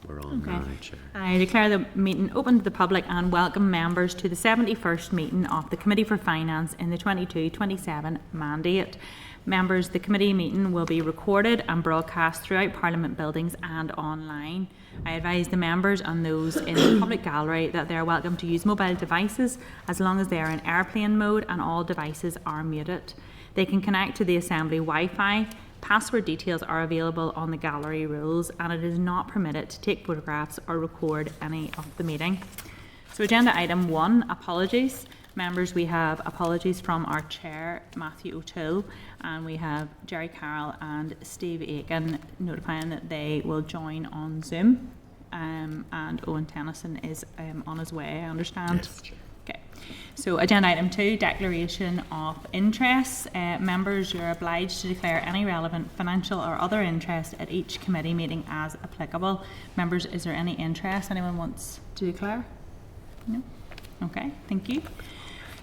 We're on now, Chair. I declare the meeting open to the public and welcome members to the 71st meeting of the Committee for Finance in the 22-27 mandate. Members, the committee meeting will be recorded and broadcast throughout Parliament buildings and online. I advise the members and those in the public gallery that they are welcome to use mobile devices as long as they are in airplane mode and all devices are muted. They can connect to the Assembly Wi-Fi. Password details are available on the gallery rules, and it is not permitted to take photographs or record any of the meeting. So agenda item 1, apologies. Members, we have apologies from our chair, Matthew O'Toole, and we have Jerry Carroll and Steve Aiken notifying that they will join on Zoom, and Owen Tennyson is on his way, I understand. Yes, Chair. Okay, so agenda item 2, declaration of interests. Members, you're obliged to declare any relevant financial or other interest at each committee meeting as applicable. Members, is there any interest anyone wants to declare? No? Okay, thank you.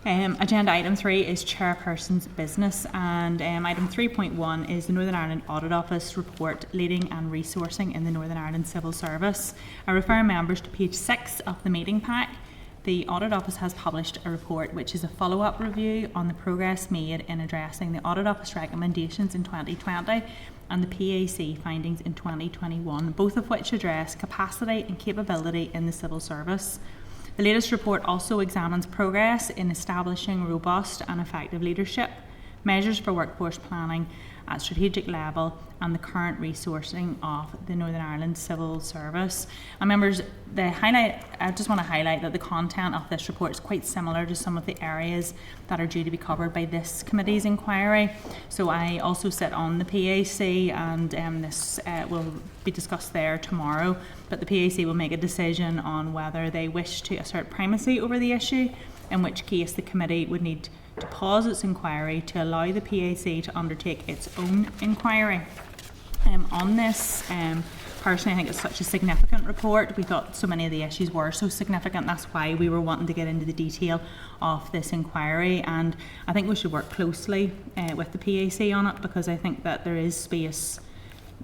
Agenda item 3 is chairperson's business, and item 3.1 is the Northern Ireland Audit Office report, leading and resourcing in the Northern Ireland Civil Service. I refer members to page 6 of the meeting pack. The Audit Office has published a report which is a follow-up review on the progress made in addressing the Audit Office recommendations in 2020 and the PAC findings in 2021, both of which address capacity and capability in the civil service. The latest report also examines progress in establishing robust and effective leadership, measures for workforce planning at strategic level, and the current resourcing of the Northern Ireland Civil Service. And members, I just want to highlight that the content of this report is quite similar to some of the areas that are due to be covered by this committee's inquiry. So I also sit on the PAC, and this will be discussed there tomorrow. But the PAC will make a decision on whether they wish to assert primacy over the issue, in which case the committee would need to pause its inquiry to allow the PAC to undertake its own inquiry. On this, personally I think it's such a significant report. We thought so many of the issues were so significant, that's why we were wanting to get into the detail of this inquiry, and I think we should work closely with the PAC on it, because I think that there is space,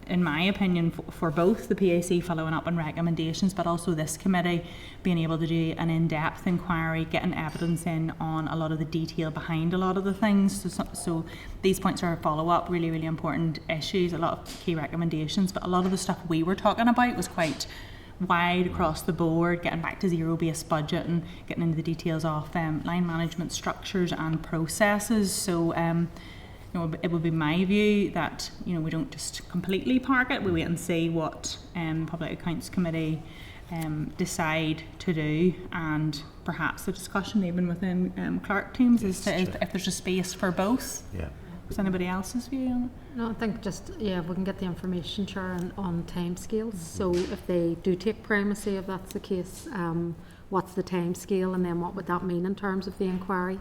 in my opinion, for both the PAC following up on recommendations, but also this committee being able to do an in-depth inquiry, getting evidence in on a lot of the detail behind a lot of the things. So these points are a follow-up, really, really important issues, a lot of key recommendations, but a lot of the stuff we were talking about was quite wide across the board, getting back to zero-based budget and getting into the details of line management structures and processes. So it would be my view that we don't just completely park it. We wait and see what Public Accounts Committee decide to do, and perhaps a discussion even within clerk teams as to if there's a space for both. Yeah. Is anybody else's view on it? No, I think just if we can get the information, Chair, on timescales. So if they do take primacy, if that's the case, what's the timescale, and then what would that mean in terms of the inquiry?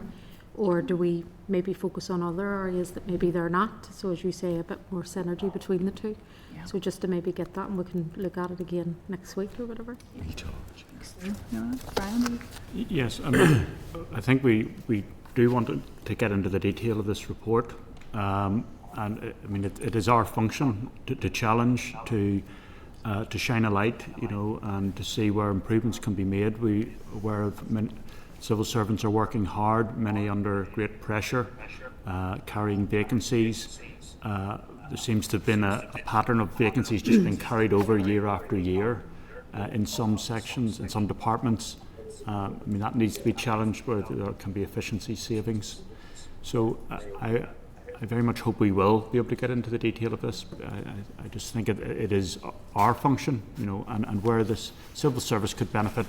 Or do we maybe focus on other areas that maybe they're not? So as you say, a bit more synergy between the two. Yeah. So just to maybe get that, and we can look at it again next week or whatever. Yes, I think we do want to get into the detail of this report. And I mean, it is our function to challenge, to shine a light, and to see where improvements can be made. Civil servants are working hard, many under great pressure, carrying vacancies. There seems to have been a pattern of vacancies just being carried over year after year in some sections, in some departments. I mean, that needs to be challenged where there can be efficiency savings. So I very much hope we will be able to get into the detail of this. I just think it is our function, and where this civil service could benefit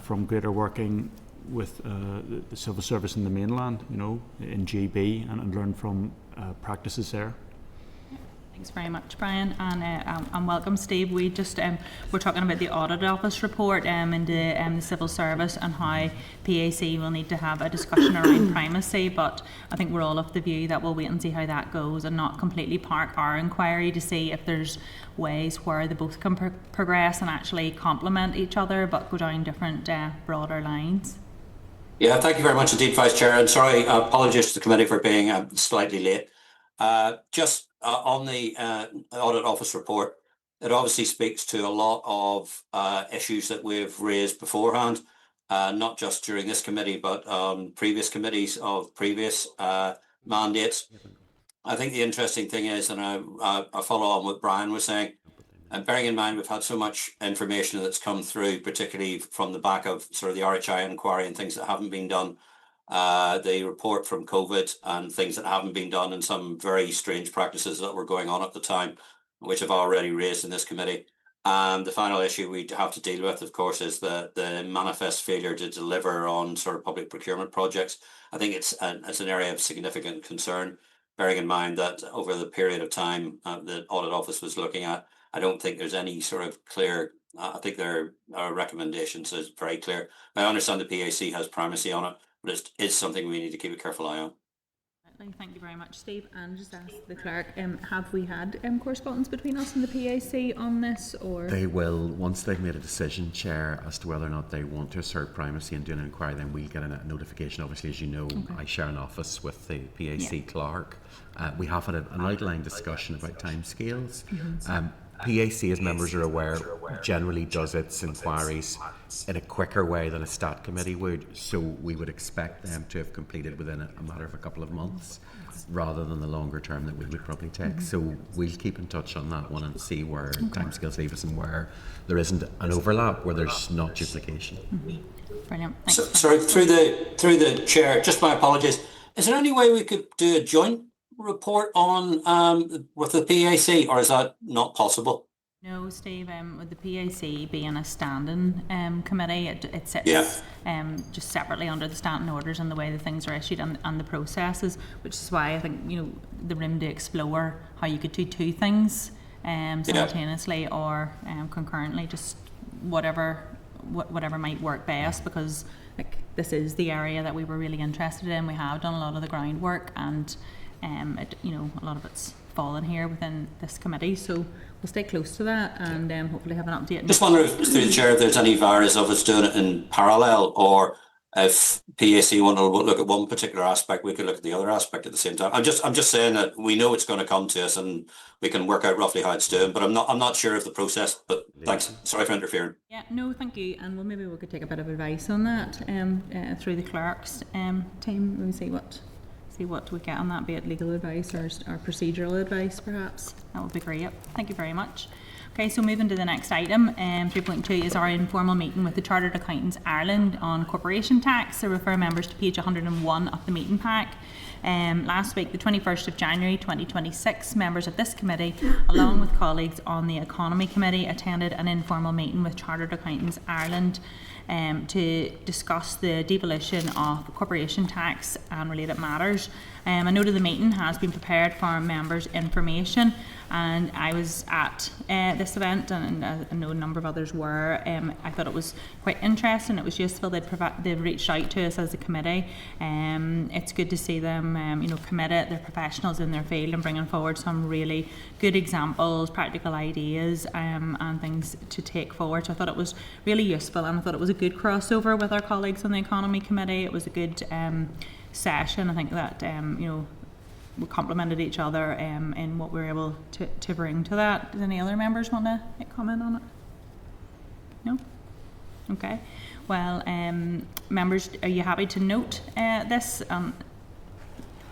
from greater working with the civil service in the mainland, in GB, and learn from practices there. Thanks very much, Brian, and welcome, Steve. We just we're talking about the Audit Office report into the civil service and how PAC will need to have a discussion around primacy, but I think we're all of the view that we'll wait and see how that goes and not completely park our inquiry to see if there's ways where they both can progress and actually complement each other, but go down different broader lines. Yeah, thank you very much indeed, Vice Chair, and sorry, apologies to the committee for being slightly late. On the Audit Office report, it obviously speaks to a lot of issues that we've raised beforehand, not just during this committee, but previous committees of previous mandates. I think the interesting thing is, and I follow on what Brian was saying, and bearing in mind we've had so much information that's come through, particularly from the back of sort of the RHI inquiry and things that haven't been done, the report from COVID and things that haven't been done, and some very strange practices that were going on at the time, which I've already raised in this committee. And the final issue we have to deal with, of course, is the manifest failure to deliver on sort of public procurement projects. I think it's an area of significant concern, bearing in mind that over the period of time the Audit Office was looking at, I don't think there's any sort of clear, I think their recommendations is very clear. I understand the PAC has primacy on it, but it is something we need to keep a careful eye on. Thank you very much, Steve. And just ask the clerk, have we had correspondence between us and the PAC on this, or? They will, once they've made a decision, Chair, as to whether or not they want to assert primacy and do an inquiry, then we'll get a notification. Obviously, as you know, I share an office with the PAC clerk. We have had an outline discussion about timescales. PAC, as members are aware, generally does its inquiries in a quicker way than a stat committee would, so we would expect them to have completed within a matter of a couple of months rather than the longer term that we would probably take. So we'll keep in touch on that one and see where timescales leave us and where there isn't an overlap, where there's not duplication. Brilliant. So, sorry, through the chair, just my apologies. Is there any way we could do a joint report on with the PAC, or is that not possible? No, Steve, with the PAC being a standing committee, it sits just separately under the standing orders and the way the things are issued and the processes, which is why I think, the room to explore how you could do two things simultaneously or concurrently, just whatever might work best, because this is the area that we were really interested in. We have done a lot of the groundwork, and a lot of it's fallen here within this committee, so we'll stay close to that and hopefully have an update. Just wonder if, through the chair, if there's any virus of us doing it in parallel, or if PAC want to look at one particular aspect, we could look at the other aspect at the same time. I'm just saying that we know it's going to come to us and we can work out roughly how it's doing, but I'm not sure of the process. But thanks. Sorry for interfering. Yeah, no, thank you. And maybe we could take a bit of advice on that through the clerks team. We'll see what we get on that, be it legal advice or procedural advice, perhaps. That would be great. Thank you very much. Okay, so moving to the next item, 3.2 is our informal meeting with the Chartered Accountants Ireland on corporation tax. I refer members to page 101 of the meeting pack. Last week, the 21st of January 2026, members of this committee, along with colleagues on the Economy Committee, attended an informal meeting with Chartered Accountants Ireland to discuss the devolution of corporation tax and related matters. A note of the meeting has been prepared for members' information, and I was at this event, and I know a number of others were. I thought it was quite interesting. It was useful. They've reached out to us as a committee. It's good to see them, committed. They're professionals in their field and bringing forward some really good examples, practical ideas, and things to take forward. So I thought it was really useful, and I thought it was a good crossover with our colleagues on the Economy Committee. It was a good session. I think that we complemented each other in what we were able to bring to that. Does any other members want to comment on it? No? Okay. Well, members, are you happy to note this and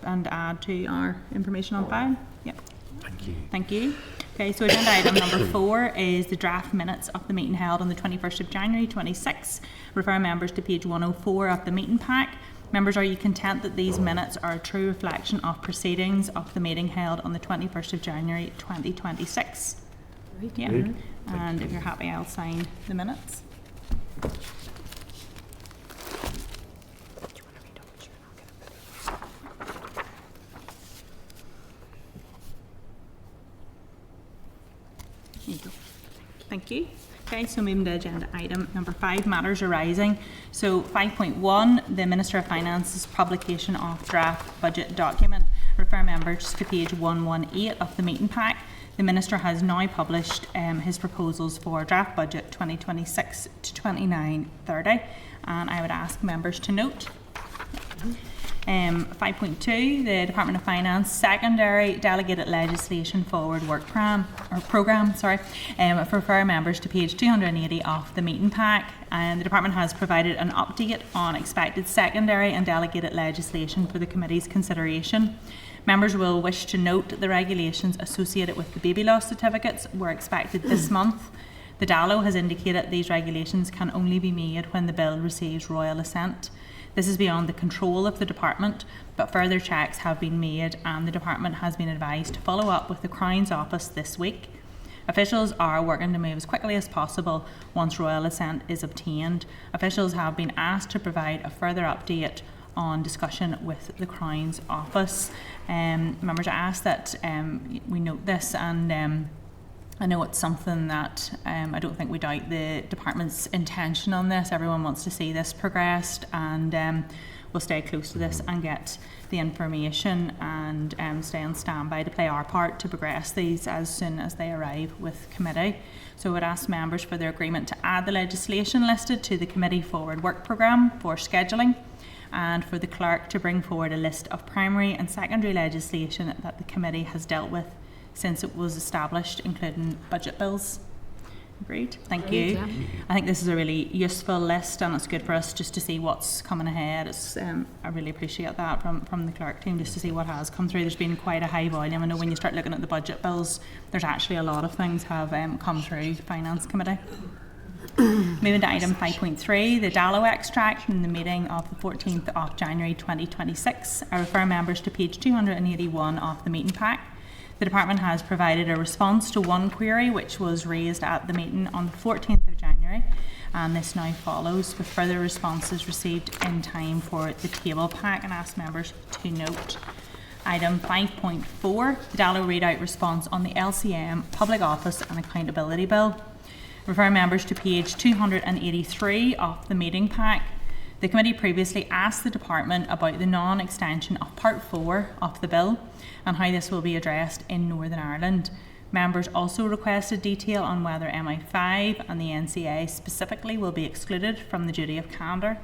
add to our information on file? Yep. Thank you. Thank you. Okay, so agenda item number 4 is the draft minutes of the meeting held on the 21st of January 26. Refer members to page 104 of the meeting pack. Members, are you content that these minutes are a true reflection of proceedings of the meeting held on the 21st of January 2026? Yeah. And if you're happy, I'll sign the minutes. There you go. Thank you. Okay, so moving to agenda item number 5, matters arising. So 5.1, the Minister of Finance's publication of draft budget document. Refer members to page 118 of the meeting pack. The Minister has now published his proposals for draft budget 2026 to 29/30, and I would ask members to note. 5.2, the Department of Finance Secondary Delegated Legislation Forward Work Programme, for refer members to page 280 of the meeting pack. And the Department has provided an update on expected secondary and delegated legislation for the committee's consideration. Members will wish to note the regulations associated with the baby loss certificates were expected this month. The DALO has indicated these regulations can only be made when the bill receives royal assent. This is beyond the control of the Department, but further checks have been made and the Department has been advised to follow up with the Crown's Office this week. Officials are working to move as quickly as possible once royal assent is obtained. Officials have been asked to provide a further update on discussion with the Crown's Office. Members are asked that we note this, and I know it's something that I don't think we doubt the Department's intention on this. Everyone wants to see this progressed, and we'll stay close to this and get the information and stay on standby to play our part to progress these as soon as they arrive with committee. So I would ask members for their agreement to add the legislation listed to the committee forward work programme for scheduling, and for the clerk to bring forward a list of primary and secondary legislation that the committee has dealt with since it was established, including budget bills. Agreed? Thank you. Yeah. I think this is a really useful list, and it's good for us just to see what's coming ahead. It's, I really appreciate that from the clerk team, just to see what has come through. There's been quite a high volume. I know when you start looking at the budget bills, there's actually a lot of things have come through the Finance Committee. Moving to item 5.3, the DALO extract in the meeting of the 14th of January 2026. I refer members to page 281 of the meeting pack. The Department has provided a response to one query which was raised at the meeting on the 14th of January, and this now follows with further responses received in time for the table pack, and ask members to note. Item 5.4, the DALO readout response on the LCM Public Office and Accountability Bill. Refer members to page 283 of the meeting pack. The committee previously asked the Department about the non-extension of Part 4 of the bill and how this will be addressed in Northern Ireland. Members also requested detail on whether MI5 and the NCA specifically will be excluded from the duty of candour.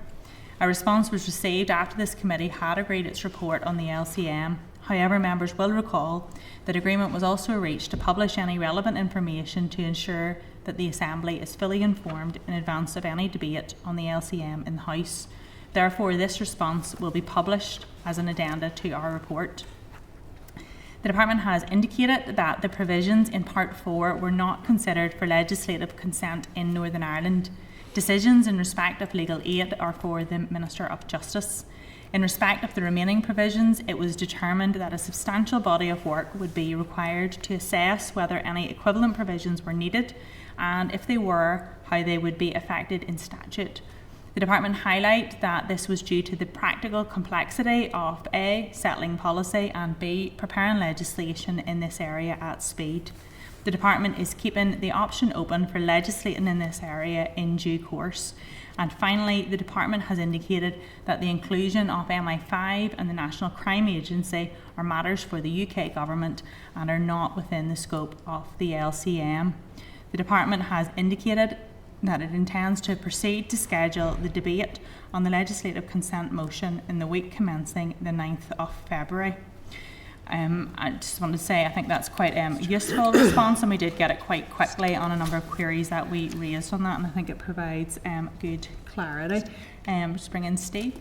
A response was received after this committee had agreed its report on the LCM. However, members will recall that agreement was also reached to publish any relevant information to ensure that the Assembly is fully informed in advance of any debate on the LCM in the House. Therefore, this response will be published as an addenda to our report. The Department has indicated that the provisions in Part 4 were not considered for legislative consent in Northern Ireland. Decisions in respect of legal aid are for the Minister of Justice. In respect of the remaining provisions, it was determined that a substantial body of work would be required to assess whether any equivalent provisions were needed, and if they were, how they would be affected in statute. The Department highlight that this was due to the practical complexity of A, settling policy, and B, preparing legislation in this area at speed. The Department is keeping the option open for legislating in this area in due course. And finally, the Department has indicated that the inclusion of MI5 and the National Crime Agency are matters for the UK Government and are not within the scope of the LCM. The Department has indicated that it intends to proceed to schedule the debate on the legislative consent motion in the week commencing the 9th of February. I just wanted to say I think that's quite a useful response, and we did get it quite quickly on a number of queries that we raised on that, and I think it provides good clarity. Just bring in Steve.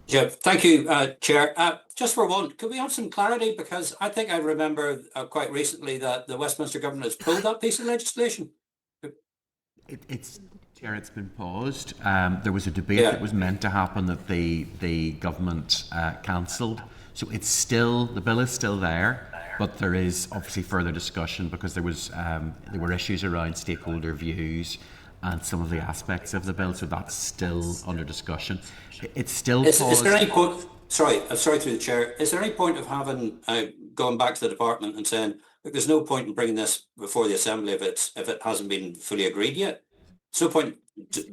Yeah, thank you, Chair. Just for one, could we have some clarity? Because I think I remember quite recently that the Westminster Government has pulled that piece of legislation. Chair, it's been paused. There was a debate that was meant to happen that the government cancelled. So it's still, the bill is still there, but there is obviously further discussion because there were issues around stakeholder views and some of the aspects of the bill. So that's still under discussion. It's still paused. Is there any point? Sorry through the Chair. Is there any point of having going back to the Department and saying, look, there's no point in bringing this before the Assembly if it hasn't been fully agreed yet? There's no point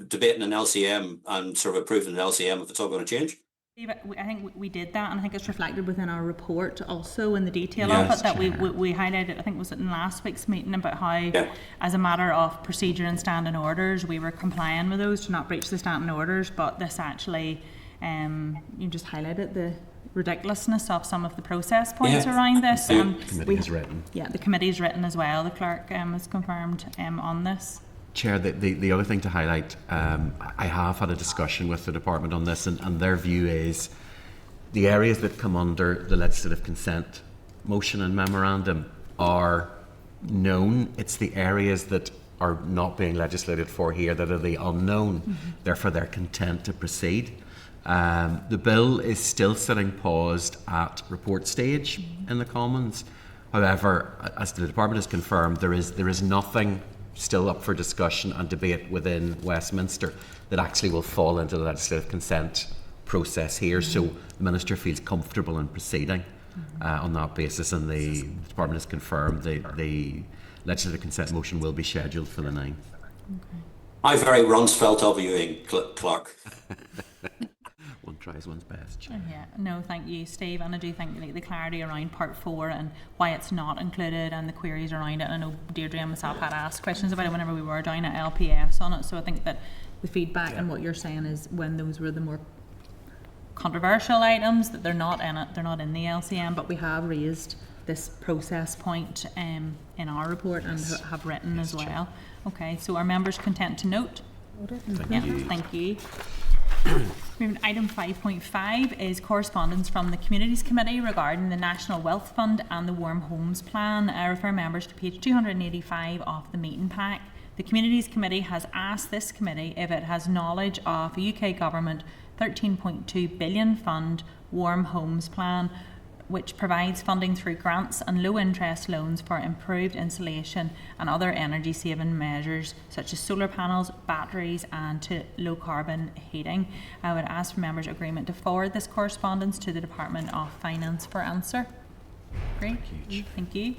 debating an LCM and sort of approving an LCM if it's all going to change. I think we did that, and I think it's reflected within our report also in the detail Yes, of it that we Chair. highlighted. I think was it in last week's meeting about how, as a matter of procedure and standing orders, we were complying with those to not breach the standing orders. But this actually, you just highlighted the ridiculousness of some of the process points around this. Yeah. And Committee has written. Yeah, the committee's written as well. The clerk has confirmed on this. Chair, the other thing to highlight, I have had a discussion with the department on this, and their view is the areas that come under the legislative consent motion and memorandum are known. It's the areas that are not being legislated for here that are the unknown. Therefore, they're content to proceed. The bill is still sitting paused at report stage in the Commons. However, as the department has confirmed, there is nothing still up for discussion and debate within Westminster that actually will fall into the legislative consent process here. So the Minister feels comfortable in proceeding on that basis, and the department has confirmed the legislative consent motion will be scheduled for the 9th. I very Rumsfeld of you, Clark. One tries one's best, Chair. Yeah, no, thank you, Steve. And I do think the clarity around part 4 and why it's not included and the queries around it. And I know Deirdre and myself had asked questions about it whenever we were down at LPS on it. So I think that the feedback and what you're saying is when those were the more controversial items, that they're not in it, they're not in the LCM, but we have raised this process point in our report and have written as well. Okay, so are members content to note? Thank you. Item 5.5 is correspondence from the Communities Committee regarding the National Wealth Fund and the Warm Homes Plan. I refer members to page 285 of the meeting pack. The Communities Committee has asked this committee if it has knowledge of a UK Government £13.2 billion fund Warm Homes Plan, which provides funding through grants and low interest loans for improved insulation and other energy saving measures such as solar panels, batteries and to low carbon heating. I would ask for members' agreement to forward this correspondence to the Department of Finance for answer. Great, thank you.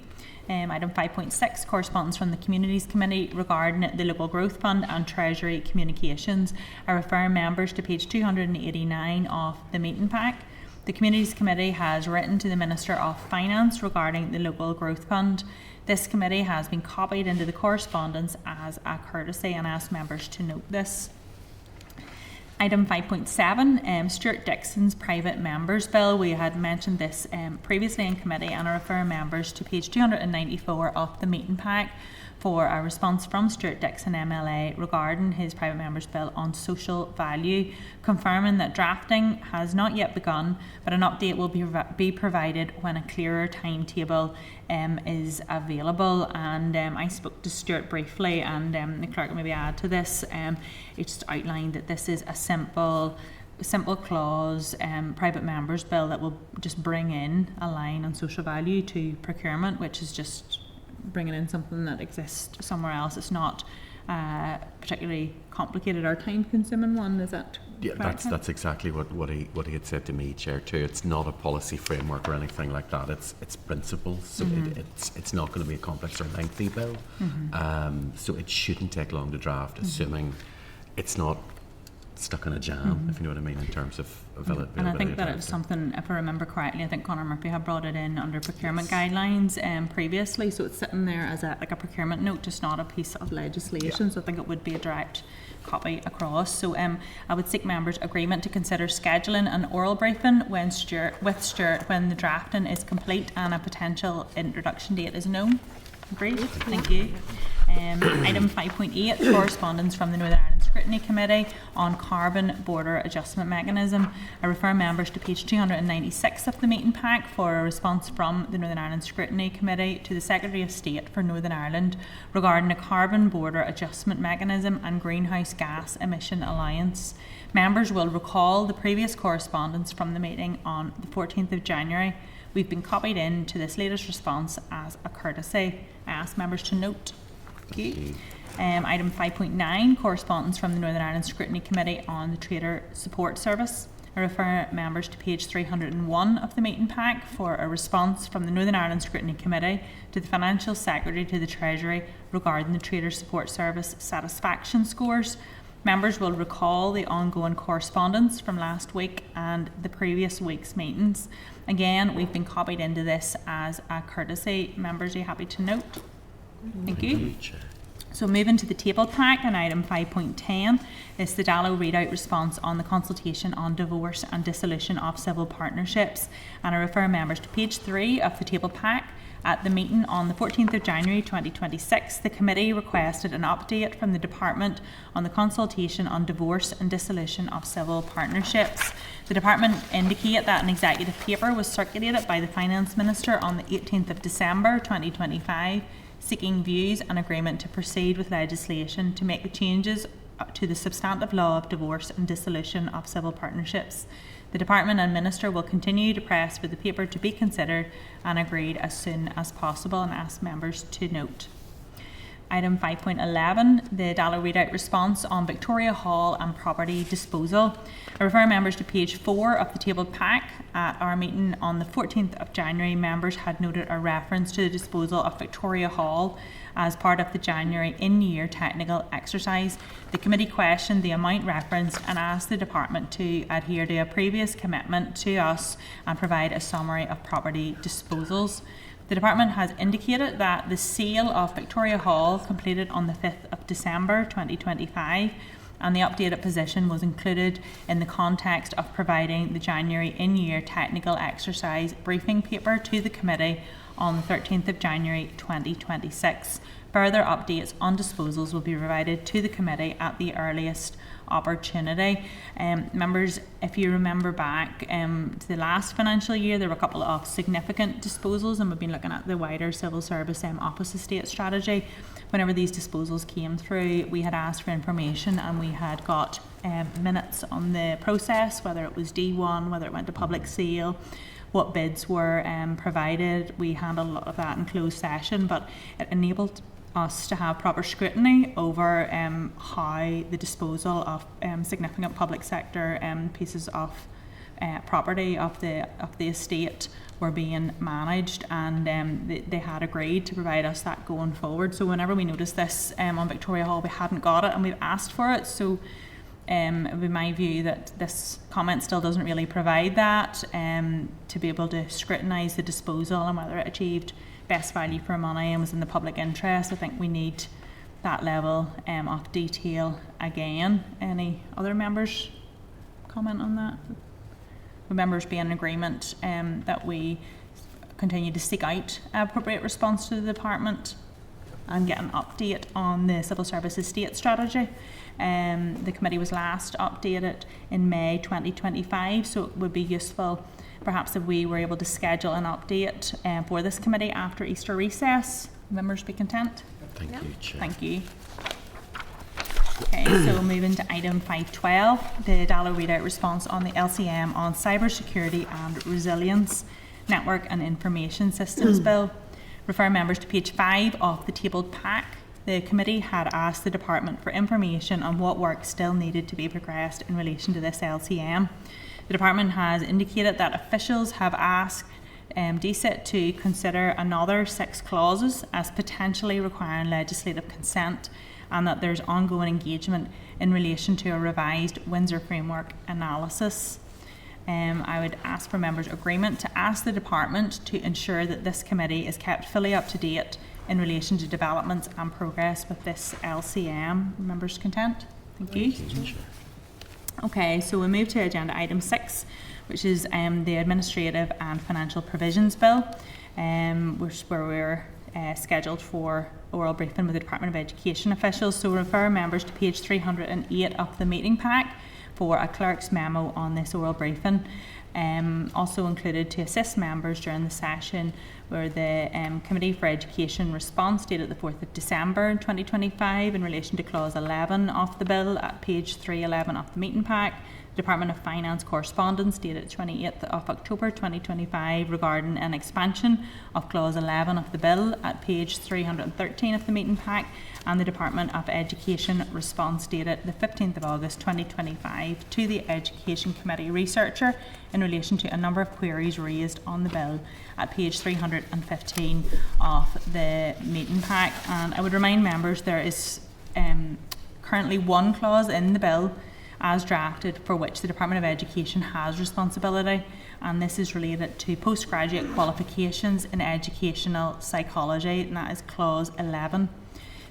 Item 5.6, correspondence from the Communities Committee regarding the Local Growth Fund and Treasury Communications. I refer members to page 289 of the meeting pack. The Communities Committee has written to the Minister of Finance regarding the Local Growth Fund. This committee has been copied into the correspondence as a courtesy and asked members to note this. Item 5.7, Stuart Dixon's Private Members Bill. We had mentioned this previously in committee, and I refer members to page 294 of the meeting pack for a response from Stuart Dixon MLA regarding his Private Members Bill on social value, confirming that drafting has not yet begun, but an update will be provided when a clearer timetable is available. And I spoke to Stuart briefly, and the clerk maybe add to this. It just outlined that this is a simple clause Private Members Bill that will just bring in a line on social value to procurement, which is just bringing in something that exists somewhere else. It's not particularly complicated or time-consuming one, is that? Yeah, correct? that's exactly what he had said to me, Chair, too. It's not a policy framework or anything like that. It's principles. So it's not going to be a complex or lengthy bill. So it shouldn't take long to draft, assuming it's not stuck in a jam, if you know what I mean, in terms of availability. And I think that it was something, if I remember correctly, I think Conor Murphy had brought it in under procurement guidelines previously, so it's sitting there as a procurement note, just not a piece of legislation. So I think it would be a direct copy across. So I would seek members' agreement to consider scheduling an oral briefing with Stuart when the drafting is complete and a potential introduction date is known. Agreed? Thank you. Item 5.8, correspondence from the Northern Ireland Scrutiny Committee on Carbon Border Adjustment Mechanism. I refer members to page 296 of the meeting pack for a response from the Northern Ireland Scrutiny Committee to the Secretary of State for Northern Ireland regarding a Carbon Border Adjustment Mechanism and Greenhouse Gas Emission Allowance. Members will recall the previous correspondence from the meeting on the 14th of January. We've been copied in to this latest response as a courtesy. I ask members to note. Thank you. Item 5.9, correspondence from the Northern Ireland Scrutiny Committee on the Trader Support Service. I refer members to page 301 of the meeting pack for a response from the Northern Ireland Scrutiny Committee to the Financial Secretary to the Treasury regarding the Trader Support Service satisfaction scores. Members will recall the ongoing correspondence from last week and the previous week's meetings. Again, we've been copied into this as a courtesy. Members, are you happy to note? Thank you. Chair. So moving to the table pack, and item 5.10 is the DALO readout response on the consultation on divorce and dissolution of civil partnerships. And I refer members to page 3 of the table pack. At the meeting on the 14th of January 2026, the committee requested an update from the department on the consultation on divorce and dissolution of civil partnerships. The department indicated that an executive paper was circulated by the Finance Minister on the 18th of December 2025, seeking views and agreement to proceed with legislation to make the changes to the substantive law of divorce and dissolution of civil partnerships. The Department and Minister will continue to press for the paper to be considered and agreed as soon as possible, and ask members to note. Item 5.11, the DALO readout response on Victoria Hall and property disposal. I refer members to page 4 of the tabled pack. At our meeting on the 14th of January, members had noted a reference to the disposal of Victoria Hall as part of the January in-year technical exercise. The committee questioned the amount referenced and asked the department to adhere to a previous commitment to us and provide a summary of property disposals. The department has indicated that the sale of Victoria Hall completed on the 5th of December 2025, and the updated position was included in the context of providing the January in-year technical exercise briefing paper to the committee on the 13th of January 2026. Further updates on disposals will be provided to the committee at the earliest opportunity. Members, if you remember back to the last financial year, there were a couple of significant disposals, and we've been looking at the wider civil service office estate strategy. Whenever these disposals came through, we had asked for information, and we had got minutes on the process, whether it was D1, whether it went to public sale, what bids were provided. We handled a lot of that in closed session, but it enabled us to have proper scrutiny over how the disposal of significant public sector pieces of property of the estate were being managed, and they had agreed to provide us that going forward. So whenever we noticed this on Victoria Hall, we hadn't got it, and we've asked for it. So it would be my view that this comment still doesn't really provide that to be able to scrutinise the disposal and whether it achieved best value for money and was in the public interest. I think we need that level of detail again. Any other members comment on that? Would members be in agreement that we continue to seek out appropriate response to the department and get an update on the civil service estate strategy? The committee was last updated in May 2025, so it would be useful perhaps if we were able to schedule an update for this committee after Easter recess. Members be content? Thank you, Chair. Thank you. Okay, so moving to item 5.12, the DALO readout response on the LCM on cybersecurity and resilience network and information systems bill. Refer members to page 5 of the tabled pack. The committee had asked the department for information on what work still needed to be progressed in relation to this LCM. The department has indicated that officials have asked DCIT to consider another 6 clauses as potentially requiring legislative consent, and that there's ongoing engagement in relation to a revised Windsor Framework analysis. I would ask for members' agreement to ask the department to ensure that this committee is kept fully up to date in relation to developments and progress with this LCM. Members content? Thank you. Okay, so we move to agenda item 6, which is the Administrative and Financial Provisions Bill, where we're scheduled for oral briefing with the Department of Education officials. So refer members to page 308 of the meeting pack for a clerk's memo on this oral briefing. Also included to assist members during the session were the Committee for Education response dated the 4th of December 2025 in relation to clause 11 of the bill at page 311 of the meeting pack. Department of Finance correspondence dated 28th of October 2025 regarding an expansion of clause 11 of the bill at page 313 of the meeting pack, and the Department of Education response dated the 15th of August 2025 to the Education Committee researcher in relation to a number of queries raised on the bill at page 315 of the meeting pack. And I would remind members there is currently one clause in the bill as drafted for which the Department of Education has responsibility, and this is related to postgraduate qualifications in educational psychology, and that is clause 11.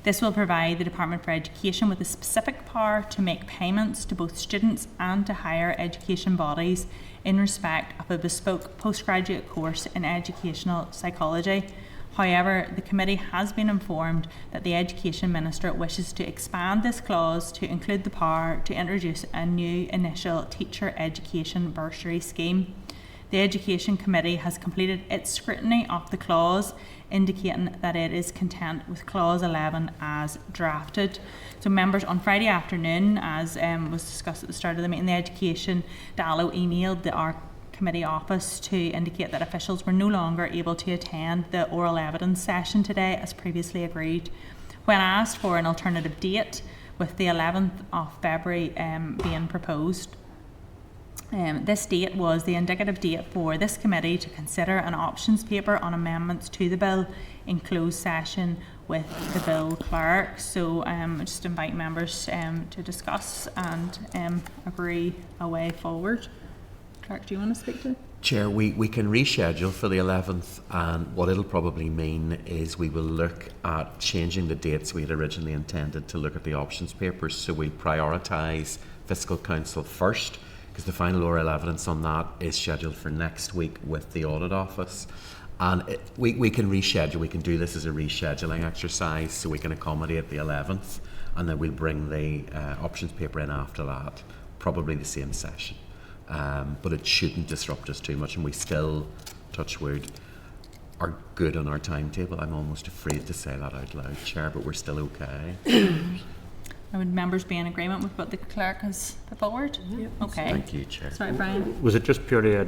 This will provide the Department for Education with a specific power to make payments to both students and to higher education bodies in respect of a bespoke postgraduate course in educational psychology. However, the committee has been informed that the Education Minister wishes to expand this clause to include the power to introduce a new initial teacher education bursary scheme. The Education Committee has completed its scrutiny of the clause, indicating that it is content with clause 11 as drafted. So members, on Friday afternoon, as was discussed at the start of the meeting, the Education Dallo emailed our committee office to indicate that officials were no longer able to attend the oral evidence session today as previously agreed. When asked for an alternative date, with the 11th of February being proposed, this date was the indicative date for this committee to consider an options paper on amendments to the bill in closed session with the bill clerk. So just invite members to discuss and agree a way forward. Clerk, do you want to speak to? Chair, we can reschedule for the 11th, and what it'll probably mean is we will look at changing the dates we had originally intended to look at the options papers. So we'll prioritise Fiscal Council first, because the final oral evidence on that is scheduled for next week with the Audit Office. And we can reschedule, we can do this as a rescheduling exercise, so we can accommodate the 11th, and then we'll bring the options paper in after that, probably the same session. But it shouldn't disrupt us too much, and we still, touch wood, are good on our timetable. I'm almost afraid to say that out loud, Chair, but we're still okay. Would members be in agreement with what the clerk has put forward? Yep. Okay. Thank you, Chair. Sorry, Brian. Was it just purely a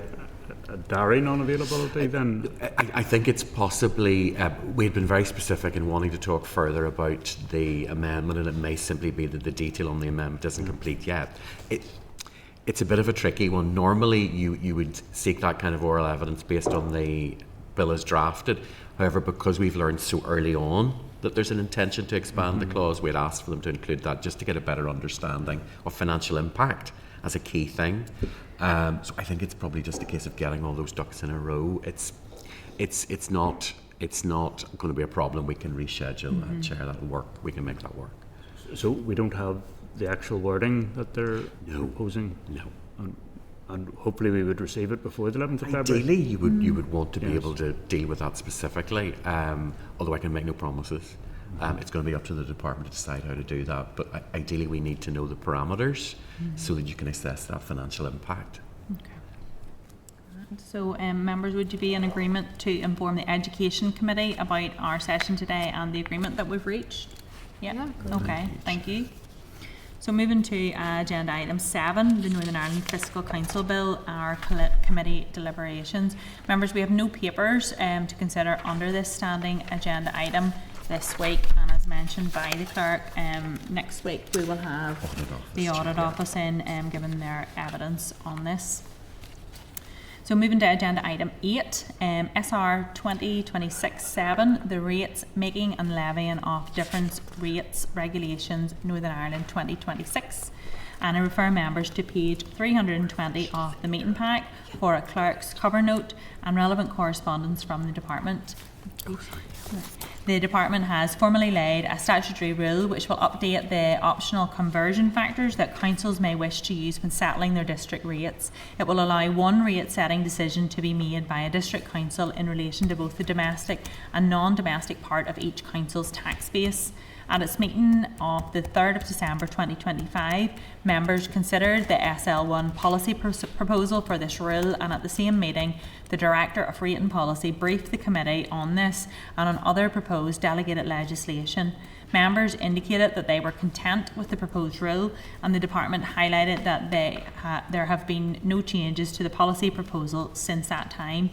diary non-availability then? I think it's possibly, we've been very specific in wanting to talk further about the amendment, and it may simply be that the detail on the amendment isn't complete yet. It's a bit of a tricky one. Normally you would seek that kind of oral evidence based on the bill as drafted. However, because we've learned so early on that there's an intention to expand the clause, we'd asked for them to include that just to get a better understanding of financial impact as a key thing. So I think it's probably just a case of getting all those ducks in a row. It's not going to be a problem. We can reschedule, Chair. That'll work. We can make that work. So we don't have the actual wording that they're proposing? No. And hopefully we would receive it before the 11th of February? Ideally, you would want to be able to deal with that specifically, although I can make no promises. It's going to be up to the department to decide how to do that, but ideally we need to know the parameters so that you can assess that financial impact. Okay. So members, would you be in agreement to inform the Education Committee about our session today and the agreement that we've reached? Yeah. Okay, thank you. So moving to agenda item 7, the Northern Ireland Fiscal Council Bill, our committee deliberations. Members, we have no papers to consider under this standing agenda item this week, and as mentioned by the clerk, next week we will have the Audit Office in giving their evidence on this. So moving to agenda item 8, SR 2026-7, the rates making and levying of difference rates regulations Northern Ireland 2026. And I refer members to page 320 of the meeting pack for a clerk's cover note and relevant correspondence from the department. The department has formally laid a statutory rule which will update the optional conversion factors that councils may wish to use when settling their district rates. It will allow one rate setting decision to be made by a district council in relation to both the domestic and non-domestic part of each council's tax base. At its meeting of the 3rd of December 2025, members considered the SL1 policy proposal for this rule, and at the same meeting, the Director of Rate and Policy briefed the committee on this and on other proposed delegated legislation. Members indicated that they were content with the proposed rule, and the department highlighted that there have been no changes to the policy proposal since that time.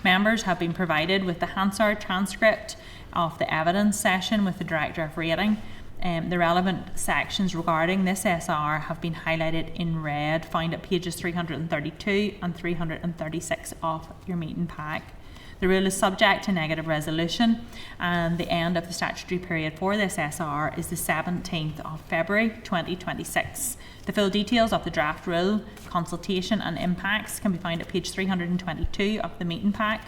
Members have been provided with the Hansard transcript of the evidence session with the Director of Rating. The relevant sections regarding this SR have been highlighted in red, found at pages 332 and 336 of your meeting pack. The rule is subject to negative resolution, and the end of the statutory period for this SR is the 17th of February 2026. The full details of the draft rule, consultation and impacts can be found at page 322 of the meeting pack.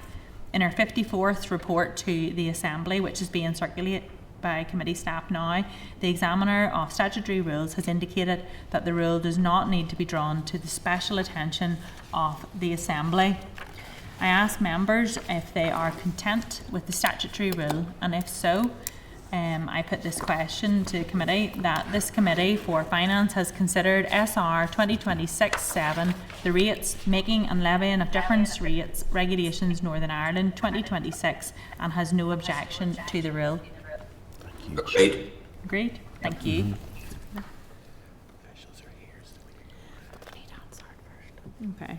In our 54th report to the Assembly, which is being circulated by committee staff now, the Examiner of Statutory Rules has indicated that the rule does not need to be drawn to the special attention of the Assembly. I ask members if they are content with the statutory rule, and if so, I put this question to committee, that this Committee for Finance has considered SR 2026-7, the rates, making and levying of difference rates, regulations Northern Ireland 2026, and has no objection to the rule. Agreed. Agreed? Thank you. Okay.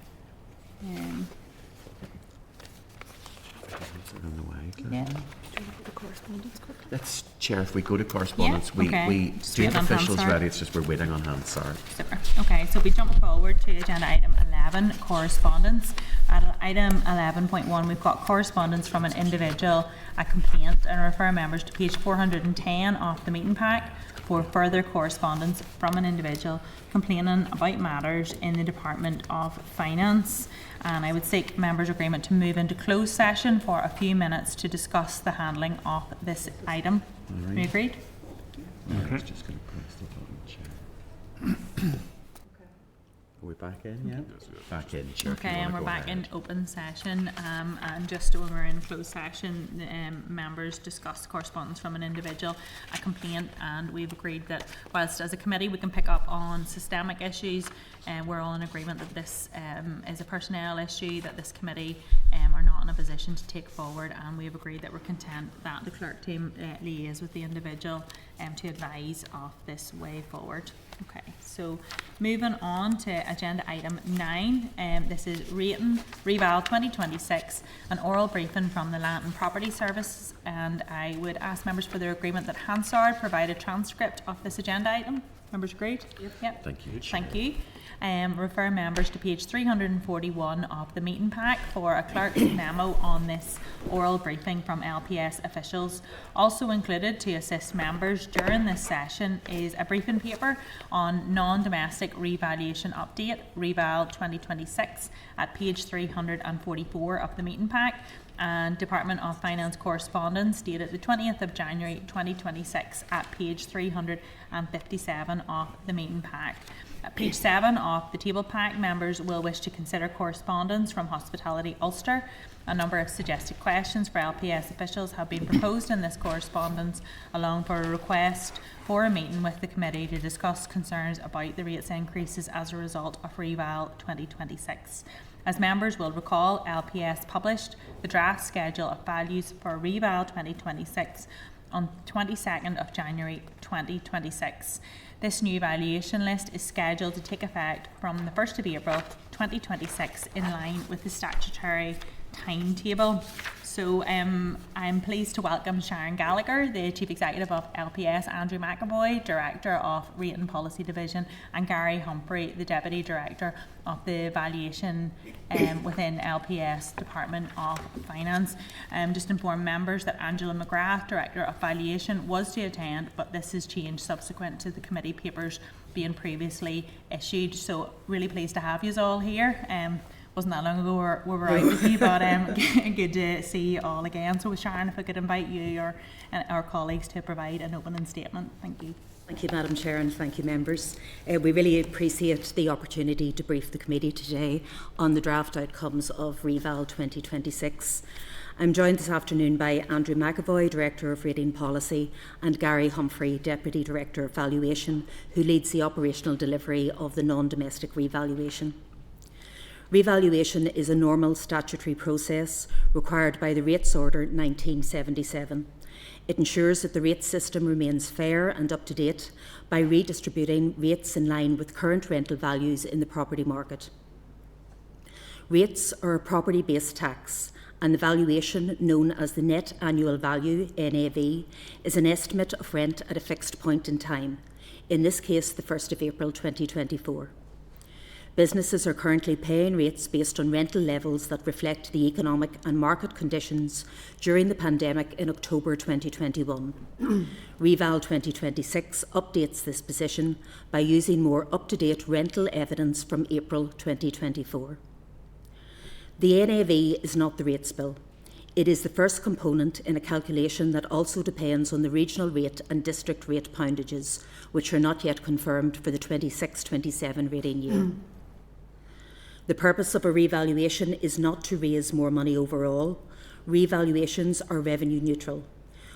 Yeah. Let's, Chair, if we go to correspondence, Yeah, okay. we Just do have wait on officials Hansard. ready, it's just we're waiting on Hansard. Super. Okay, so we jump forward to agenda item 11, correspondence. At item 11.1, we've got correspondence from an individual, a complaint, and I refer members to page 410 of the meeting pack for further correspondence from an individual complaining about matters in the Department of Finance. And I would seek members' agreement to move into closed session for a few minutes to discuss the handling of this item. All We right. agreed? I was just going to press the button, Chair. Are we back in, yeah? Back in, Chair. if you Okay, wanna and we're go back in ahead. open session, and just when we're in closed session, members discussed correspondence from an individual, a complaint, and we've agreed that whilst as a committee we can pick up on systemic issues, we're all in agreement that this is a personnel issue that this committee are not in a position to take forward, and we have agreed that we're content that the clerk team liaise with the individual to advise of this way forward. Okay, so moving on to agenda item 9, this is rating Reval 2026, an oral briefing from the Land and Property Service, and I would ask members for their agreement that Hansard provide a transcript of this agenda item. Members agreed? Yep. Thank you, Chair. Thank you. Refer members to page 341 of the meeting pack for a clerk's memo on this oral briefing from LPS officials. Also included to assist members during this session is a briefing paper on non-domestic revaluation update, Reval 2026, at page 344 of the meeting pack, and Department of Finance correspondence dated the 20th of January 2026 at page 357 of the meeting pack. At page 7 of the table pack, members will wish to consider correspondence from Hospitality Ulster. A number of suggested questions for LPS officials have been proposed in this correspondence, along for a request for a meeting with the committee to discuss concerns about the rates increases as a result of Reval 2026. As members will recall, LPS published the draft schedule of values for Reval 2026 on 22nd of January 2026. This new valuation list is scheduled to take effect from the 1st of April 2026 in line with the statutory timetable. So I'm pleased to welcome Sharon Gallagher, the Chief Executive of LPS, Andrew McAvoy, Director of Rate and Policy Division, and Gary Humphrey, the Deputy Director of the Valuation within LPS Department of Finance. Just inform members that Angela McGrath, Director of Valuation, was to attend, but this has changed subsequent to the committee papers being previously issued. So really pleased to have you all here. Wasn't that long ago we were out with you, but good to see you all again. So Sharon, if I could invite you or our colleagues to provide an opening statement. Thank you. Thank you, Madam Chair, and thank you, members. We really appreciate the opportunity to brief the committee today on the draft outcomes of Reval 2026. I'm joined this afternoon by Andrew McAvoy, Director of Rating Policy, and Gary Humphrey, Deputy Director of Valuation, who leads the operational delivery of the non-domestic revaluation. Revaluation is a normal statutory process required by the Rates Order 1977. It ensures that the rate system remains fair and up to date by redistributing rates in line with current rental values in the property market. Rates are a property-based tax, and the valuation, known as the net annual value, NAV, is an estimate of rent at a fixed point in time, in this case the 1st of April 2024. Businesses are currently paying rates based on rental levels that reflect the economic and market conditions during the pandemic in October 2021. Reval 2026 updates this position by using more up-to-date rental evidence from April 2024. The NAV is not the rates bill. It is the first component in a calculation that also depends on the regional rate and district rate poundages, which are not yet confirmed for the 26-27 rating year. The purpose of a revaluation is not to raise more money overall. Revaluations are revenue neutral.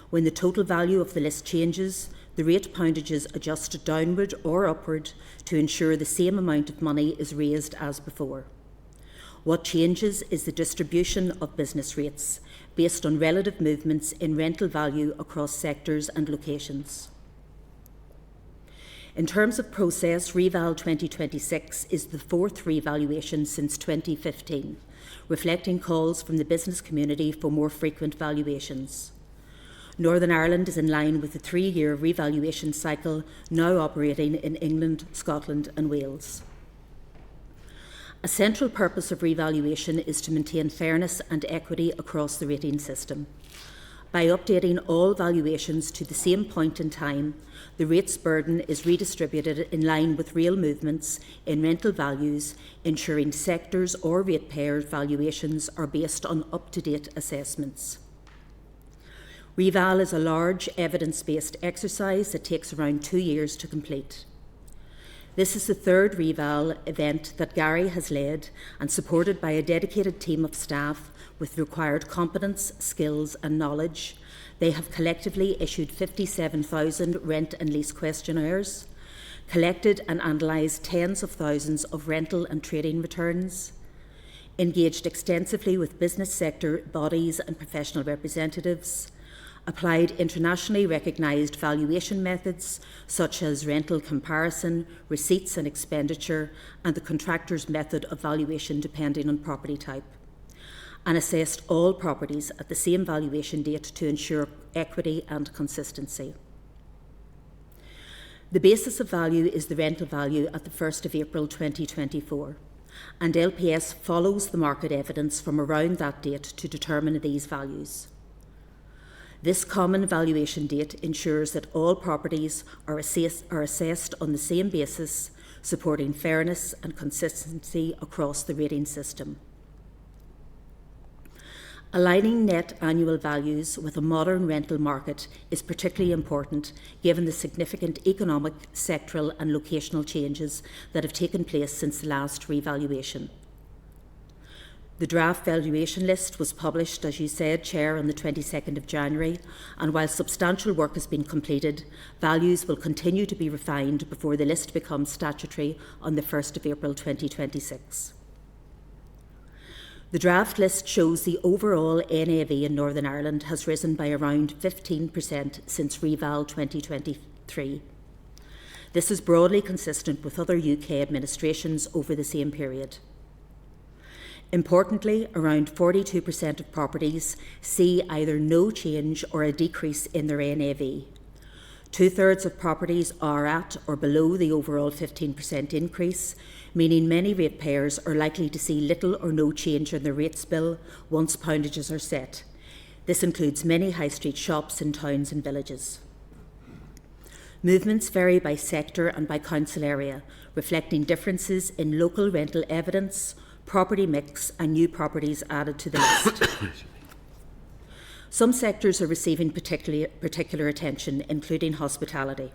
When the total value of the list changes, the rate poundages adjust downward or upward to ensure the same amount of money is raised as before. What changes is the distribution of business rates based on relative movements in rental value across sectors and locations. In terms of process, Reval 2026 is the fourth revaluation since 2015, reflecting calls from the business community for more frequent valuations. Northern Ireland is in line with the 3-year revaluation cycle now operating in England, Scotland and Wales. A central purpose of revaluation is to maintain fairness and equity across the rating system. By updating all valuations to the same point in time, the rates burden is redistributed in line with real movements in rental values, ensuring sectors or ratepayers' valuations are based on up-to-date assessments. Reval is a large evidence-based exercise that takes around 2 years to complete. This is the third Reval event that Gary has led and supported by a dedicated team of staff with required competence, skills and knowledge. They have collectively issued 57,000 rent and lease questionnaires, collected and analysed tens of thousands of rental and trading returns, engaged extensively with business sector bodies and professional representatives, applied internationally recognised valuation methods such as rental comparison, receipts and expenditure, and the contractor's method of valuation depending on property type, and assessed all properties at the same valuation date to ensure equity and consistency. The basis of value is the rental value at the 1st of April 2024, and LPS follows the market evidence from around that date to determine these values. This common valuation date ensures that all properties are assessed on the same basis, supporting fairness and consistency across the rating system. Aligning net annual values with a modern rental market is particularly important given the significant economic, sectoral and locational changes that have taken place since the last revaluation. The draft valuation list was published, as you said, Chair, on the 22nd of January, and while substantial work has been completed, values will continue to be refined before the list becomes statutory on the 1st of April 2026. The draft list shows the overall NAV in Northern Ireland has risen by around 15% since Reval 2023. This is broadly consistent with other UK administrations over the same period. Importantly, around 42% of properties see either no change or a decrease in their NAV. 2/3 of properties are at or below the overall 15% increase, meaning many ratepayers are likely to see little or no change in their rates bill once poundages are set. This includes many high street shops in towns and villages. Movements vary by sector and by council area, reflecting differences in local rental evidence, property mix and new properties added to the list. Some sectors are receiving particular attention, including hospitality.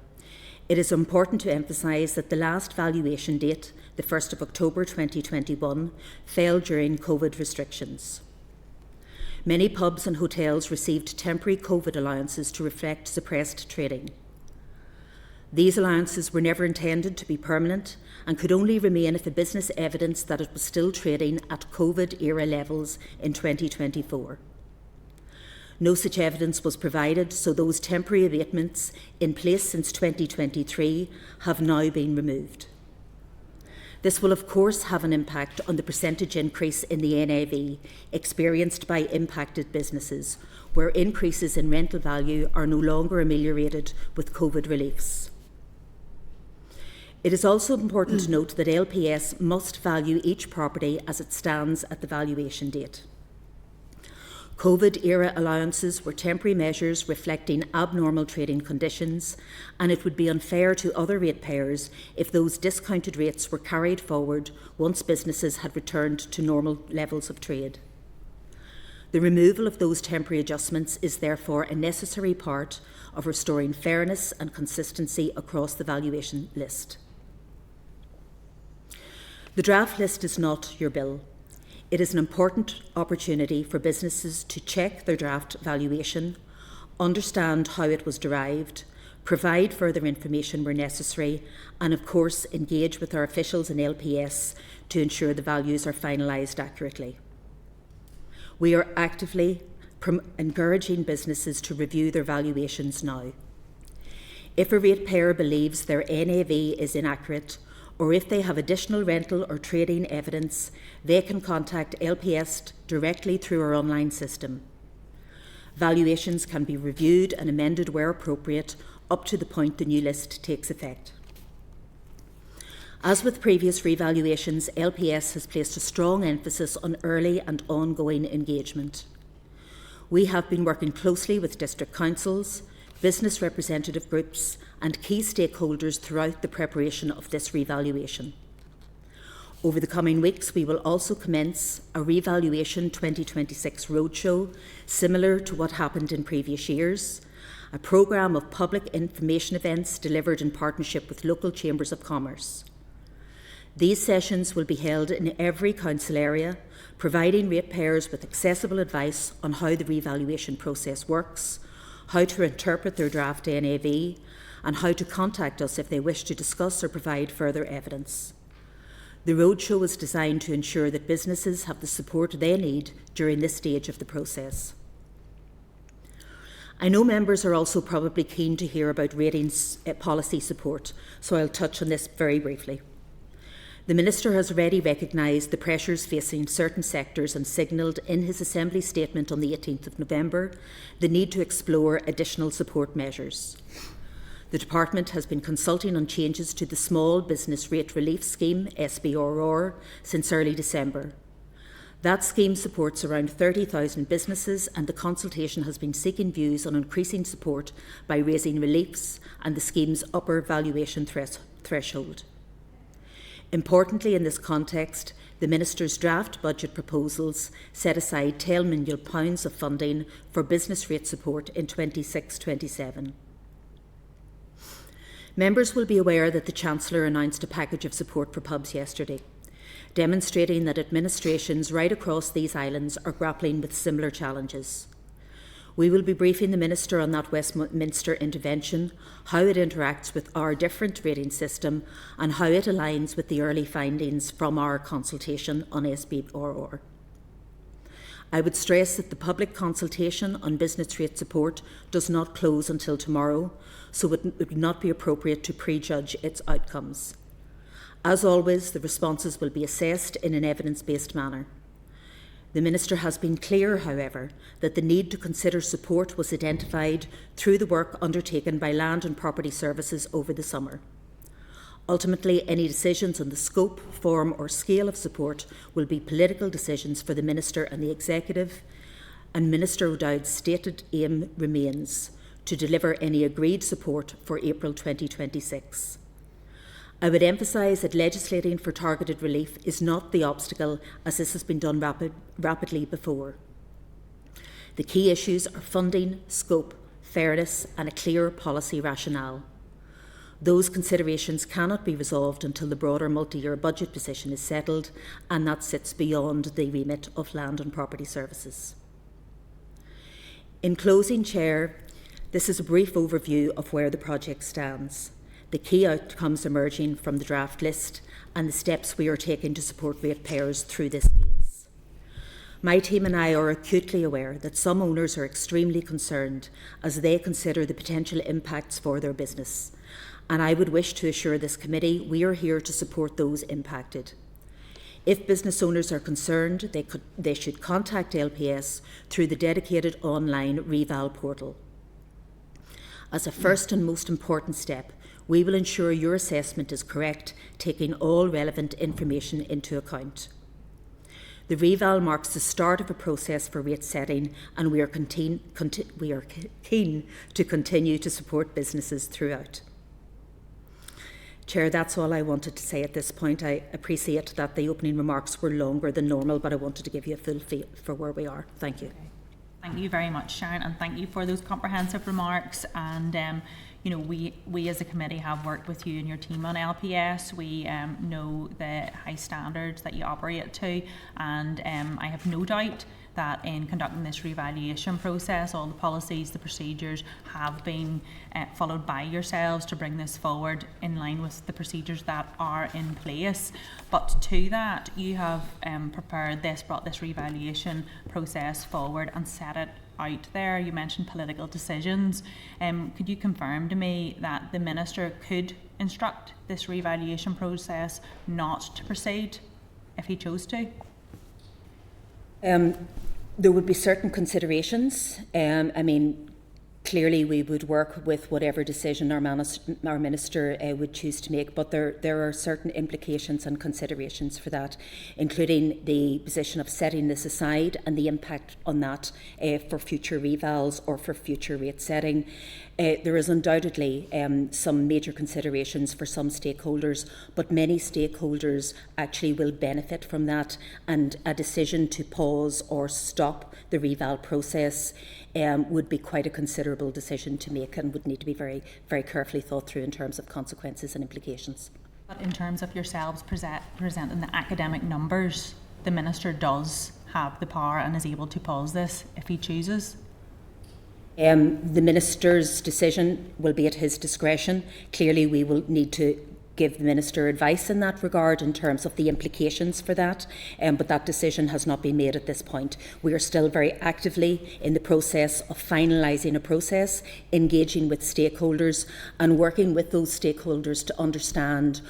It is important to emphasise that the last valuation date, the 1st of October 2021, fell during COVID restrictions. Many pubs and hotels received temporary COVID allowances to reflect suppressed trading. These allowances were never intended to be permanent and could only remain if the business evidenced that it was still trading at COVID-era levels in 2024. No such evidence was provided, so those temporary abatements in place since 2023 have now been removed. This will of course have an impact on the percentage increase in the NAV experienced by impacted businesses, where increases in rental value are no longer ameliorated with COVID reliefs. It is also important to note that LPS must value each property as it stands at the valuation date. COVID-era allowances were temporary measures reflecting abnormal trading conditions, and it would be unfair to other ratepayers if those discounted rates were carried forward once businesses had returned to normal levels of trade. The removal of those temporary adjustments is therefore a necessary part of restoring fairness and consistency across the valuation list. The draft list is not your bill. It is an important opportunity for businesses to check their draft valuation, understand how it was derived, provide further information where necessary, and of course engage with our officials in LPS to ensure the values are finalised accurately. We are actively encouraging businesses to review their valuations now. If a ratepayer believes their NAV is inaccurate, or if they have additional rental or trading evidence, they can contact LPS directly through our online system. Valuations can be reviewed and amended where appropriate, up to the point the new list takes effect. As with previous revaluations, LPS has placed a strong emphasis on early and ongoing engagement. We have been working closely with district councils, business representative groups and key stakeholders throughout the preparation of this revaluation. Over the coming weeks, we will also commence a Revaluation 2026 roadshow, similar to what happened in previous years, a programme of public information events delivered in partnership with local chambers of commerce. These sessions will be held in every council area, providing ratepayers with accessible advice on how the revaluation process works, how to interpret their draft NAV, and how to contact us if they wish to discuss or provide further evidence. The roadshow is designed to ensure that businesses have the support they need during this stage of the process. I know members are also probably keen to hear about ratings policy support, so I'll touch on this very briefly. The Minister has already recognised the pressures facing certain sectors and signalled in his Assembly statement on the 18th of November the need to explore additional support measures. The Department has been consulting on changes to the Small Business Rate Relief Scheme, SBRR, since early December. That scheme supports around 30,000 businesses, and the consultation has been seeking views on increasing support by raising reliefs and the scheme's upper valuation threshold. Importantly, in this context, the Minister's draft budget proposals set aside £10 million of funding for business rate support in 26-27. Members will be aware that the Chancellor announced a package of support for pubs yesterday, demonstrating that administrations right across these islands are grappling with similar challenges. We will be briefing the Minister on that Westminster intervention, how it interacts with our different rating system and how it aligns with the early findings from our consultation on SBRR. I would stress that the public consultation on business rate support does not close until tomorrow, so it would not be appropriate to prejudge its outcomes. As always, the responses will be assessed in an evidence-based manner. The Minister has been clear, however, that the need to consider support was identified through the work undertaken by Land and Property Services over the summer. Ultimately, any decisions on the scope, form or scale of support will be political decisions for the Minister and the Executive, and Minister O'Dowd's stated aim remains to deliver any agreed support for April 2026. I would emphasise that legislating for targeted relief is not the obstacle, as this has been done rapidly before. The key issues are funding, scope, fairness and a clear policy rationale. Those considerations cannot be resolved until the broader multi-year budget position is settled, and that sits beyond the remit of Land and Property Services. In closing, Chair, this is a brief overview of where the project stands, the key outcomes emerging from the draft list and the steps we are taking to support ratepayers through this phase. My team and I are acutely aware that some owners are extremely concerned as they consider the potential impacts for their business, and I would wish to assure this committee we are here to support those impacted. If business owners are concerned, they should contact LPS through the dedicated online Reval portal. As a first and most important step, we will ensure your assessment is correct, taking all relevant information into account. The reval marks the start of a process for rate setting, and we are keen to continue to support businesses throughout. Chair, that's all I wanted to say at this point. I appreciate that the opening remarks were longer than normal, but I wanted to give you a full feel for where we are. Thank you. Thank you very much, Sharon, and thank you for those comprehensive remarks. And we as a committee have worked with you and your team on LPS. We know the high standards that you operate to, and I have no doubt that in conducting this revaluation process, all the policies, the procedures have been followed by yourselves to bring this forward in line with the procedures that are in place. But to that, you have brought this revaluation process forward and set it out there. You mentioned political decisions. Could you confirm to me that the Minister could instruct this revaluation process not to proceed if he chose to? There would be certain considerations. Clearly we would work with whatever decision our Minister would choose to make, but there are certain implications and considerations for that, including the position of setting this aside and the impact on that for future revals or for future rate setting. There is undoubtedly some major considerations for some stakeholders, but many stakeholders actually will benefit from that, and a decision to pause or stop the reval process would be quite a considerable decision to make and would need to be very, very carefully thought through in terms of consequences and implications. But in terms of yourselves presenting the academic numbers, the Minister does have the power and is able to pause this if he chooses? The Minister's decision will be at his discretion. Clearly we will need to give the Minister advice in that regard in terms of the implications for that, but that decision has not been made at this point. We are still very actively in the process of finalising a process, engaging with stakeholders and working with those stakeholders to understand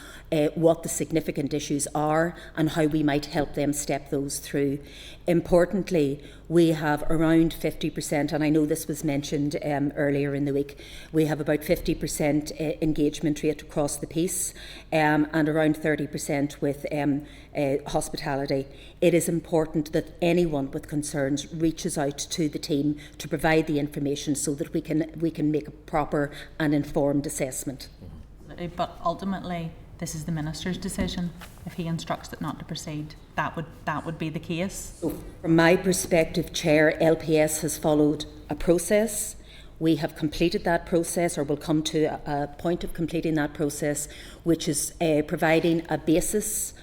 what the significant issues are and how we might help them step those through. Importantly, we have around 50%, and I know this was mentioned earlier in the week, we have about 50% engagement rate across the piece and around 30% with hospitality. It is important that anyone with concerns reaches out to the team to provide the information so that we can make a proper and informed assessment. But ultimately, this is the Minister's decision. If he instructs it not to proceed, that would be the case. So from my perspective, Chair, LPS has followed a process. We have completed that process, or will come to a point of completing that process, which is providing a basis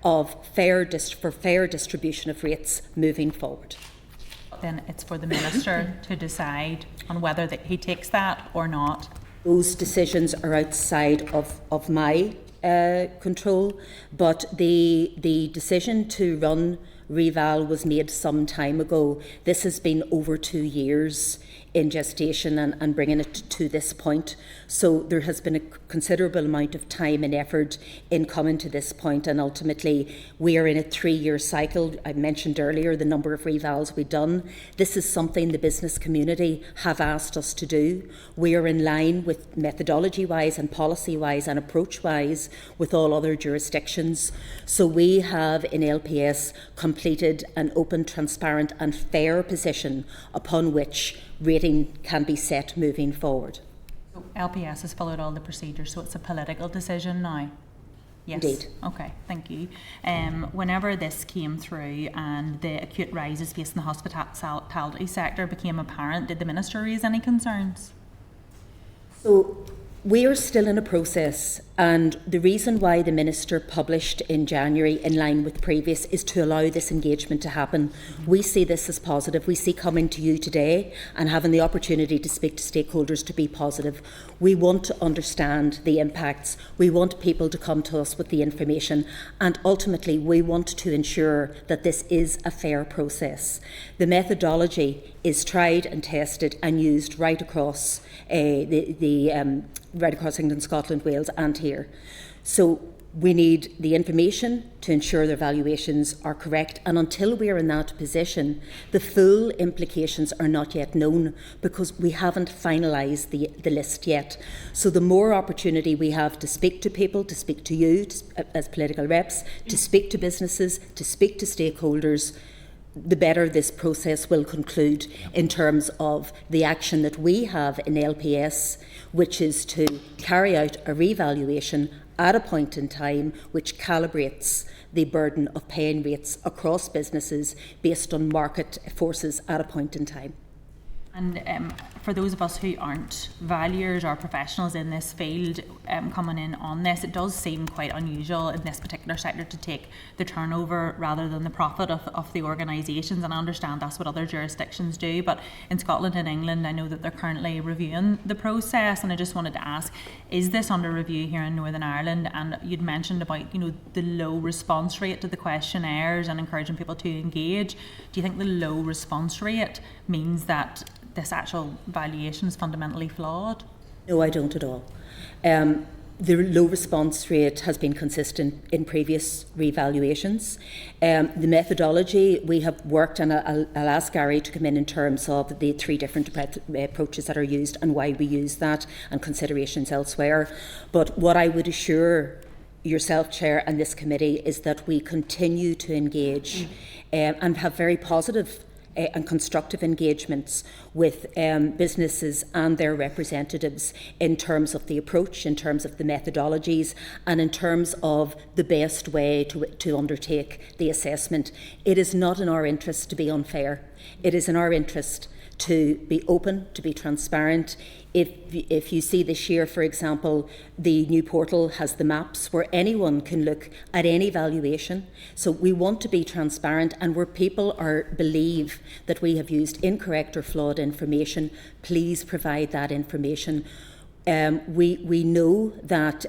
of fair distribution of rates moving forward. Then it's for the Minister to decide on whether he takes that or not. Those decisions are outside of my control, but the decision to run reval was made some time ago. This has been over 2 years in gestation and bringing it to this point. So there has been a considerable amount of time and effort in coming to this point, and ultimately we are in a 3-year cycle. I mentioned earlier the number of revals we've done. This is something the business community have asked us to do. We are in line with methodology-wise and policy-wise and approach-wise with all other jurisdictions. So we have in LPS completed an open, transparent and fair position upon which rating can be set moving forward. So LPS has followed all the procedures, so it's a political decision now? Yes. Indeed. Okay, thank you. Whenever this came through and the acute rises facing the hospitality sector became apparent, did the Minister raise any concerns? So we are still in a process, and the reason why the Minister published in January in line with previous is to allow this engagement to happen. We see this as positive. We see coming to you today and having the opportunity to speak to stakeholders to be positive. We want to understand the impacts. We want people to come to us with the information, and ultimately we want to ensure that this is a fair process. The methodology is tried and tested and used right across right across England, Scotland, Wales and here. So we need the information to ensure their valuations are correct, and until we are in that position, the full implications are not yet known because we haven't finalised the list yet. So the more opportunity we have to speak to people, to speak to you as political reps, to speak to businesses, to speak to stakeholders, the better this process will conclude in terms of the action that we have in LPS, which is to carry out a revaluation at a point in time which calibrates the burden of paying rates across businesses based on market forces at a point in time. And for those of us who aren't valuers or professionals in this field coming in on this, it does seem quite unusual in this particular sector to take the turnover rather than the profit of the organisations, and I understand that's what other jurisdictions do, but in Scotland and England I know that they're currently reviewing the process, and I just wanted to ask, is this under review here in Northern Ireland? And you'd mentioned about, you know, the low response rate to the questionnaires and encouraging people to engage. Do you think the low response rate means that this actual valuation is fundamentally flawed? No, I don't at all. The low response rate has been consistent in previous revaluations. The methodology we have worked, and I'll ask Gary to come in terms of the three different approaches that are used and why we use that and considerations elsewhere. But what I would assure yourself, Chair, and this committee is that we continue to engage and have very positive and constructive engagements with businesses and their representatives in terms of the approach, in terms of the methodologies, and in terms of the best way to undertake the assessment. It is not in our interest to be unfair. It is in our interest to be open, to be transparent. If you see this year, for example, the new portal has the maps where anyone can look at any valuation. So we want to be transparent, and where people believe that we have used incorrect or flawed information, please provide that information. We know that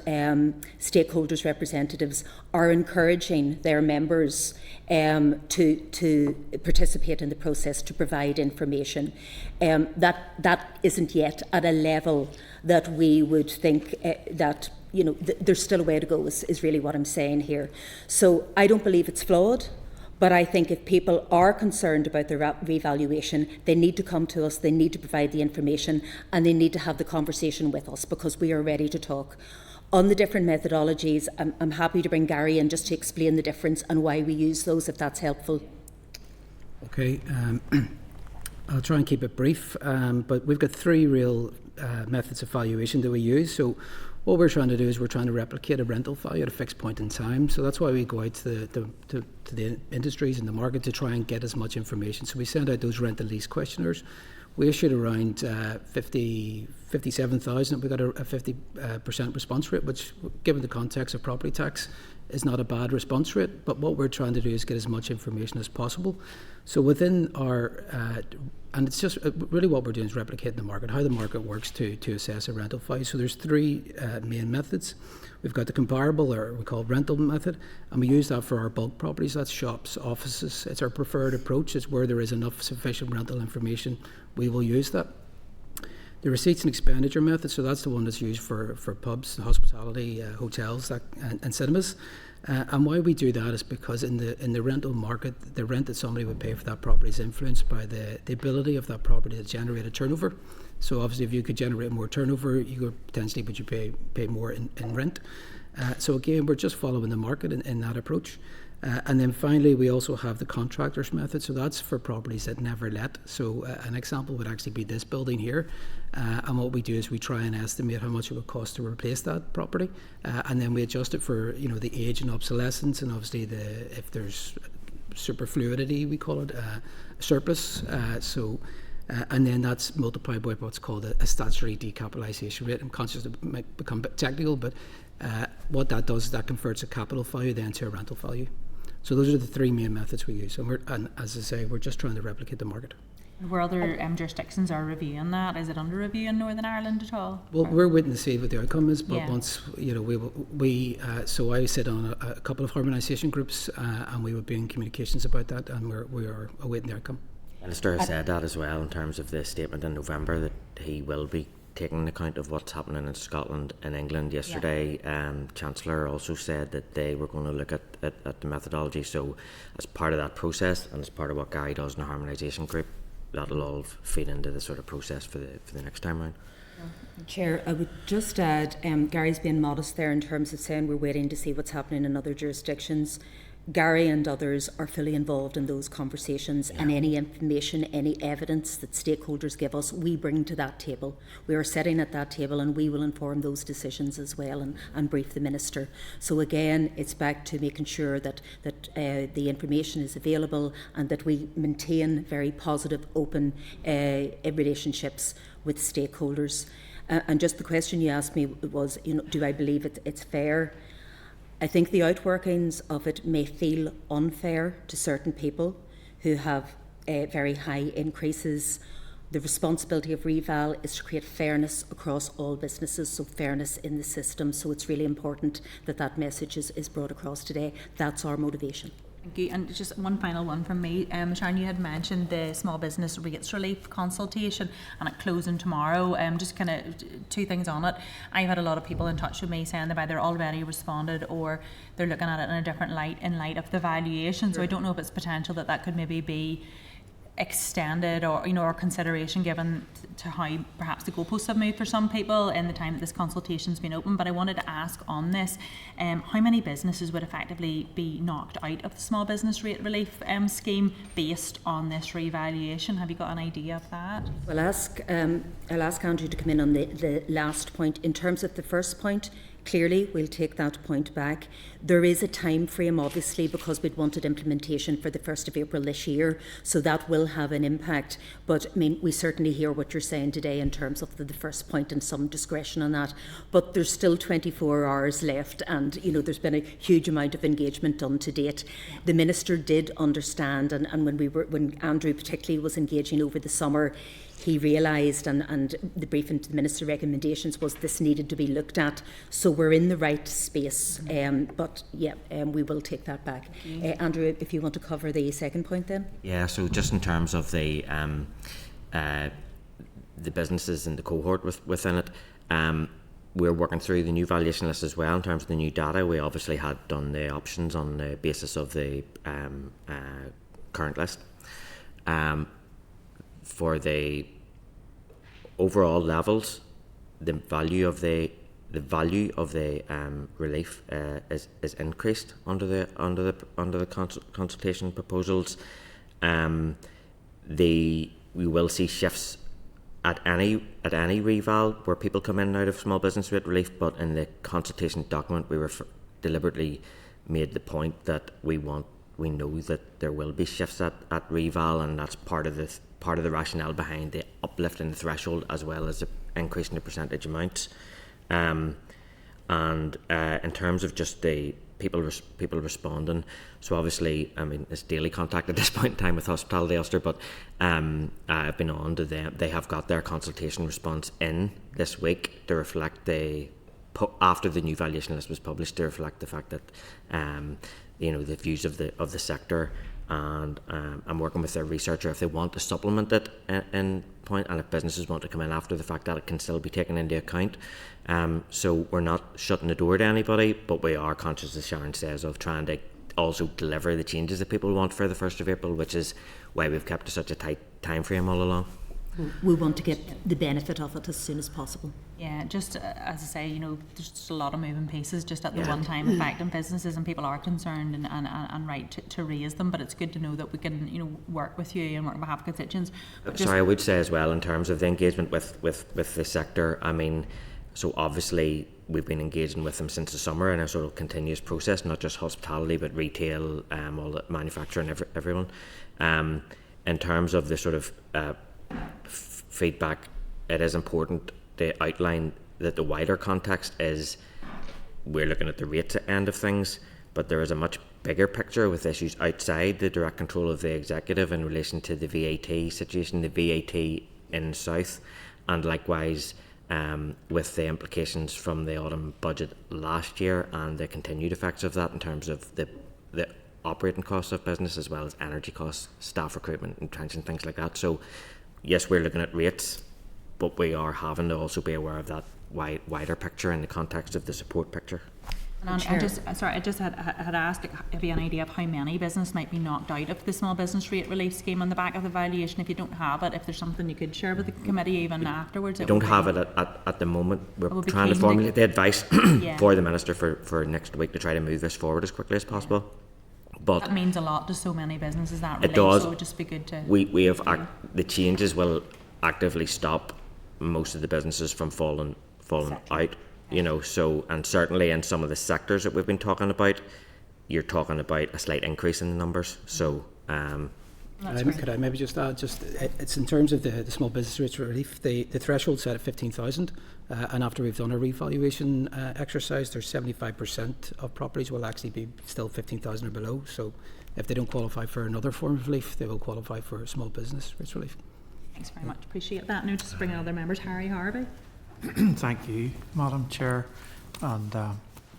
stakeholders' representatives are encouraging their members to participate in the process, to provide information. That isn't yet at a level that we would think that, you know, there's still a way to go, is really what I'm saying here. So I don't believe it's flawed. But I think if people are concerned about the revaluation, they need to come to us, they need to provide the information, and they need to have the conversation with us, because we are ready to talk. On the different methodologies, I'm happy to bring Gary in just to explain the difference and why we use those, if that's helpful. Okay, I'll try and keep it brief, but we've got three real methods of valuation that we use. So what we're trying to do is we're trying to replicate a rental value at a fixed point in time. So that's why we go out to the industries and the market to try and get as much information. So we send out those rental lease questionnaires. We issued around 57,000. We got a 50% response rate, which, given the context of property tax, is not a bad response rate. But what we're trying to do is get as much information as possible. So within our and it's just really what we're doing is replicating the market, how the market works to assess a rental value. So there's three main methods. We've got the comparable, or we call rental method, and we use that for our bulk properties. That's shops, offices. It's our preferred approach. It's where there is enough sufficient rental information, we will use that. The receipts and expenditure method, so that's the one that's used for pubs, hospitality, hotels, and cinemas. And why we do that is because in the rental market, the rent that somebody would pay for that property is influenced by the ability of that property to generate a turnover. So obviously, if you could generate more turnover, you could potentially pay more in rent. So again, we're just following the market in that approach. And then finally, we also have the contractors method. So that's for properties that never let. So an example would actually be this building here. And what we do is we try and estimate how much it would cost to replace that property. And then we adjust it for, you know, the age and obsolescence, and obviously if there's superfluidity, we call it, surplus. And then that's multiplied by what's called a statutory decapitalisation rate. I'm conscious it might become a bit technical, but what that does is that converts a capital value then to a rental value. So those are the three main methods we use. And as I say, we're just trying to replicate the market. Where other jurisdictions are reviewing that, is it under review in Northern Ireland at all? Well, we're waiting to see what the outcome is, but Yeah. once, you know, so I sit on a couple of harmonisation groups, and we will be in communications about that, and we are awaiting the outcome. Minister has said that as well in terms of the statement in November, that he will be taking account of what's happening in Scotland and England yesterday. Chancellor also said that they were going to look at the methodology. So as part of that process, and as part of what Gary does in the harmonisation group, that'll all feed into the sort of process for the next time round. Chair, I would just add, Gary's being modest there in terms of saying we're waiting to see what's happening in other jurisdictions. Gary and others are fully involved in those conversations, and any information, any evidence that stakeholders give us, we bring to that table. We are sitting at that table and we will inform those decisions as well and brief the Minister. So again, it's back to making sure that the information is available and that we maintain very positive, open relationships with stakeholders. And just the question you asked me was, do I believe it's fair? I think the outworkings of it may feel unfair to certain people who have very high increases. The responsibility of Reval is to create fairness across all businesses, so fairness in the system. So it's really important that that message is brought across today. That's our motivation. Thank you. And just one final one from me. Sharon, you had mentioned the small business rates relief consultation and it closing tomorrow. Just kind of two things on it. I've had a lot of people in touch with me saying they've either already responded or they're looking at it in a different light in light of the valuation. So I don't know if it's potential that could maybe be extended or or consideration given to how perhaps the goalposts have moved for some people in the time that this consultation's been open. But I wanted to ask on this, how many businesses would effectively be knocked out of the small business rate relief scheme based on this revaluation? Have you got an idea of that? Well, I'll ask Andrew to come in on the last point. In terms of the first point, clearly we'll take that point back. There is a time frame, obviously, because we'd wanted implementation for the 1st of April this year, so that will have an impact. But I mean, we certainly hear what you're saying today in terms of the first point and some discretion on that. But there's still 24 hours left, and there's been a huge amount of engagement done to date. The Minister did understand, and when Andrew particularly was engaging over the summer, he realised, and the briefing to the Minister recommendations was this needed to be looked at. So we're in the right space, but we will take that back. Andrew, if you want to cover the second point then. Yeah, so just in terms of the businesses and the cohort within it, we're working through the new valuation list as well in terms of the new data. We obviously had done the options on the basis of the current list. For the overall levels, the value of the relief is increased under the consultation proposals. We will see shifts at any reval where people come in and out of small business rate relief, but in the consultation document we deliberately made the point that we know that there will be shifts at reval, and that's part of the rationale behind the uplift in the threshold as well as the increase in the percentage amounts. And in terms of just the people responding, so obviously, I mean, it's daily contact at this point in time with Hospitality Ulster, but I've been on to them. They have got their consultation response in this week to reflect after the new valuation list was published, to reflect the fact that the views of the sector. And I'm working with their researcher if they want to supplement it in point, and if businesses want to come in after the fact, that it can still be taken into account. So we're not shutting the door to anybody, but we are conscious, as Sharon says, of trying to also deliver the changes that people want for the 1st of April, which is why we've kept to such a tight time frame all along. We want to get the benefit of it as soon as possible. Yeah, just as I say, there's just a lot of moving pieces just at the one time affecting businesses, and people are concerned and right to raise them, but it's good to know that we can work with you and work on behalf of constituents. Sorry, I would say as well, in terms of the engagement with the sector, I mean, so obviously we've been engaging with them since the summer in a sort of continuous process, not just hospitality but retail, all the manufacturing, everyone. In terms of the sort of feedback, it is important to outline that the wider context is we're looking at the rates end of things, but there is a much bigger picture with issues outside the direct control of the executive in relation to the VAT situation, the VAT in South, and likewise with the implications from the autumn budget last year and the continued effects of that in terms of the operating costs of business as well as energy costs, staff recruitment, entrenchment, things like that. So yes, we're looking at rates, but we are having to also be aware of that wider picture in the context of the support picture. And I just had asked, have you an idea of how many business might be knocked out of the small business rate relief scheme on the back of the valuation? If you don't have it, if there's something you could share with the committee even afterwards. We don't have it at the moment. We're trying to formulate the advice for the Minister for next week to try to move this forward as quickly as possible. But that means a lot to so many businesses, that relief, it does. So it would just be good to... We have the changes will actively stop most of the businesses from falling out. You know, so, and certainly in some of the sectors that we've been talking about, you're talking about a slight increase in the numbers. So, could I maybe just add, it's in terms of the small business rates relief, the threshold set at 15,000, and after we've done a revaluation exercise, there's 75% of properties will actually be still 15,000 or below. So, if they don't qualify for another form of relief, they will qualify for small business rates relief. Thanks very much, appreciate that. Now just bring in other members. Harry Harvey. Thank you, Madam Chair, and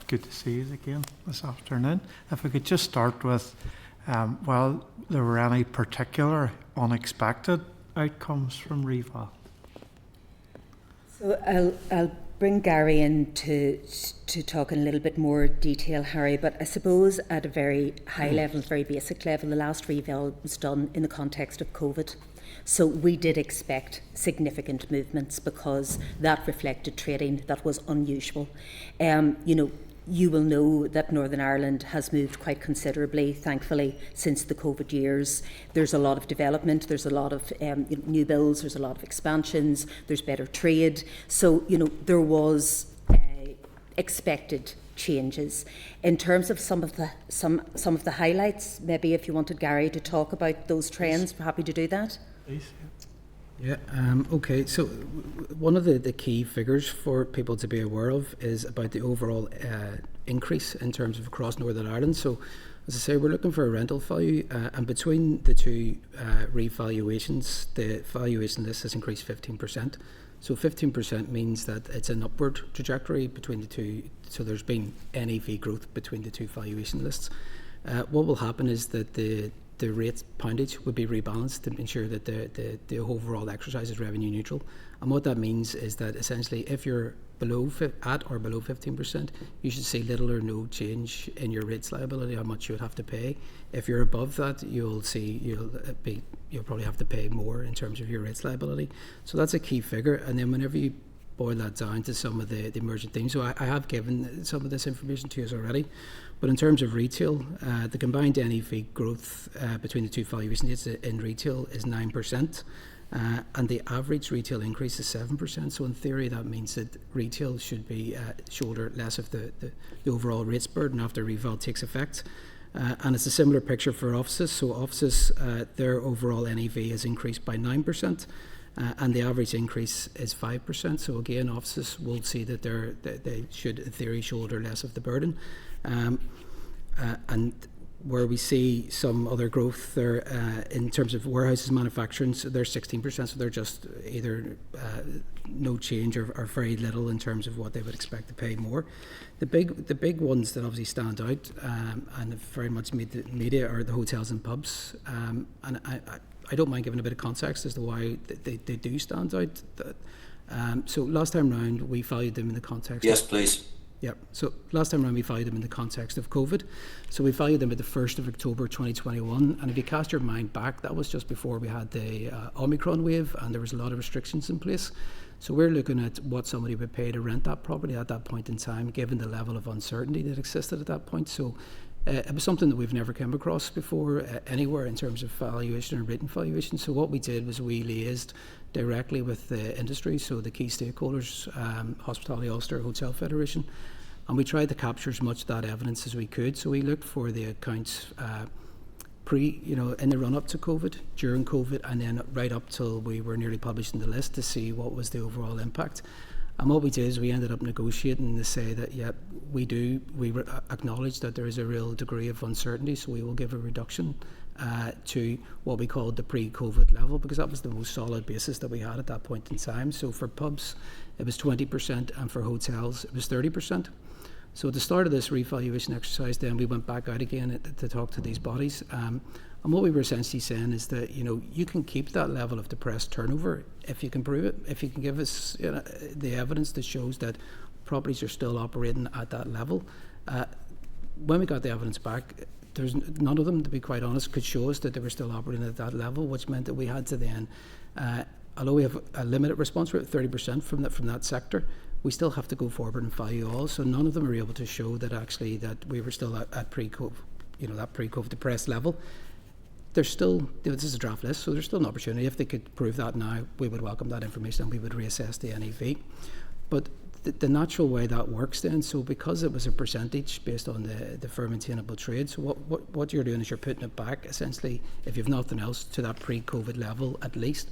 good to see you again this afternoon. If we could just start with, well, there were any particular unexpected outcomes from reval? So I'll bring Gary in to talk in a little bit more detail, Harry, but I suppose at a very high level, very basic level, the last reval was done in the context of COVID. So we did expect significant movements because that reflected trading that was unusual. You will know that Northern Ireland has moved quite considerably, thankfully, since the COVID years. There's a lot of development, there's a lot of new builds, there's a lot of expansions, there's better trade. So, there was expected changes. In terms of some of the highlights, maybe if you wanted Gary to talk about those trends, we're happy to do that. Please. Yeah, okay, so one of the key figures for people to be aware of is about the overall increase in terms of across Northern Ireland. So, as I say, we're looking for a rental value, and between the two revaluations, the valuation list has increased 15%. So 15% means that it's an upward trajectory between the two, so there's been NAV growth between the two valuation lists. What will happen is that the rate poundage would be rebalanced to ensure that the overall exercise is revenue neutral. And what that means is that essentially if you're at or below 15%, you should see little or no change in your rates liability, how much you would have to pay. If you're above that, you'll probably have to pay more in terms of your rates liability. So that's a key figure. And then whenever you boil that down to some of the emergent themes, so I have given some of this information to you already. But in terms of retail, the combined NAV growth between the two valuation dates in retail is 9%, and the average retail increase is 7%. So in theory, that means that retail should be shoulder less of the overall rates burden after reval takes effect. And it's a similar picture for offices. So offices, their overall NAV has increased by 9%. And the average increase is 5%. So again, offices will see that they should, in theory, shoulder less of the burden. And where we see some other growth there in terms of warehouses, manufacturing, so they're 16%. So they're just either no change or very little in terms of what they would expect to pay more. The big ones that obviously stand out and have very much made the media are the hotels and pubs. And I don't mind giving a bit of context as to why they do stand out. So last time round, we valued them in the context. Yes, please. Yeah. So last time round, we valued them in the context of COVID. So we valued them at the 1st of October 2021. And if you cast your mind back, that was just before we had the Omicron wave and there was a lot of restrictions in place. So we're looking at what somebody would pay to rent that property at that point in time, given the level of uncertainty that existed at that point. So it was something that we've never come across before anywhere in terms of valuation or written valuation. So what we did was we liaised directly with the industry, so the key stakeholders, Hospitality Ulster, Hotel Federation, and we tried to capture as much of that evidence as we could. So we looked for the accounts in the run-up to COVID, during COVID, and then right up till we were nearly publishing the list to see what was the overall impact. And what we did is we ended up negotiating to say that, we acknowledge that there is a real degree of uncertainty, so we will give a reduction to what we called the pre-COVID level, because that was the most solid basis that we had at that point in time. So for pubs, it was 20%, and for hotels, it was 30%. So at the start of this revaluation exercise, then we went back out again to talk to these bodies. And what we were essentially saying is that, you can keep that level of depressed turnover if you can prove it, if you can give us the evidence that shows that properties are still operating at that level. When we got the evidence back, there's none of them, to be quite honest, could show us that they were still operating at that level, which meant that we had to then, although we have a limited response rate, 30% from that sector, we still have to go forward and value all. So none of them are able to show that actually that we were still at pre-COVID, that pre-COVID depressed level. There's still, this is a draft list, so there's still an opportunity. If they could prove that now, we would welcome that information and we would reassess the NAV. But the natural way that works then, so because it was a percentage based on the fair maintainable trade, so what you're doing is you're putting it back, essentially, if you've nothing else, to that pre-COVID level at least.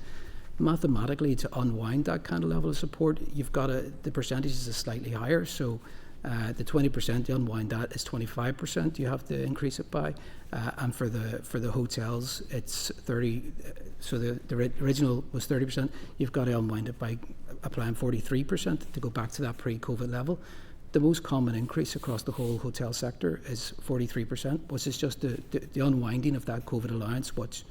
Mathematically, to unwind that kind of level of support, you've got the percentages is slightly higher, so the 20% to unwind that is 25%. You have to increase it by, and for the hotels it's 30. So the original was 30%. You've got to unwind it by applying 43% to go back to that pre-COVID level. The most common increase across the whole hotel sector is 43%, which is just the unwinding of that COVID allowance, which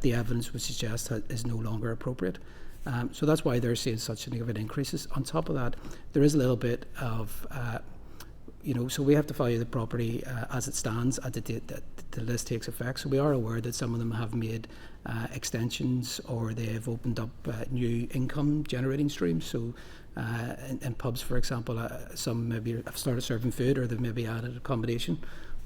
the evidence would suggest is no longer appropriate. So that's why they're seeing such significant increases. On top of that, there is a little bit of, so we have to value the property as it stands at the date that the list takes effect. So we are aware that some of them have made extensions or they have opened up new income generating streams. So in pubs, for example, some maybe have started serving food or they've maybe added accommodation.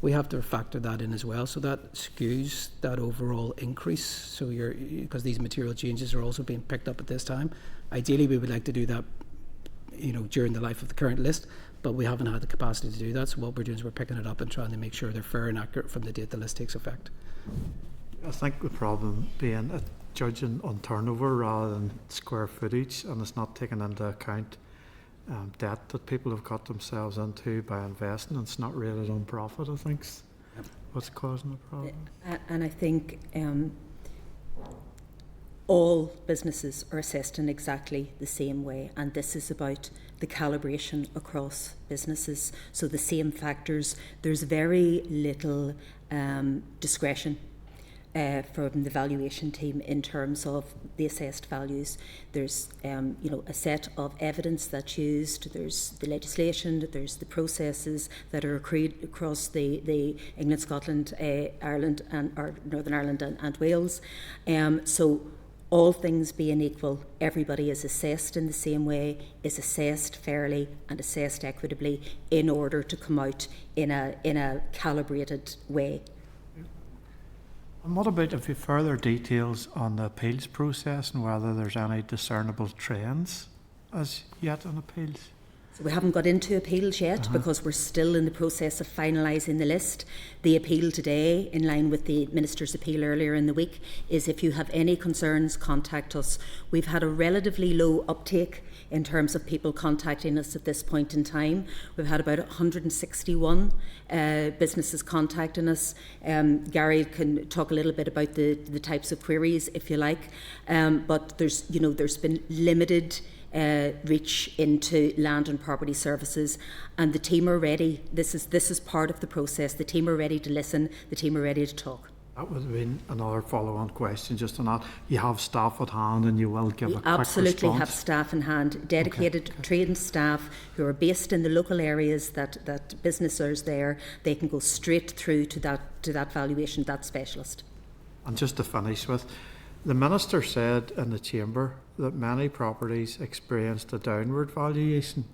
We have to factor that in as well, so that skews that overall increase. So because these material changes are also being picked up at this time. Ideally, we would like to do that, during the life of the current list, but we haven't had the capacity to do that. So what we're doing is we're picking it up and trying to make sure they're fair and accurate from the date the list takes effect. I think the problem being judging on turnover rather than square footage, and it's not taking into account debt that people have got themselves into by investing, and it's not rated on profit, I think, what's causing the problem. And I think all businesses are assessed in exactly the same way, and this is about the calibration across businesses. So the same factors, there's very little discretion from the valuation team in terms of the assessed values. There's a set of evidence that's used, there's the legislation, there's the processes that are agreed across the England, Scotland, Ireland or Northern Ireland and Wales. So all things being equal, everybody is assessed in the same way, is assessed fairly and assessed equitably in order to come out in a calibrated way. And what about if you further details on the appeals process and whether there's any discernible trends as yet on appeals? So we haven't got into appeals yet because we're still in the process of finalising the list. The appeal today, in line with the Minister's appeal earlier in the week, is if you have any concerns, contact us. We've had a relatively low uptake in terms of people contacting us at this point in time. We've had about 161 businesses contacting us. Gary can talk a little bit about the types of queries, if you like, but there's been limited reach into land and property services, and the team are ready. This is part of the process. The team are ready to listen. The team are ready to talk. That would have been another follow-on question just on that. You have staff at hand and you will give a quick response? Absolutely have staff in hand, dedicated, trained staff who are based in the local areas that businesses there. They can go straight through to that valuation, that specialist. And just to finish with, the Minister said in the Chamber that many properties experienced a downward valuation.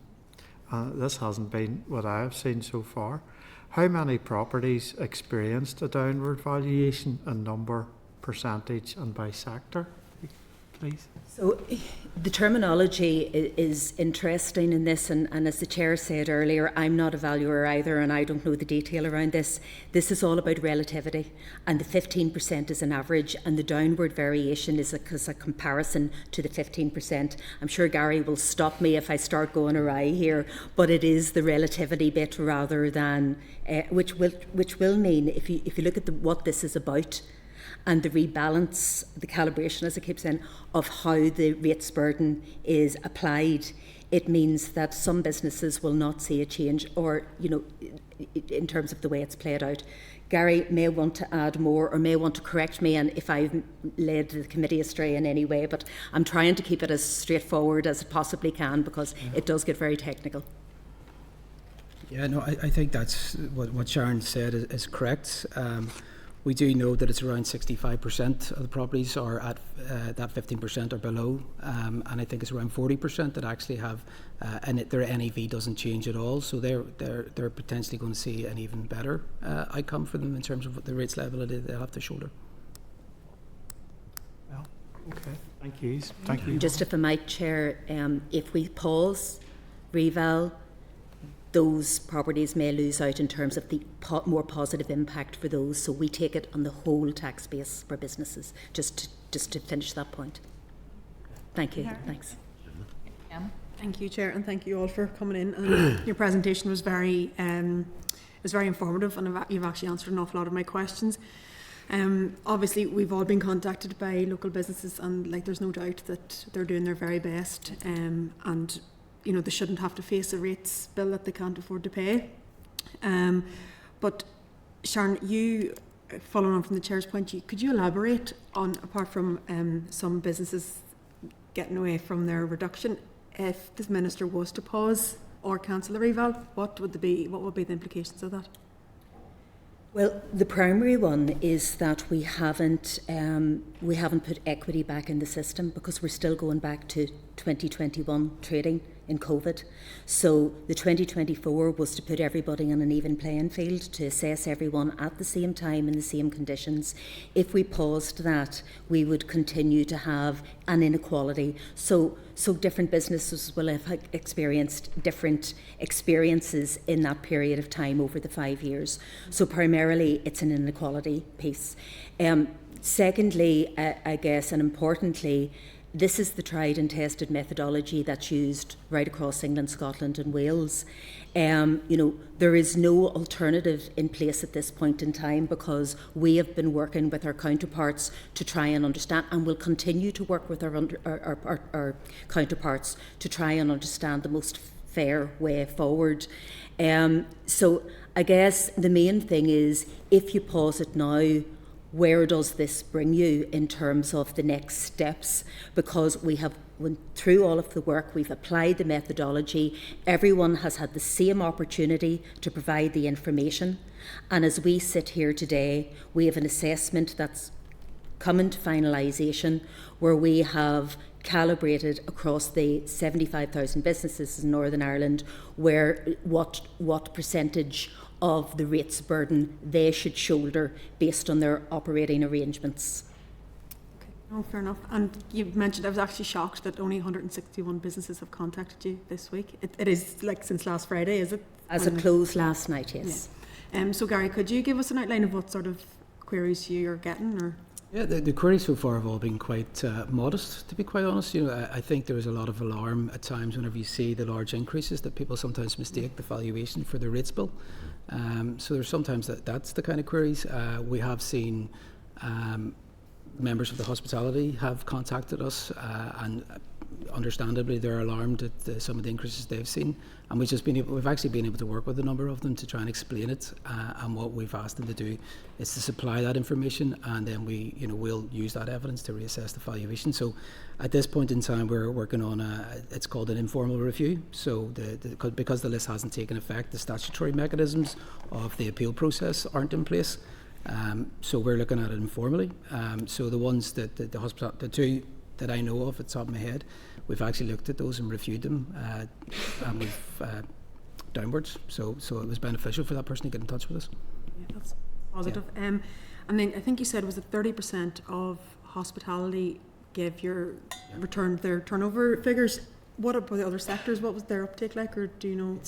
This hasn't been what I have seen so far. How many properties experienced a downward valuation in number, percentage and by sector, please? So the terminology is interesting in this, and as the Chair said earlier, I'm not a valuer either and I don't know the detail around this. This is all about relativity, and the 15% is an average and the downward variation is a comparison to the 15%. I'm sure Gary will stop me if I start going awry here, but it is the relativity bit rather than, which will mean if you look at what this is about, and the rebalance, the calibration, as I keep saying, of how the rates burden is applied, it means that some businesses will not see a change, or, you know, in terms of the way it's played out. Gary may want to add more or may want to correct me and if I've led the committee astray in any way, but I'm trying to keep it as straightforward as it possibly can because it does get very technical. Yeah, no, I think that's what Sharon said is correct. We do know that it's around 65% of the properties are at that 15% or below, and I think it's around 40% that actually have, and their NAV doesn't change at all. So they're potentially going to see an even better outcome for them in terms of the rates liability they'll have to shoulder. Well, okay. Thank you. Thank you. Just if I might, Chair, if we pause reval, those properties may lose out in terms of the more positive impact for those. So we take it on the whole tax base for businesses, just to finish that point. Thank you. Thanks. Thank you, Chair, and thank you all for coming in. And your presentation was very informative, and you've actually answered an awful lot of my questions. Obviously, we've all been contacted by local businesses, and there's no doubt that they're doing their very best, and you know, they shouldn't have to face a rates bill that they can't afford to pay. But Sharon, you, following on from the Chair's point, could you elaborate on, apart from some businesses getting away from their reduction, if the Minister was to pause or cancel the reval, what would be the implications of that? Well, the primary one is that we haven't put equity back in the system because we're still going back to 2021 trading in COVID. So the 2024 was to put everybody on an even playing field, to assess everyone at the same time in the same conditions. If we paused that, we would continue to have an inequality. So different businesses will have experienced different experiences in that period of time over the 5 years. So primarily it's an inequality piece. Secondly, I guess, and importantly, this is the tried and tested methodology that's used right across England, Scotland and Wales. You know, there is no alternative in place at this point in time because we have been working with our counterparts to try and understand, and will continue to work with our counterparts to try and understand the most fair way forward. So I guess the main thing is, if you pause it now, where does this bring you in terms of the next steps? Because we have went through all of the work, we've applied the methodology, everyone has had the same opportunity to provide the information. And as we sit here today, we have an assessment that's coming to finalisation where we have calibrated across the 75,000 businesses in Northern Ireland where what percentage of the rates burden they should shoulder based on their operating arrangements. Okay, no, fair enough. And you mentioned, I was actually shocked that only 161 businesses have contacted you this week. It is since last Friday, is it? As it closed last night, yes. Yeah. So Gary, could you give us an outline of what sort of queries you're getting? Or? Yeah, the queries so far have all been quite modest, to be quite honest. You know, I think there is a lot of alarm at times whenever you see the large increases that people sometimes mistake the valuation for the rates bill. So there's sometimes that's the kind of queries. We have seen members of the hospitality have contacted us and understandably they're alarmed at some of the increases they've seen, and we've actually been able to work with a number of them to try and explain it, and what we've asked them to do is to supply that information, and then we'll use that evidence to reassess the valuation. So at this point in time we're working on it's called an informal review. So because the list hasn't taken effect, the statutory mechanisms of the appeal process aren't in place. So we're looking at it informally. So the ones that the two that I know of at the top of my head, we've actually looked at those and reviewed them, and we've downwards. So it was beneficial for that person to get in touch with us. Yeah, that's positive. Yeah. And then I think you said, was it 30% of hospitality gave returned their turnover figures? What about the other sectors? What was their uptake like, or do you know?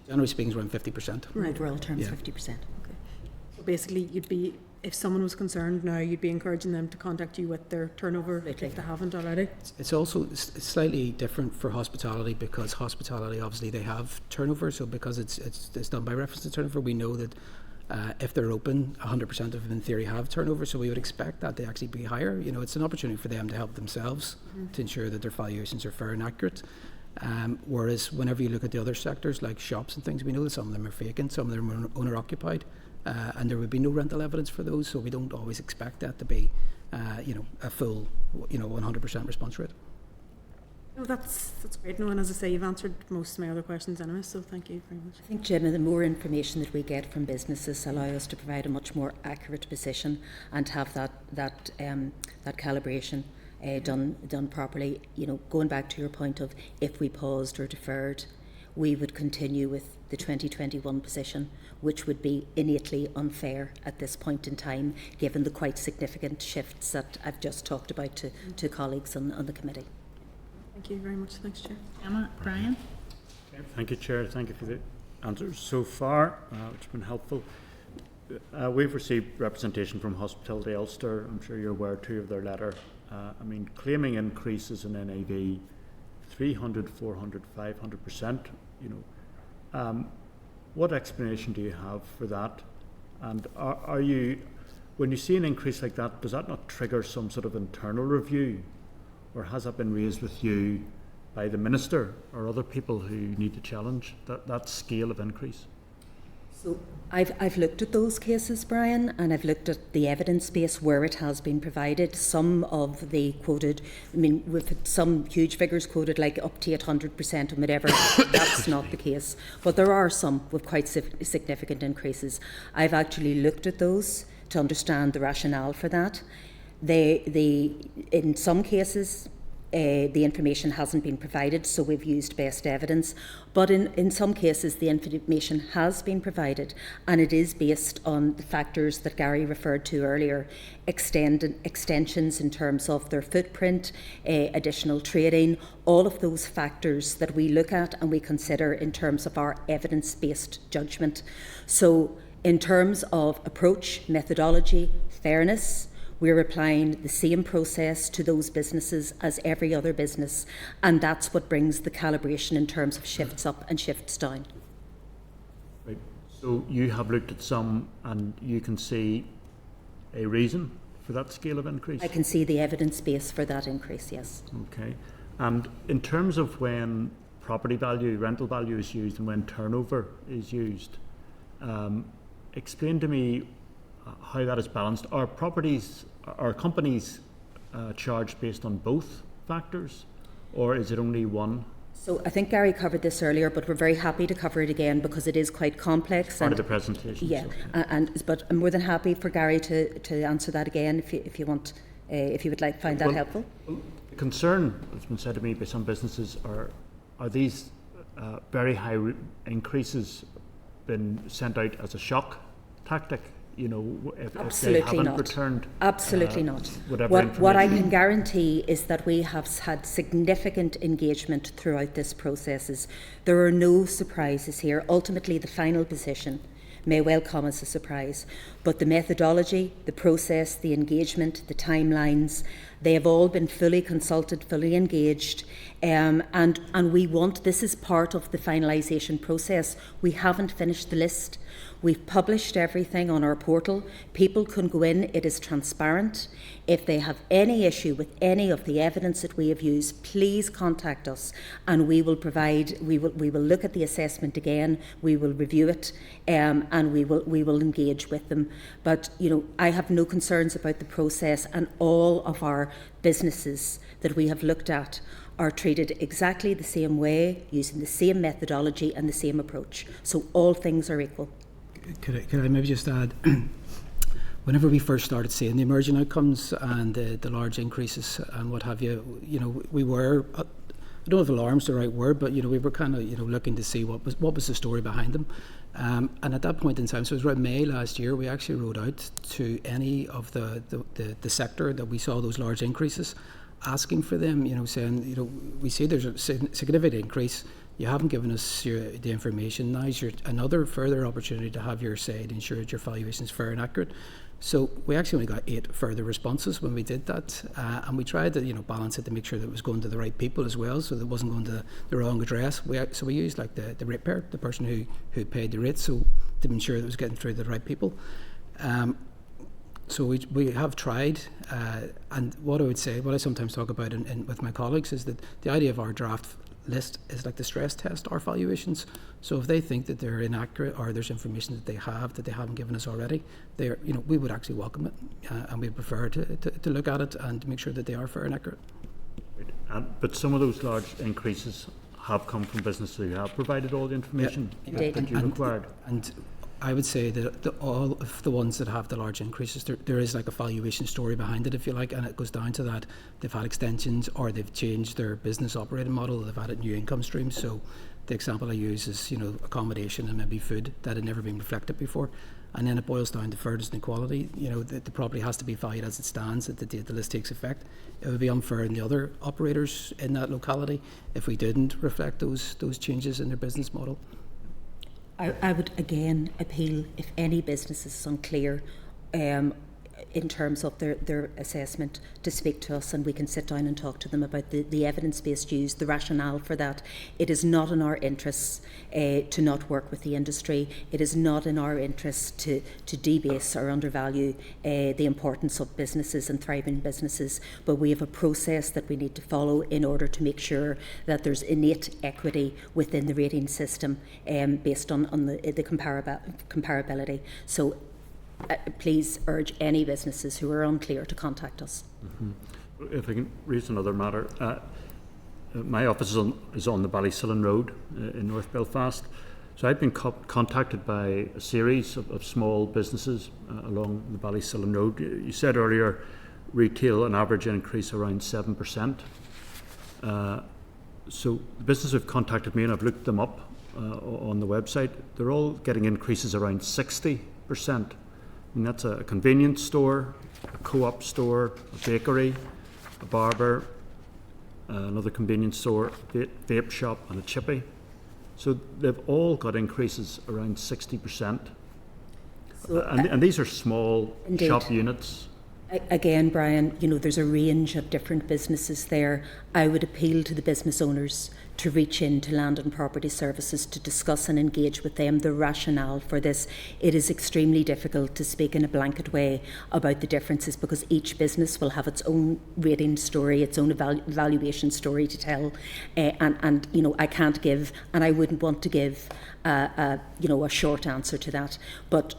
Generally speaking, it's around 50%. Right. Overall terms, yeah. 50%. Okay. So basically, if someone was concerned now, you'd be encouraging them to contact you with their turnover if they haven't already. It's also slightly different for hospitality, because hospitality obviously they have turnover. So because it's done by reference to turnover, we know that if they're open, 100% of them in theory have turnover. So we would expect that they actually be higher. You know, it's an opportunity for them to help themselves to ensure that their valuations are fair and accurate. Whereas whenever you look at the other sectors like shops and things, we know that some of them are vacant, some of them are owner occupied, and there would be no rental evidence for those, so we don't always expect that to be a full 100% response rate. No, that's great. No, and as I say, you've answered most of my other questions anyway, so thank you very much. I think, Gemma, the more information that we get from businesses allow us to provide a much more accurate position and to have that calibration done properly. Going back to your point of if we paused or deferred, we would continue with the 2021 position, which would be innately unfair at this point in time, given the quite significant shifts that I've just talked about to colleagues on the committee. Thank you very much. Thanks, Chair. Emma, Brian? Thank you, Chair. Thank you for the answers so far, which have been helpful. We've received representation from Hospitality Ulster. I'm sure you're aware too of their letter. Claiming increases in NAV 300, 400, 500%. What explanation do you have for that? And are you, when you see an increase like that, does that not trigger some sort of internal review? Or has that been raised with you by the Minister or other people who need to challenge that scale of increase? So I've looked at those cases, Brian, and I've looked at the evidence base where it has been provided. Some of the quoted, we've had some huge figures quoted, like up to 800% and whatever. That's not the case. But there are some with quite significant increases. I've actually looked at those to understand the rationale for that. In some cases, the information hasn't been provided, so we've used best evidence. But in some cases, the information has been provided, and it is based on the factors that Gary referred to earlier, extensions in terms of their footprint, additional trading, all of those factors that we look at and we consider in terms of our evidence-based judgment. So in terms of approach, methodology, fairness, we're applying the same process to those businesses as every other business, and that's what brings the calibration in terms of shifts up and shifts down. Right. So you have looked at some and you can see a reason for that scale of increase? I can see the evidence base for that increase, yes. Okay. And in terms of when property value, rental value is used and when turnover is used, explain to me how that is balanced. Are companies charged based on both factors, or is it only one? So I think Gary covered this earlier, but we're very happy to cover it again because it is quite complex. Part of the presentation. Yeah, so. But I'm more than happy for Gary to answer that again if you want, if you would like find that helpful. The concern that's been said to me by some businesses are these very high increases been sent out as a shock tactic? If they haven't returned. Absolutely not. What I can guarantee is that we have had significant engagement throughout this process. There are no surprises here. Ultimately, the final position may well come as a surprise, but the methodology, the process, the engagement, the timelines, they have all been fully consulted, fully engaged, and we want, this is part of the finalisation process. We haven't finished the list. We've published everything on our portal. People can go in, it is transparent. If they have any issue with any of the evidence that we have used, please contact us and we will look at the assessment again, we will review it, and we will engage with them. But I have no concerns about the process, and all of our businesses that we have looked at are treated exactly the same way, using the same methodology and the same approach. So all things are equal. Could I maybe just add, whenever we first started seeing the emerging outcomes and the large increases and what have you, we were, I don't know if alarm's the right word, but we were kind of looking to see what was the story behind them, and at that point in time, so it was around May last year, we actually wrote out to any of the sector that we saw those large increases, asking for them, saying, we see there's a significant increase. You haven't given us the information. Now's another further opportunity to have your say to ensure that your valuation is fair and accurate. So we actually only got 8 further responses when we did that, and we tried to balance it to make sure that it was going to the right people as well, so that it wasn't going to the wrong address. So we used like the ratepayer, the person who paid the rate, so to ensure that it was getting through to the right people. So we have tried, and what I would say, what I sometimes talk about with my colleagues is that the idea of our draft list is like the stress test, our valuations. So if they think that they're inaccurate or there's information that they haven't given us already, we would actually welcome it, and we prefer to look at it and make sure that they are fair and accurate. But some of those large increases have come from businesses who have provided all the information that you required. And I would say that all of the ones that have the large increases, there is like a valuation story behind it, if you like, and it goes down to that they've had extensions or they've changed their business operating model, they've added new income streams. So the example I use is, accommodation and maybe food that had never been reflected before. And then it boils down to fairness and equality. The property has to be valued as it stands at the date the list takes effect. It would be unfair on the other operators in that locality if we didn't reflect those changes in their business model. I would again appeal, if any business is unclear in terms of their assessment, to speak to us, and we can sit down and talk to them about the evidence-based use, the rationale for that. It is not in our interests to not work with the industry. It is not in our interests to debase or undervalue the importance of businesses and thriving businesses, but we have a process that we need to follow in order to make sure that there's innate equity within the rating system based on the comparability. So please urge any businesses who are unclear to contact us. Mm-hmm. If I can raise another matter, my office is on the Ballysillan Road in North Belfast. So I've been contacted by a series of small businesses along the Ballysillan Road. You said earlier, retail an average increase around 7%. So the businesses have contacted me, and I've looked them up on the website. They're all getting increases around 60%. And that's a convenience store, a co-op store, a bakery, a barber, another convenience store, a vape shop, and a chippy. So they've all got increases around 60%. So, and these are small indeed. Shop units. Again, Brian, there's a range of different businesses there. I would appeal to the business owners to reach into Land and Property Services to discuss and engage with them the rationale for this. It is extremely difficult to speak in a blanket way about the differences because each business will have its own rating story, its own evaluation story to tell. And I can't give, and I wouldn't want to give a short answer to that. But,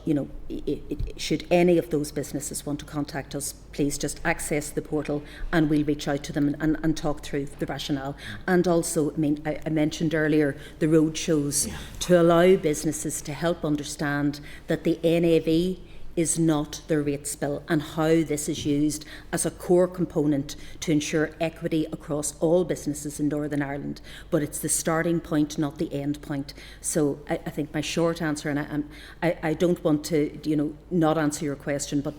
should any of those businesses want to contact us, please just access the portal and we'll reach out to them and talk through the rationale. And also, I mentioned earlier the road shows to allow businesses to help understand that the NAV is not their rates bill and how this is used as a core component to ensure equity across all businesses in Northern Ireland. But it's the starting point, not the end point. So I think my short answer, and I don't want to not answer your question, but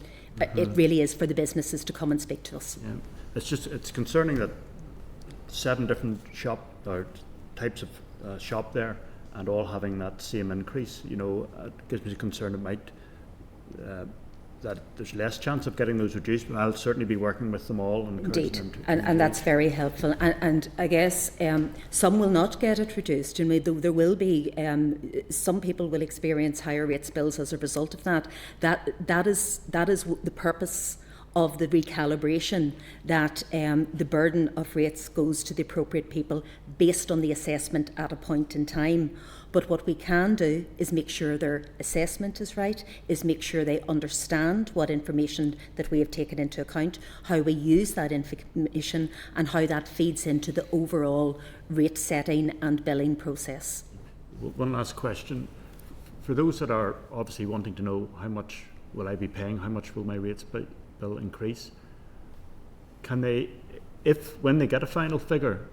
it really is for the businesses to come and speak to us. Yeah. It's concerning that 7 different types of shop there, and all having that same increase. It gives me a concern it might that there's less chance of getting those reduced, but I'll certainly be working with them all and encouraging them to and that's very helpful. And I guess some will not get it reduced. There will be some people will experience higher rates bills as a result of that. That is the purpose of the recalibration, that the burden of rates goes to the appropriate people based on the assessment at a point in time. But what we can do is make sure their assessment is right, is make sure they understand what information that we have taken into account, how we use that information, and how that feeds into the overall rate setting and billing process. One last question. For those that are obviously wanting to know how much will I be paying, how much will my rates bill increase, can they, when they get a final figure,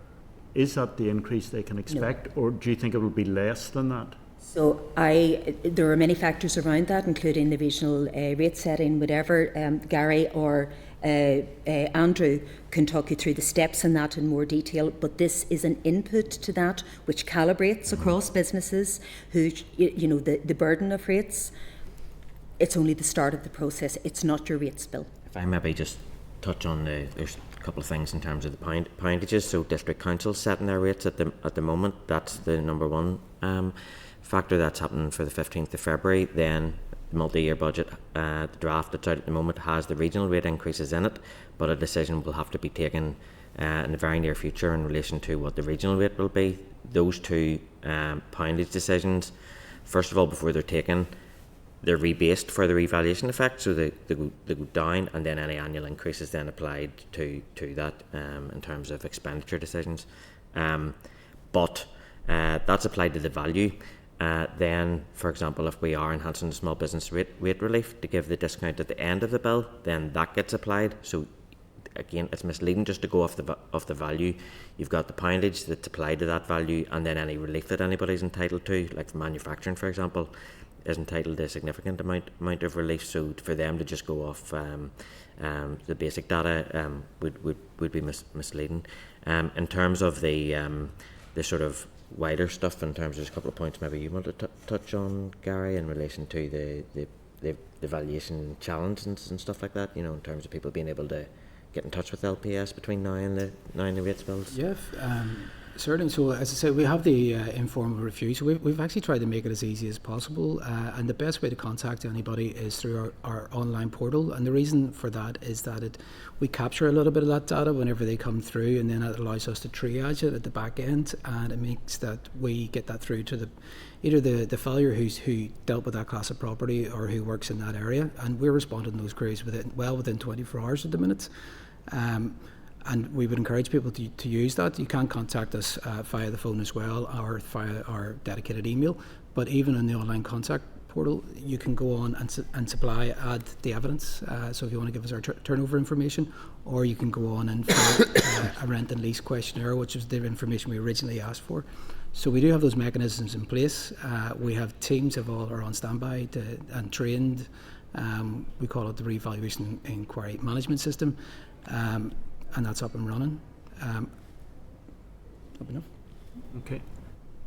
is that the increase they can expect, or do you think it will be less than that? So there are many factors around that, including the regional rate setting, whatever. Gary or Andrew can talk you through the steps in that in more detail, but this is an input to that which calibrates across businesses who, the burden of rates. It's only the start of the process. It's not your rates bill. If I maybe just touch on there's a couple of things in terms of the pointages. So district councils setting their rates at the moment. That's the number one factor. That's happening for the 15th of February. Then the multi-year budget, the draft that's out at the moment has the regional rate increases in it, but a decision will have to be taken in the very near future in relation to what the regional rate will be. Those two poundage decisions, first of all, before they're taken, they're rebased for the revaluation effect, so they go down, and then any annual increase is then applied to that in terms of expenditure decisions. But that's applied to the value. Then, for example, if we are enhancing the small business rate relief to give the discount at the end of the bill, then that gets applied. So again, it's misleading just to go off the value. You've got the poundage that's applied to that value, and then any relief that anybody's entitled to, like for manufacturing, for example, is entitled to a significant amount of relief. So for them to just go off the basic data would be misleading. In terms of the sort of wider stuff, in terms of a couple of points maybe you want to touch on, Gary, in relation to the valuation challenge and stuff like that, you know, in terms of people being able to get in touch with LPS between now and the rates bills. Yeah, certainly. So as I said, we have the informal review. So we've actually tried to make it as easy as possible, and the best way to contact anybody is through our online portal. And the reason for that is that we capture a little bit of that data whenever they come through, and then it allows us to triage it at the back end, and it makes that we get that through to either the valuer who dealt with that class of property or who works in that area, and we're responding to those queries within 24 hours at the minute. And we would encourage people to use that. You can contact us via the phone as well, or via our dedicated email. But even in the online contact portal, you can go on and add the evidence. So if you want to give us our turnover information, or you can go on and fill a rent and lease questionnaire, which is the information we originally asked for. So we do have those mechanisms in place. We have teams of all are on standby and trained. We call it the Revaluation Inquiry Management System. And that's up and running. Up enough. Okay.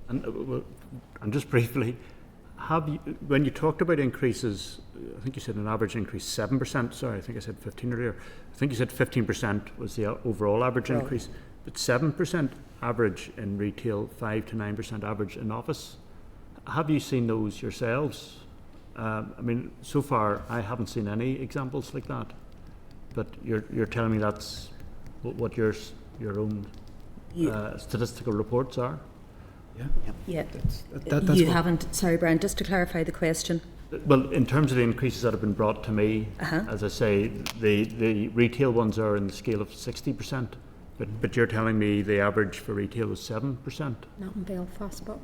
And just briefly, when you talked about increases, I think you said an average increase 7%. Sorry, I think I said 15 earlier. I think you said 15% was the overall average increase, but 7% average in retail, 5 to 9% average in office. Have you seen those yourselves? I mean, so far I haven't seen any examples like that. But you're telling me that's what your own statistical reports are? Yeah. That's you haven't. Sorry, Brian. Just to clarify the question. Well, in terms of the increases that have been brought to me, as I say, the retail ones are in the scale of 60%, but you're telling me the average for retail is 7%. Not in Belfast, but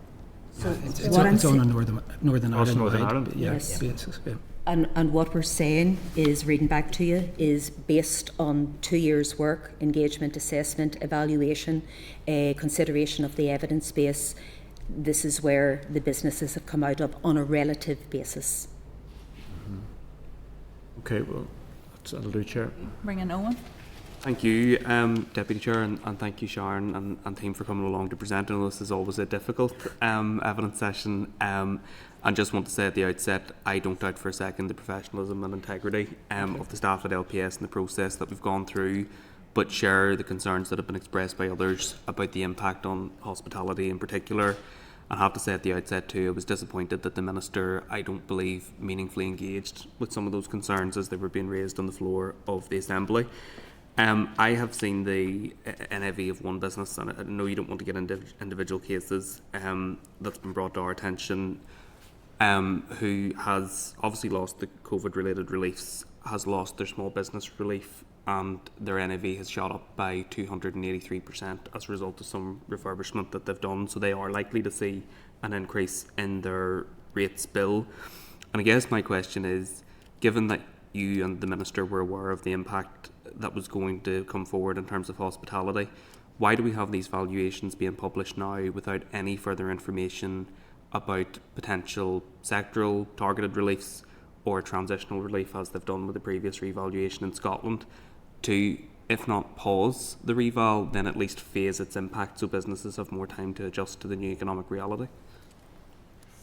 So it's on a Northern Also Ireland. Northern wide, Ireland? Yes. Yeah. And what we're saying is, reading back to you, is based on 2 years' work, engagement, assessment, evaluation, consideration of the evidence base. This is where the businesses have come out of on a relative basis. Okay, well, that'll do, Chair. Bring in Owen. Thank you, Deputy Chair, and thank you, Sharon and team, for coming along to present. I know this is always a difficult evidence session. And just want to say at the outset, I don't doubt for a second the professionalism and integrity of the staff at LPS and the process that we've gone through, but share the concerns that have been expressed by others about the impact on hospitality in particular. I have to say at the outset too, I was disappointed that the Minister, I don't believe, meaningfully engaged with some of those concerns as they were being raised on the floor of the Assembly. I have seen the NAV of one business, and I know you don't want to get into individual cases that's been brought to our attention, who has obviously lost the COVID-related reliefs, has lost their small business relief, and their NAV has shot up by 283% as a result of some refurbishment that they've done. So they are likely to see an increase in their rates bill. And I guess my question is, given that you and the Minister were aware of the impact that was going to come forward in terms of hospitality, why do we have these valuations being published now without any further information about potential sectoral targeted reliefs or transitional relief, as they've done with the previous revaluation in Scotland, to, if not pause the reval, then at least phase its impact so businesses have more time to adjust to the new economic reality?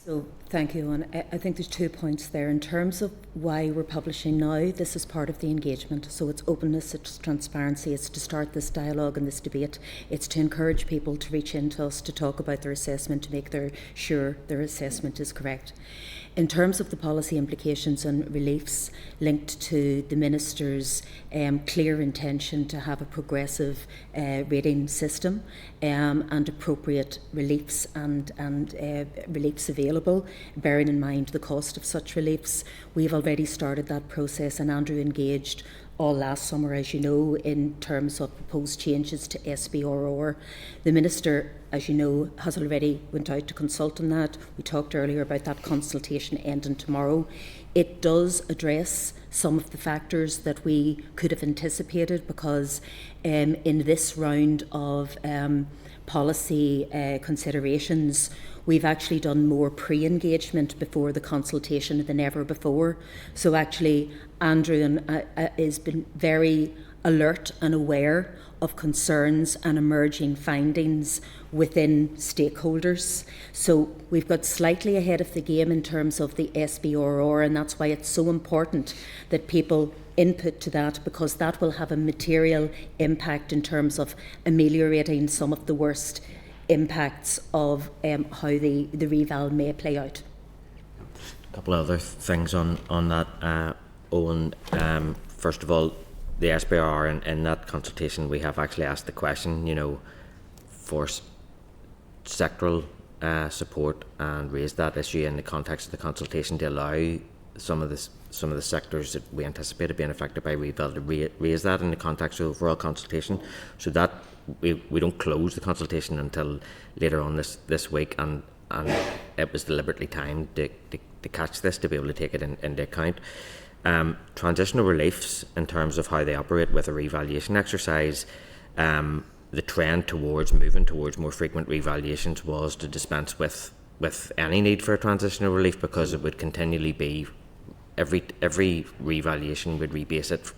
So, thank you, and I think there's 2 points there. In terms of why we're publishing now, this is part of the engagement. So it's openness, it's transparency, it's to start this dialogue and this debate. It's to encourage people to reach into us to talk about their assessment, to make sure their assessment is correct. In terms of the policy implications and reliefs linked to the Minister's clear intention to have a progressive rating system and appropriate reliefs and reliefs available, bearing in mind the cost of such reliefs, we've already started that process, and Andrew engaged all last summer, as you know, in terms of proposed changes to SBRR. The Minister, as you know, has already went out to consult on that. We talked earlier about that consultation ending tomorrow. It does address some of the factors that we could have anticipated, because in this round of policy considerations, we've actually done more pre-engagement before the consultation than ever before. So actually, Andrew has been very alert and aware of concerns and emerging findings within stakeholders. So we've got slightly ahead of the game in terms of the SBRR, and that's why it's so important that people input to that, because that will have a material impact in terms of ameliorating some of the worst impacts of how the reval may play out. A couple of other things on that, Owen. First of all, the SBR in that consultation, we have actually asked the question, for sectoral support, and raised that issue in the context of the consultation to allow some of the sectors that we anticipated being affected by reval to raise that in the context of the overall consultation, so that we don't close the consultation until later on this week, and it was deliberately timed to catch this, to be able to take it into account. Transitional reliefs, in terms of how they operate with a revaluation exercise, the trend towards moving towards more frequent revaluations was to dispense with any need for a transitional relief, because it would continually be every revaluation would rebase it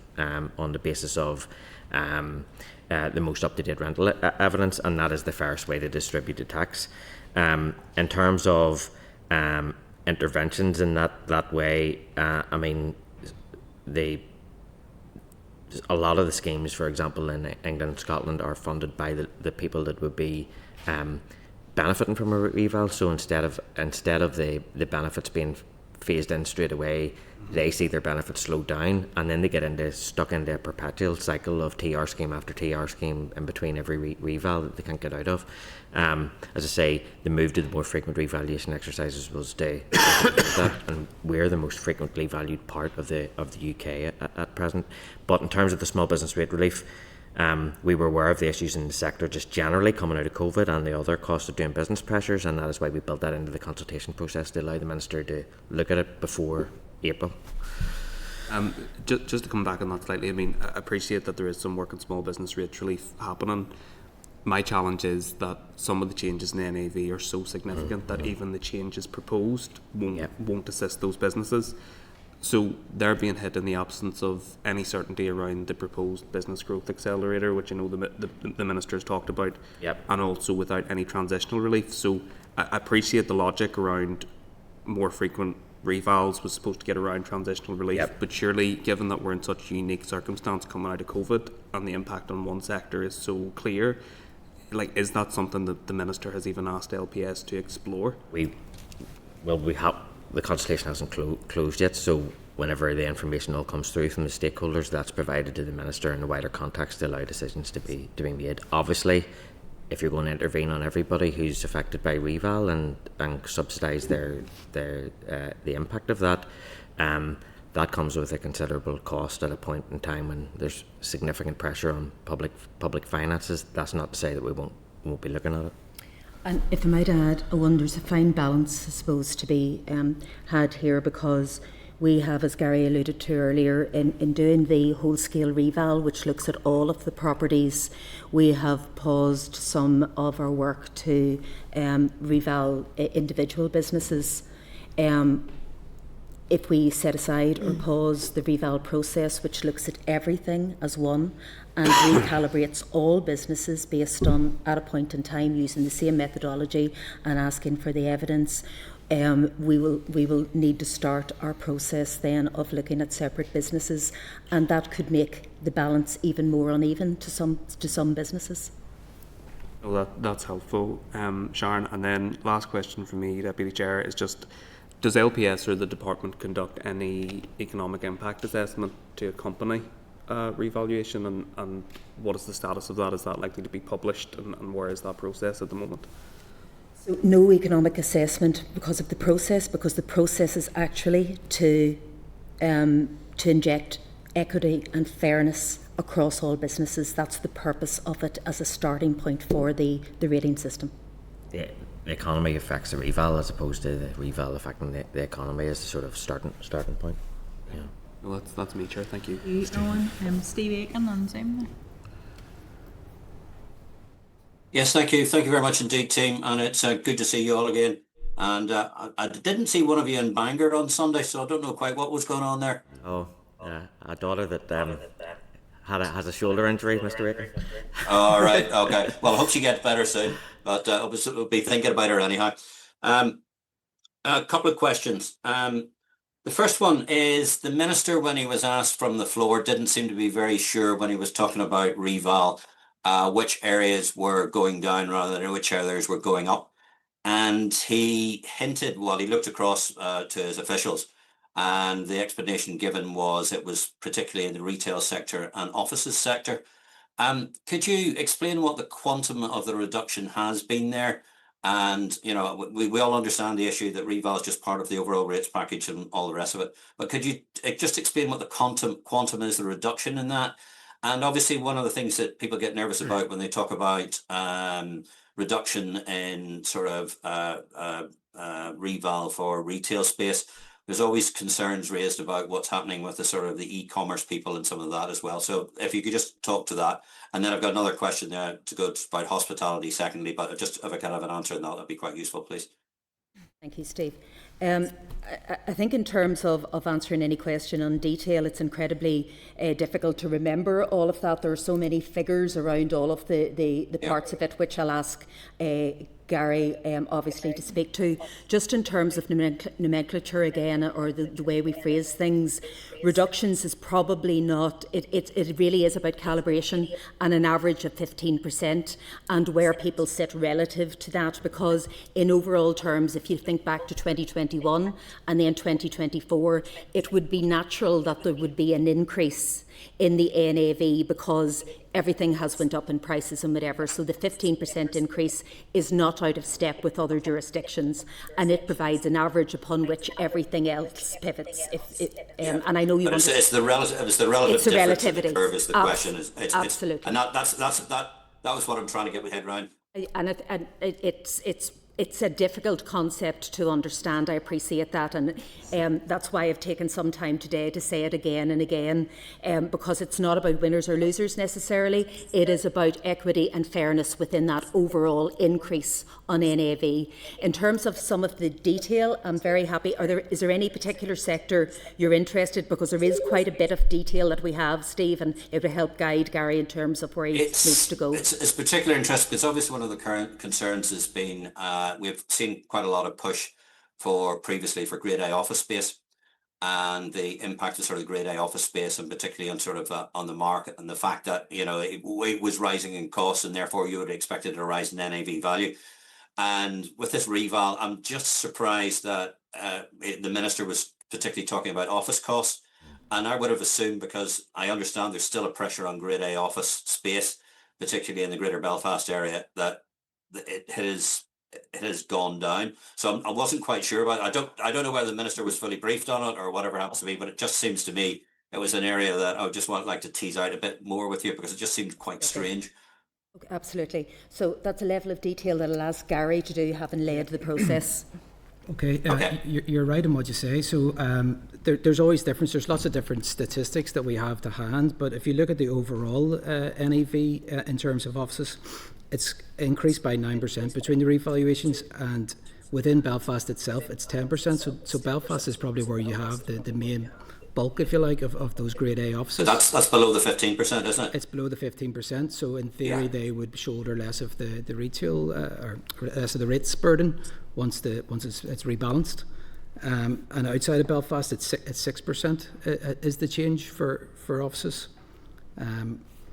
on the basis of the most up-to-date rental evidence, and that is the fairest way to distribute the tax. In terms of interventions in that way, a lot of the schemes, for example, in England and Scotland, are funded by the people that would be benefiting from a reval. So instead of the benefits being phased in straight away, they see their benefits slow down, and then they get stuck into a perpetual cycle of TR scheme after TR scheme in between every reval that they can't get out of. As I say, the move to the more frequent revaluation exercises was to that, and we're the most frequently valued part of the UK at present. But in terms of the small business rate relief, we were aware of the issues in the sector just generally coming out of COVID and the other cost of doing business pressures, and that is why we built that into the consultation process, to allow the Minister to look at it before April. Just to come back on that slightly, I appreciate that there is some work in small business rates relief happening. My challenge is that some of the changes in the NAV are so significant that even the changes proposed won't assist those businesses. So they're being hit in the absence of any certainty around the proposed business growth accelerator, which I know the Minister has talked about, and also without any transitional relief. So I appreciate the logic around more frequent revals was supposed to get around transitional relief, but surely, given that we're in such a unique circumstance coming out of COVID and the impact on one sector is so clear, is that something that the Minister has even asked LPS to explore? The consultation hasn't closed yet, so whenever the information all comes through from the stakeholders, that's provided to the Minister in a wider context to allow decisions to be made. Obviously, if you're going to intervene on everybody who's affected by reval and subsidise the impact of that, that comes with a considerable cost at a point in time when there's significant pressure on public finances. That's not to say that we won't be looking at it. And if I might add, Owen, there's a fine balance, I suppose, to be had here, because we have, as Gary alluded to earlier, in doing the whole-scale reval, which looks at all of the properties, we have paused some of our work to reval individual businesses. If we set aside or pause the reval process, which looks at everything as one and recalibrates all businesses based on, at a point in time, using the same methodology and asking for the evidence, we will need to start our process then of looking at separate businesses, and that could make the balance even more uneven to some businesses. Well, that's helpful, Sharon. And then last question from me, Deputy Chair, is just, does LPS or the department conduct any economic impact assessment to accompany revaluation, and what is the status of that? Is that likely to be published, and where is that process at the moment? So no economic assessment because the process is actually to inject equity and fairness across all businesses. That's the purpose of it as a starting point for the rating system. The economy affects the reval as opposed to the reval affecting the economy as a sort of starting point. Yeah. Well, that's me, Chair. Thank you. Steve Aiken on Zoom. Yes, thank you. Thank you very much indeed, team. And it's good to see you all again. And I didn't see one of you in Bangor on Sunday, so I don't know quite what was going on there. Oh, a daughter that has a shoulder injury, Mr. Aiken. All right. Okay. Well, I hope she gets better soon. But we'll be thinking about her anyhow. A couple of questions. The first one is the minister, when he was asked from the floor, didn't seem to be very sure when he was talking about reval, which areas were going down rather than which areas were going up. And he hinted, well, he looked across to his officials, and the explanation given was it was particularly in the retail sector and offices sector. Could you explain what the quantum of the reduction has been there? And, you know, we all understand the issue that reval is just part of the overall rates package and all the rest of it. But could you just explain what the quantum is, the reduction in that? And obviously, one of the things that people get nervous about when they talk about reduction in sort of reval for retail space, there's always concerns raised about what's happening with the sort of the e-commerce people and some of that as well. So if you could just talk to that. And then I've got another question there to go about hospitality secondly, but just if I can have an answer on that, that'd be quite useful, please. Thank you, Steve. I think in terms of answering any question on detail, it's incredibly difficult to remember all of that. There are so many figures around all of the parts of it, which I'll ask Gary obviously to speak to. Just in terms of nomenclature again, or the way we phrase things, reductions is probably not, it really is about calibration and an average of 15% and where people sit relative to that, because in overall terms, if you think back to 2021 and then 2024, it would be natural that there would be an increase in the NAV because everything has went up in prices and whatever. So the 15% increase is not out of step with other jurisdictions, and it provides an average upon which everything else pivots. And I know you want it's the relative. It's the relative. It's the relativity. Curve is the question. Absolutely. And that was what I'm trying to get my head around. And it's a difficult concept to understand. I appreciate that, and that's why I've taken some time today to say it again and again, because it's not about winners or losers necessarily. It is about equity and fairness within that overall increase on NAV. In terms of some of the detail, I'm very happy. Is there any particular sector you're interested? Because there is quite a bit of detail that we have, Steve, and it will help guide Gary in terms of where he needs to go. It's particularly interesting because obviously one of the current concerns has been we've seen quite a lot of push previously for grade A office space, and the impact of sort of grade A office space, and particularly on sort of on the market, and the fact that, you know, it was rising in costs and therefore you would expect it to rise in NAV value. And with this reval, I'm just surprised that the minister was particularly talking about office costs. And I would have assumed, because I understand there's still a pressure on grade A office space, particularly in the Greater Belfast area, that it has gone down. So I wasn't quite sure about it. I don't know whether the minister was fully briefed on it or whatever happens to be, but it just seems to me it was an area that I would just like to tease out a bit more with you, because it just seemed quite strange. Okay, absolutely. So that's a level of detail that I'll ask Gary to do, having led the process. Okay, you're right in what you say. So there's always difference. There's lots of different statistics that we have to hand, but if you look at the overall NAV in terms of offices, it's increased by 9% between the revaluations, and within Belfast itself, it's 10%. So Belfast is probably where you have the main bulk, if you like, of those grade A So offices. that's below the 15%, isn't it? It's below the 15%, so in theory they would shoulder less of the retail or less of the rates burden once it's rebalanced. And outside of Belfast, it's 6% is the change for offices.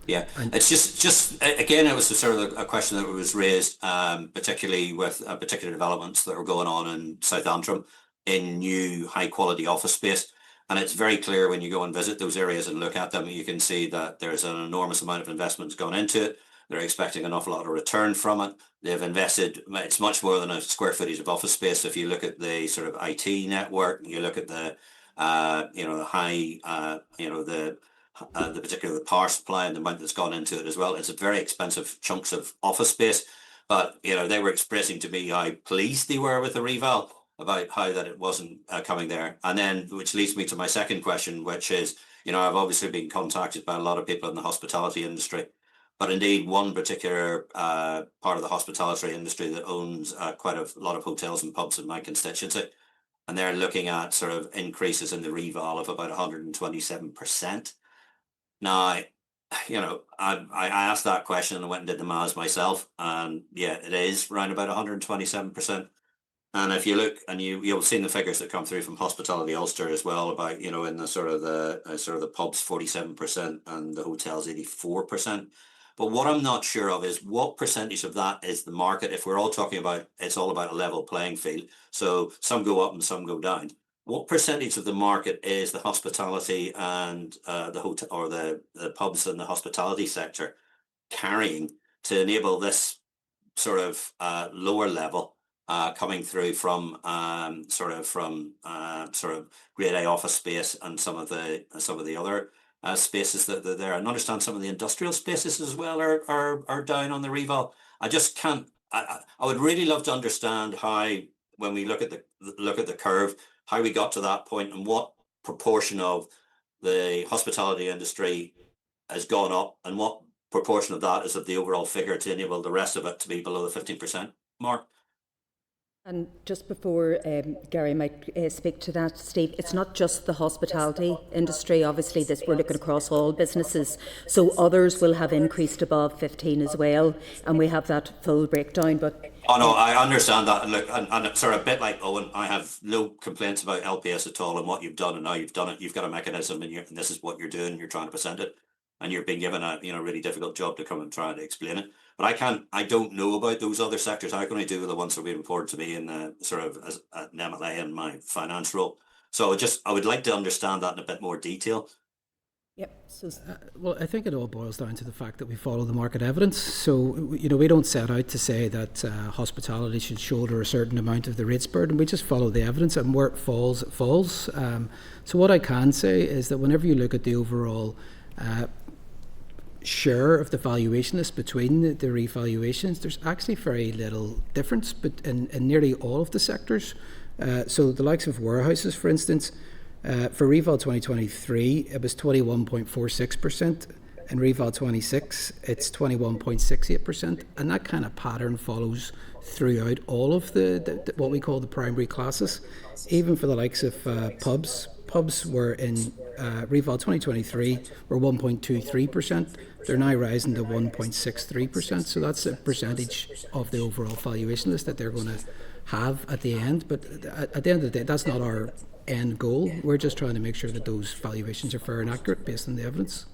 It's just again, it was sort of a question that was raised, particularly with particular developments that are going on in South Antrim in new high quality office space. And it's very clear when you go and visit those areas and look at them, you can see that there's an enormous amount of investments gone into it. They're expecting an awful lot of return from it. They've invested, it's much more than a square footage of office space. If you look at the sort of IT network, you look at the, the high, the particular power supply and the amount that's gone into it as well. It's a very expensive chunks of office space. But, they were expressing to me how pleased they were with the reval, about how that it wasn't coming there. And then, which leads me to my second question, which is, I've obviously been contacted by a lot of people in the hospitality industry, but indeed one particular part of the hospitality industry that owns quite a lot of hotels and pubs in my constituency. And they're looking at sort of increases in the reval of about 127%. Now, I asked that question and went and did the maths myself, and it is around about 127%. And if you look, and you'll see the figures that come through from Hospitality Ulster as well, about in the sort of the pubs 47% and the hotels 84%. But what I'm not sure of is what percentage of that is the market. If we're all talking about it's all about a level playing field, so some go up and some go down. What percentage of the market is the hospitality and the hotel or the pubs and the hospitality sector carrying to enable this sort of lower level coming through from grade A office space and some of the other spaces that are there, and understand some of the industrial spaces as well are down on the reval. I just can't. I would really love to understand how, when we look at the curve, how we got to that point and what proportion of the hospitality industry has gone up and what proportion of that is of the overall figure to enable the rest of it to be below the 15% mark. And just before Gary might speak to that, Steve, it's not just the hospitality industry. Obviously, we're looking across all businesses. So others will have increased above 15 as well, and we have that full breakdown. But oh no, I understand that. And look, and sort of a bit like Owen, I have no complaints about LPS at all and what you've done and how you've done it. You've got a mechanism, and this is what you're doing. And you're trying to present it, and you're being given a really difficult job to come and try to explain it. But I don't know about those other sectors. I can only do with the ones that have been reported to me in sort of as an MLA in my finance role. So I would like to understand that in a bit more detail. Yep. So, well, I think it all boils down to the fact that we follow the market evidence. So, we don't set out to say that hospitality should shoulder a certain amount of the rates burden. We just follow the evidence, and where it falls, it falls. So what I can say is that whenever you look at the overall share of the valuation list between the revaluations, there's actually very little difference in nearly all of the sectors. So the likes of warehouses, for instance, for reval 2023, it was 21.46%. In reval 26, it's 21.68%. And that kind of pattern follows throughout all of the what we call the primary classes. Even for the likes of pubs. Pubs were in reval 2023 were 1.23%. They're now rising to 1.63%. So that's a percentage of the overall valuation list that they're going to have at the end. But at the end of the day, that's not our end goal. We're just trying to make sure that those valuations are fair and accurate based on the evidence.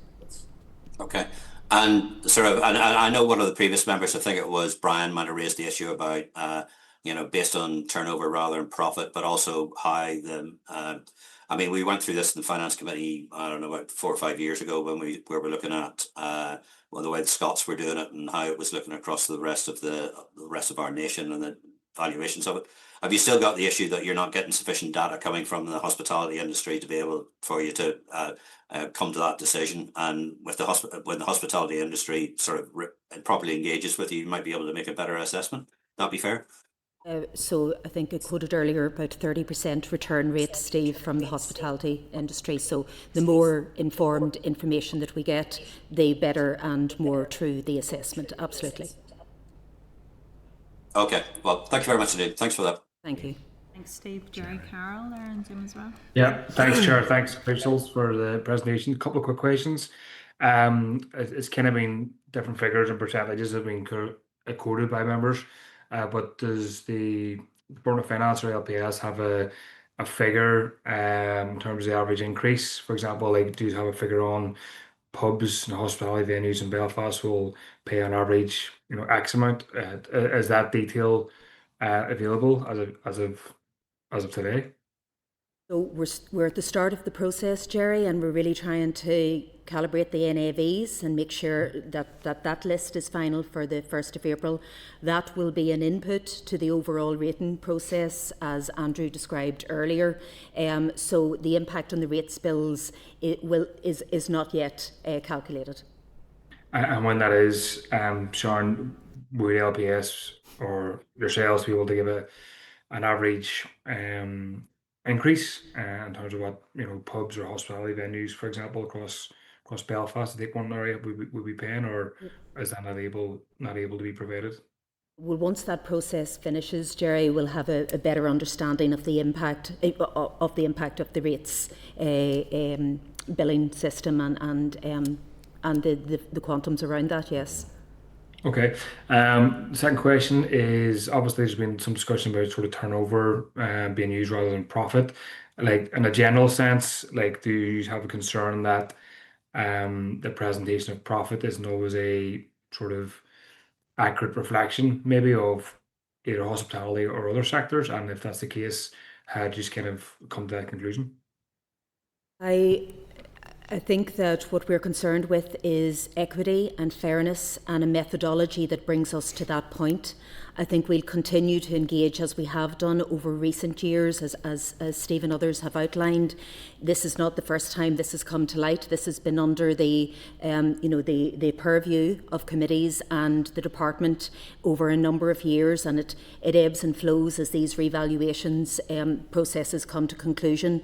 Okay. And and I know one of the previous members, I think it was Brian, might have raised the issue about, based on turnover rather than profit, but also how we went through this in the Finance Committee, I don't know, about 4 or 5 years ago when we were looking at the way the Scots were doing it and how it was looking across the rest of our nation and the valuations of it. Have you still got the issue that you're not getting sufficient data coming from the hospitality industry to be able for you to come to that decision? And with when the hospitality industry sort of properly engages with you, you might be able to make a better assessment. That'd be fair. So I think I quoted earlier about 30% return rate, Steve, from the hospitality industry. So the more informed information that we get, the better and more true the assessment. Absolutely. Okay. Well, thank you very much indeed. Thanks for that. Thank you. Thanks, Steve. Jerry, Carol there in Zoom as well. Yeah, thanks, Chair. Thanks, officials, for the presentation. A couple of quick questions. It's kind of been different figures and percentages have been quoted by members, but does the Board of Finance or LPS have a figure in terms of the average increase? For example, like, do you have a figure on pubs and hospitality venues in Belfast will pay on average, X amount? Is that detail available as of today? So we're at the start of the process, Jerry, and we're really trying to calibrate the NAVs and make sure that list is final for the 1st of April. That will be an input to the overall rating process, as Andrew described earlier. So the impact on the rates bills is not yet calculated. And when that is, Sharon, would LPS or yourselves be able to give an average increase in terms of what pubs or hospitality venues, for example, across Belfast, to take one area, would be paying, or is that not able to be provided? Well, once that process finishes, Jerry, we'll have a better understanding of the impact of the rates billing system and the quantums around that. Yes. Okay. The second question is, obviously there's been some discussion about sort of turnover being used rather than profit. Like, in a general sense, like, do you have a concern that the presentation of profit isn't always a sort of accurate reflection maybe of either hospitality or other sectors? And if that's the case, how do you just kind of come to that conclusion? I think that what we're concerned with is equity and fairness and a methodology that brings us to that point. I think we'll continue to engage as we have done over recent years, as Steve and others have outlined. This is not the first time this has come to light. This has been under the purview of committees and the department over a number of years, and it ebbs and flows as these revaluations processes come to conclusion.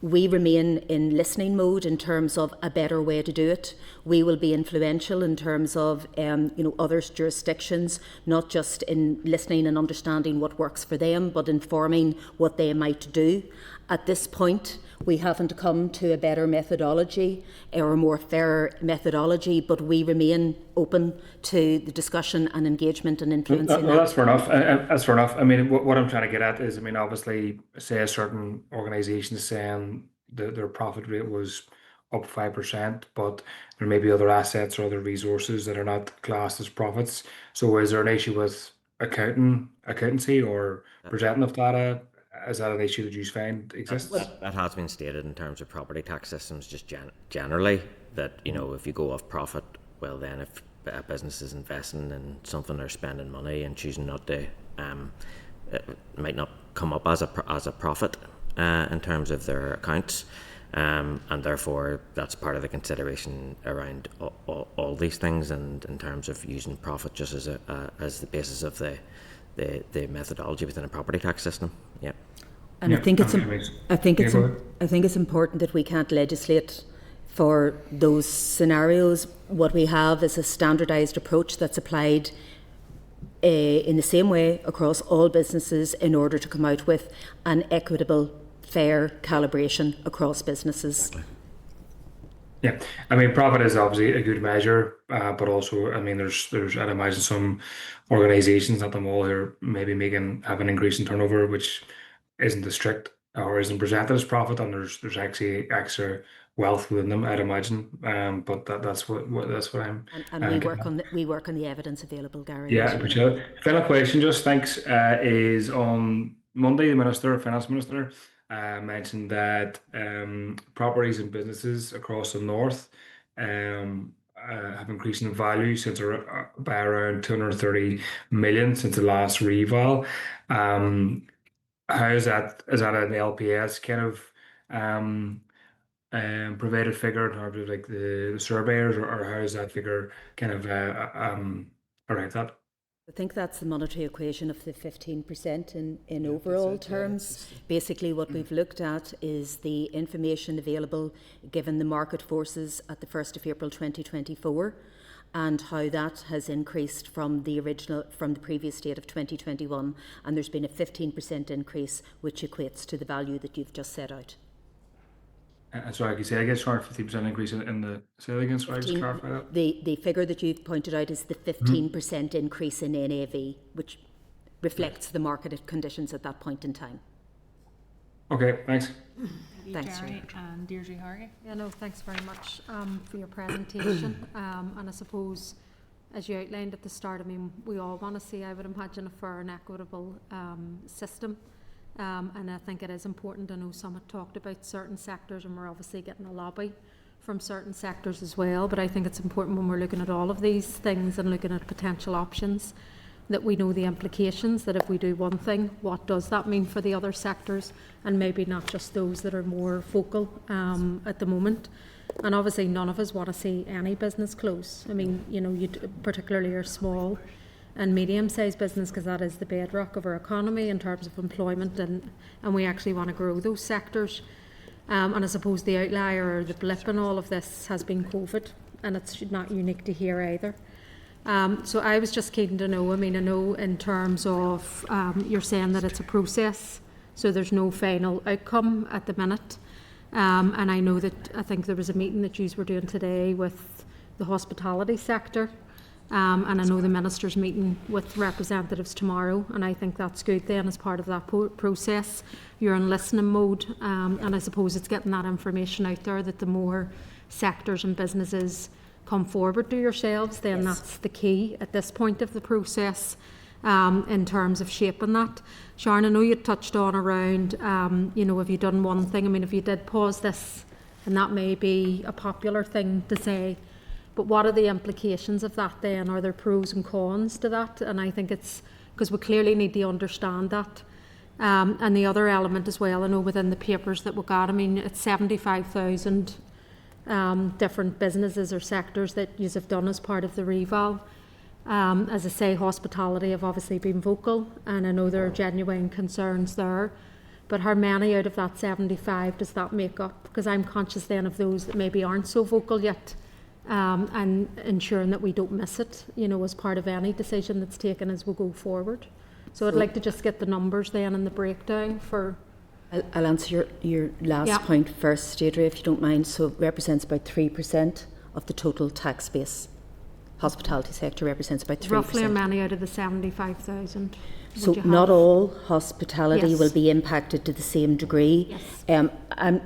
We remain in listening mode in terms of a better way to do it. We will be influential in terms of other jurisdictions, not just in listening and understanding what works for them, but informing what they might do. At this point, we haven't come to a better methodology or a more fair methodology, but we remain open to the discussion and engagement and influencing. Well, that's fair enough. That's fair enough. I mean, what I'm trying to get at is, I mean, obviously, say a certain organisation is saying their profit rate was up 5%, but there may be other assets or other resources that are not classed as profits. So is there an issue with accountancy or presenting of data? Is that an issue that you find exists? That has been stated in terms of property tax systems, just generally, that if you go off profit, well then if a business is investing in something or spending money and choosing not to, it might not come up as a profit in terms of their accounts, and therefore that's part of the consideration around all these things, and in terms of using profit just as the basis of the methodology within a property tax system. Yeah. And I think it's important that we can't legislate for those scenarios. What we have is a standardised approach that's applied in the same way across all businesses in order to come out with an equitable, fair calibration across businesses. Exactly. Yeah, I mean, profit is obviously a good measure, but also, I mean, there's I'd imagine some organisations, not them all, who are maybe have an increase in turnover, which isn't as strict or isn't presented as profit, and there's actually extra wealth within them, I'd imagine. But that's what I'm. And we work on the evidence available, Gary. Yeah, appreciate it. Final question, just thanks, is on Monday, the Finance Minister, mentioned that properties and businesses across the north have increased in value by around 230 million since the last reval. How is that? Is that an LPS kind of provided figure in terms of like the surveyors, or how is that figure kind of arrived at? I think that's the monetary equation of the 15% in overall terms. Basically, what we've looked at is the information available given the market forces at the 1st of April 2024. and how that has increased from the previous date of 2021, and there's been a 15% increase, which equates to the value that you've just set out. Sorry, I can say I get charged 50% increase in the sale again. Sorry, just clarify that. The figure that you've pointed out is the 15% increase in NAV, which reflects the market conditions at that point in time. Okay, thanks. Thanks, Jerry and Deirdre Hargay. Yeah, no, thanks very much for your presentation. And I suppose, as you outlined at the start, I mean, we all want to see, I would imagine, a fair and equitable system. And I think it is important. I know some have talked about certain sectors, and we're obviously getting a lobby from certain sectors as well. But I think it's important when we're looking at all of these things and looking at potential options, that we know the implications, that if we do one thing, what does that mean for the other sectors, and maybe not just those that are more focal at the moment. And obviously none of us want to see any business close. I mean, you know, you particularly are small and medium-sized business, because that is the bedrock of our economy in terms of employment, and we actually want to grow those sectors. And I suppose the outlier or the blip in all of this has been COVID, and it's not unique to here either. So I was just keen to know, I mean, I know in terms of, you're saying that it's a process, so there's no final outcome at the minute. And I know that, I think there was a meeting that you were doing today with the hospitality sector. And I know the Minister's meeting with representatives tomorrow, and I think that's good then as part of that process. You're in listening mode, and I suppose it's getting that information out there that the more sectors and businesses come forward to yourselves, then that's the key at this point of the process in terms of shaping that. Sharon, I know you touched on around, you know, have you done one thing? I mean, if you did pause this, and that may be a popular thing to say, but what are the implications of that then? Are there pros and cons to that? And I think it's, because we clearly need to understand that. And the other element as well, I know within the papers that we got, I mean, it's 75,000 different businesses or sectors that you have done as part of the reval. As I say, hospitality have obviously been vocal, and I know there are genuine concerns there. But how many out of that 75 does that make up? Because I'm conscious then of those that maybe aren't so vocal yet. And ensuring that we don't miss it, you know, as part of any decision that's taken as we go forward. So I'd like to just get the numbers then and the breakdown for... I'll answer your last point first, Deirdre, if you don't mind. So it represents about 3% of the total tax base. Hospitality sector represents about 3%. Roughly how many out of the 75,000? So not all hospitality will be impacted to the same degree. Yes.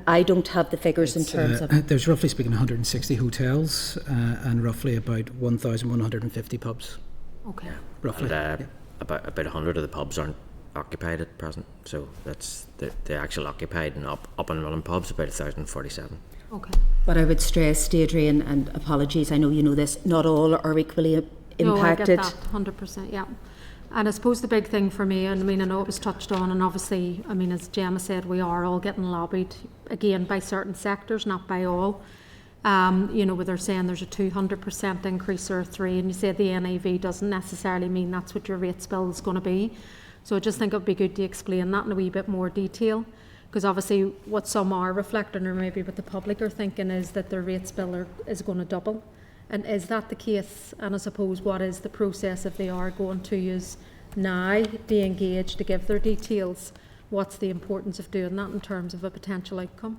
I don't have the figures in terms of... There's roughly speaking 160 hotels and roughly about 1,150 pubs. Okay. Roughly. And about 100 of the pubs aren't occupied at present. So that's the actual occupied and up and running pubs, about 1,047. Okay. But I would stress, Deirdre, and apologies, I know you know this, not all are equally impacted. No, I get that, 100%, yeah. And I suppose the big thing for me, and I mean, I know it was touched on, and obviously, I mean, as Gemma said, we are all getting lobbied, again, by certain sectors, not by all. You know, where they're saying there's a 200% increase or a 3%, and you said the NAV doesn't necessarily mean that's what your rates bill is going to be. So I just think it would be good to explain that in a wee bit more detail. Because obviously what some are reflecting, or maybe what the public are thinking, is that their rates bill is going to double. And is that the case? And I suppose what is the process if they are going to use now to engage to give their details? What's the importance of doing that in terms of a potential outcome?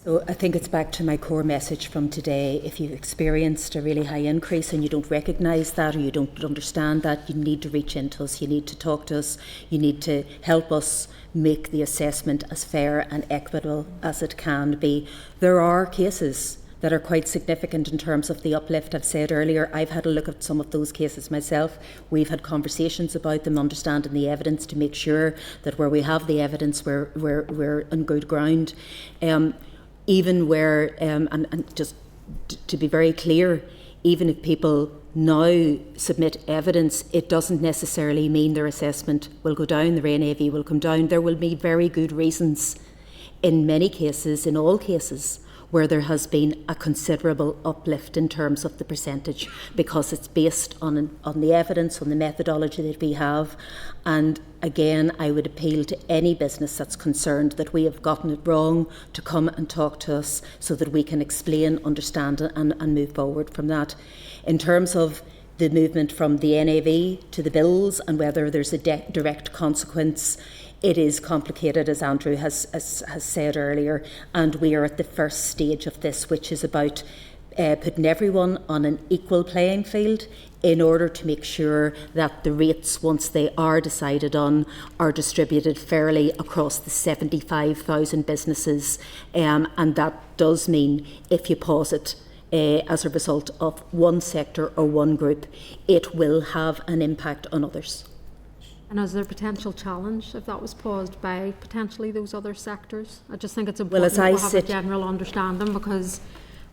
So I think it's back to my core message from today. If you've experienced a really high increase and you don't recognise that, or you don't understand that, you need to reach into us, you need to talk to us, you need to help us make the assessment as fair and equitable as it can be. There are cases that are quite significant in terms of the uplift. I've said earlier, I've had a look at some of those cases myself. We've had conversations about them, understanding the evidence to make sure that where we have the evidence, we're on good ground. Even where, and just to be very clear, even if people now submit evidence, it doesn't necessarily mean their assessment will go down, their NAV will come down. There will be very good reasons in many cases, in all cases, where there has been a considerable uplift in terms of the percentage, because it's based on the evidence, on the methodology that we have. And again, I would appeal to any business that's concerned that we have gotten it wrong to come and talk to us so that we can explain, understand and move forward from that. In terms of the movement from the NAV to the bills and whether there's a direct consequence, it is complicated, as Andrew has said earlier, and we are at the first stage of this, which is about putting everyone on an equal playing field in order to make sure that the rates, once they are decided on, are distributed fairly across the 75,000 businesses. And that does mean if you pause it as a result of one sector or one group, it will have an impact on others. And is there a potential challenge if that was paused by potentially those other sectors? I just think it's important to have a general understanding, because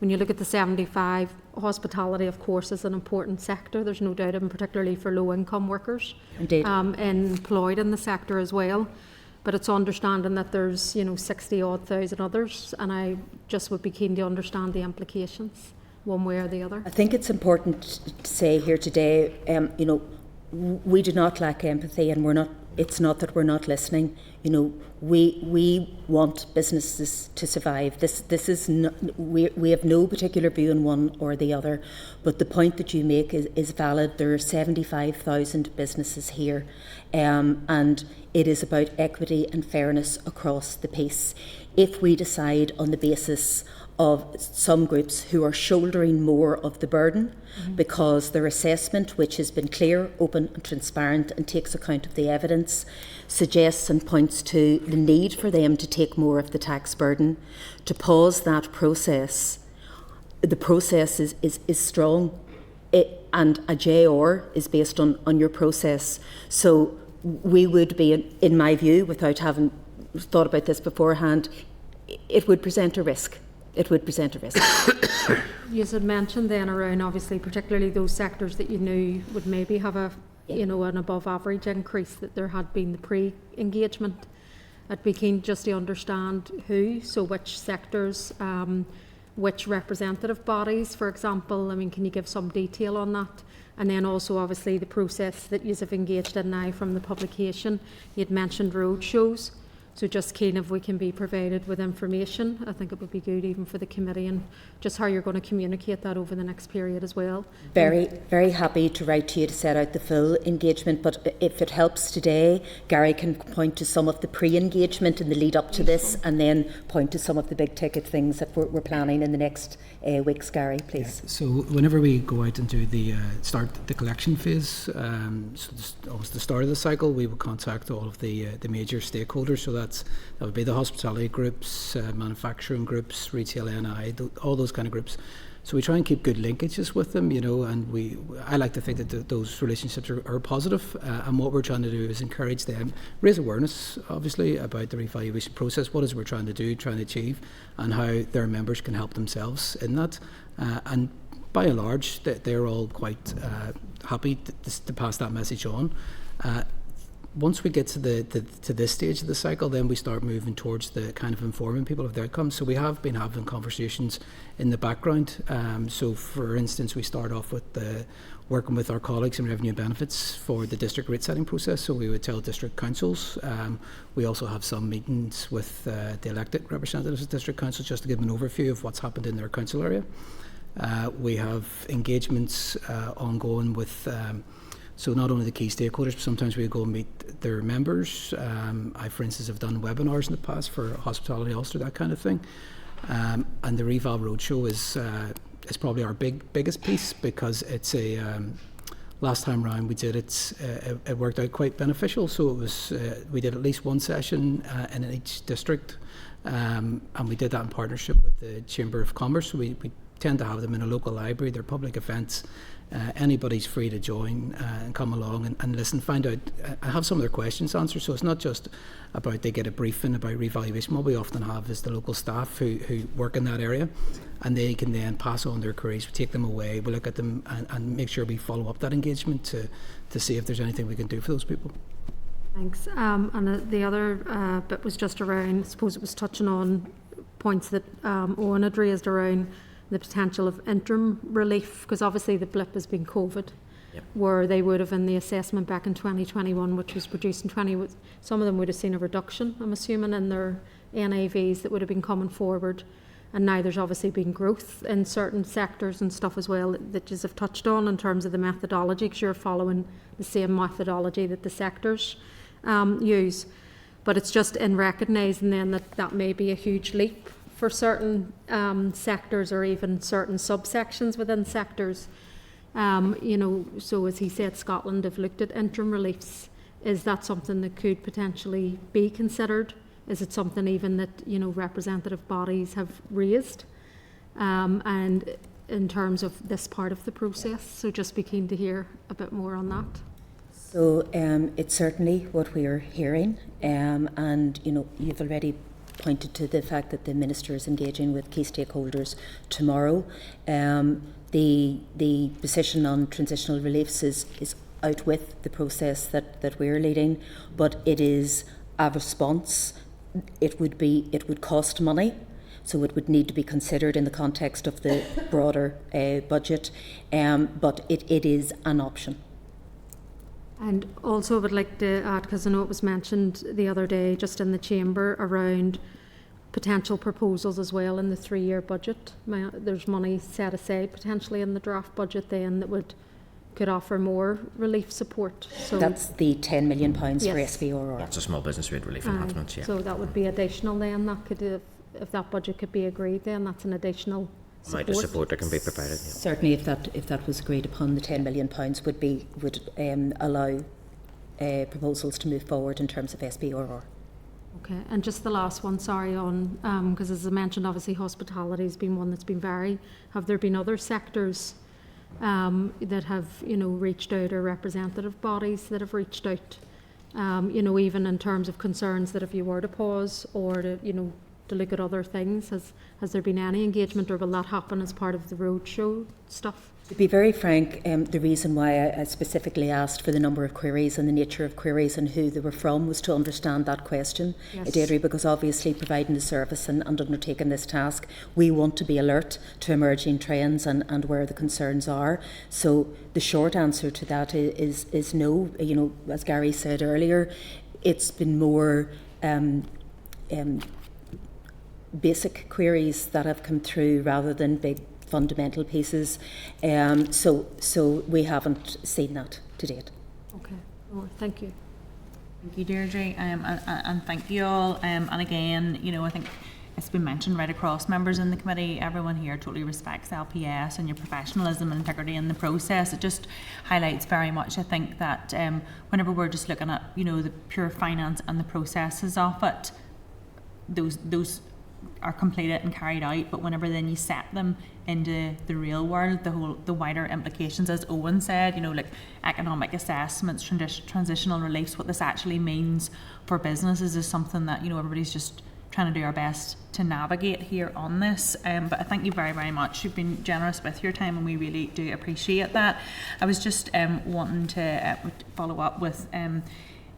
when you look at the 75, hospitality, of course, is an important sector. There's no doubt, and particularly for low-income workers. Indeed. Employed in the sector as well. But it's understanding that there's, 60-odd thousand others, and I just would be keen to understand the implications, one way or the other. I think it's important to say here today, we do not lack empathy, and it's not that we're not listening. We want businesses to survive. This is not, we have no particular view on one or the other, but the point that you make is valid. There are 75,000 businesses here, and it is about equity and fairness across the piece. If we decide on the basis of some groups who are shouldering more of the burden because their assessment, which has been clear, open and transparent and takes account of the evidence, suggests and points to the need for them to take more of the tax burden, to pause that process. The process is strong, and a JR is based on your process. So we would be, in my view, without having thought about this beforehand, it would present a risk. It would present a risk. You had mentioned then around, obviously, particularly those sectors that you knew would maybe have an above average increase, that there had been the pre-engagement. I'd be keen just to understand who, so which sectors, which representative bodies, for example. Can you give some detail on that? And then also, obviously, the process that you have engaged in now from the publication. You'd mentioned road shows. So just keen if we can be provided with information. I think it would be good even for the committee, and just how you're going to communicate that over the next period as well. Very, very happy to write to you to set out the full engagement, but if it helps today, Gary can point to some of the pre-engagement in the lead up to this, and then point to some of the big ticket things that we're planning in the next weeks. Gary, please. Yeah. So whenever we go out and do the start the collection phase, so almost the start of the cycle, we will contact all of the major stakeholders. So that would be the hospitality groups, manufacturing groups, retail NI, all those kind of groups. So we try and keep good linkages with them, and I like to think that those relationships are positive. And what we're trying to do is encourage them, raise awareness, obviously, about the revaluation process, what is we're trying to do, trying to achieve, and how their members can help themselves in that. And by and large, they're all quite happy to pass that message on. Once we get to this stage of the cycle, then we start moving towards the kind of informing people of the outcomes. So we have been having conversations in the background. So for instance, we start off with working with our colleagues in revenue and benefits for the district rate setting process. So we would tell district councils. We also have some meetings with the elected representatives of district councils just to give them an overview of what's happened in their council area. We have engagements ongoing with so not only the key stakeholders, but sometimes we go and meet their members. I, for instance, have done webinars in the past for Hospitality Ulster, that kind of thing. And the Reval Roadshow is probably our biggest piece, because it's last time round we did it worked out quite beneficial. So it was we did at least one session in each district, and we did that in partnership with the Chamber of Commerce. So we tend to have them in a local library. They're public events. Anybody's free to join and come along and listen, find out, have some of their questions answered. So it's not just about they get a briefing about revaluation. What we often have is the local staff who work in that area, and they can then pass on their queries. We take them away, we look at them and make sure we follow up that engagement to see if there's anything we can do for those people. Thanks. And the other bit was just around, I suppose it was touching on points that Owen had raised around the potential of interim relief, because obviously the blip has been COVID, where they would have in the assessment back in 2021, which was produced in 20, some of them would have seen a reduction, I'm assuming, in their NAVs that would have been coming forward. And now there's obviously been growth in certain sectors and stuff as well that you have touched on in terms of the methodology, because you're following the same methodology that the sectors use. But it's just in recognising then that may be a huge leap for certain sectors or even certain subsections within sectors. So as he said, Scotland have looked at interim reliefs. Is that something that could potentially be considered? Is it something even that, representative bodies have raised? And in terms of this part of the process, so just be keen to hear a bit more on that. So it's certainly what we are hearing, and you've already pointed to the fact that the Minister is engaging with key stakeholders tomorrow. The position on transitional reliefs is out with the process that we're leading, but it is a response. It would cost money, so it would need to be considered in the context of the broader budget, but it is an option. And also I would like to add, because I know it was mentioned the other day just in the chamber, around potential proposals as well in the 3-year budget. There's money set aside potentially in the draft budget then that could offer more relief support. So that's the £10 million for SBRR. That's a small business rate relief enhancement, yeah. So that would be additional then, that could, if that budget could be agreed then, that's an additional support. Amount of support that can be provided. Yeah. Certainly if that was agreed upon, the £10 million would allow proposals to move forward in terms of SBRR. Okay, and just the last one, sorry, on because as I mentioned, obviously hospitality has been one that's been have there been other sectors that have reached out, or representative bodies that have reached out, even in terms of concerns that if you were to pause or to look at other things, has there been any engagement, or will that happen as part of the roadshow stuff? To be very frank, the reason why I specifically asked for the number of queries and the nature of queries and who they were from was to understand that question, Deirdre, because obviously providing the service and undertaking this task, we want to be alert to emerging trends and where the concerns are. So the short answer to that is no. As Gary said earlier, it's been more basic queries that have come through rather than big fundamental pieces, so we haven't seen that to date. Okay, thank you. Thank you, Deirdre, and thank you all. And again, I think it's been mentioned right across members in the committee. Everyone here totally respects LPS and your professionalism and integrity in the process. It just highlights very much, I think, that whenever we're just looking at the pure finance and the processes of it, those are completed and carried out, but whenever then you set them into the real world, the wider implications, as Owen said, like economic assessments, transitional reliefs, what this actually means for businesses is something that everybody's just trying to do our best to navigate here on this. But I thank you very, very much. You've been generous with your time and we really do appreciate that. I was just wanting to follow up with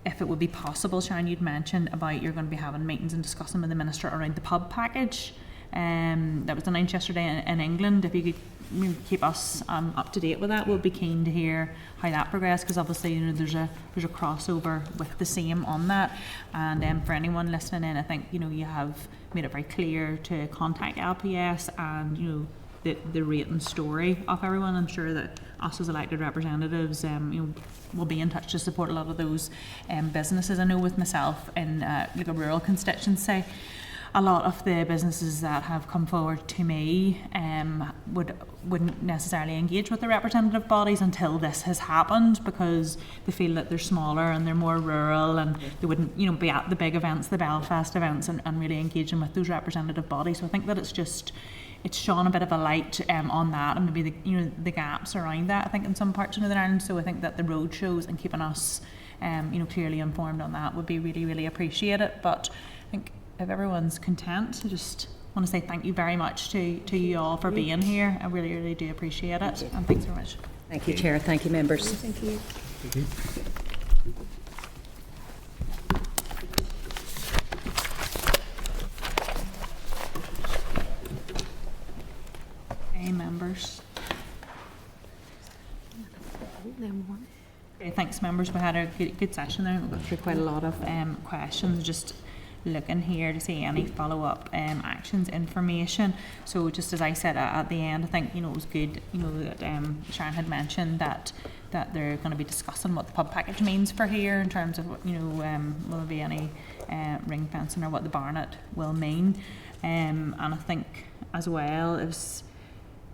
if it would be possible, Sharon, you'd mentioned about you're going to be having meetings and discussing with the Minister around the pub package that was announced yesterday in England. If you could keep us up to date with that, we'll be keen to hear how that progressed, because obviously there's a crossover with the same on that. And for anyone listening in, I think you have made it very clear to contact LPS and the rate and story of everyone. I'm sure that us as elected representatives will be in touch to support a lot of those businesses. I know with myself in a rural constituency, a lot of the businesses that have come forward to me wouldn't necessarily engage with the representative bodies until this has happened, because they feel that they're smaller and they're more rural and they wouldn't be at the big events, the Belfast events, and really engaging with those representative bodies. So I think that it's shone a bit of a light on that, and maybe the gaps around that, I think, in some parts of Northern Ireland. So I think that the road shows and keeping us clearly informed on that would be really, really appreciated. But I think if everyone's content, I just want to say thank you very much to you all for being here. I really, really do appreciate it, and thanks very much. Thank you, Chair. Thank you, members. Thank you. Thank you. members? Okay, thanks members, we had a good session there, we got through quite a lot of questions, just looking here to see any follow-up actions, information. So just as I said at the end, I think, it was good, that Sharon had mentioned that they're going to be discussing what the pub package means for here in terms of, will there be any ring fencing or what the Barnet will mean. And I think as well, it's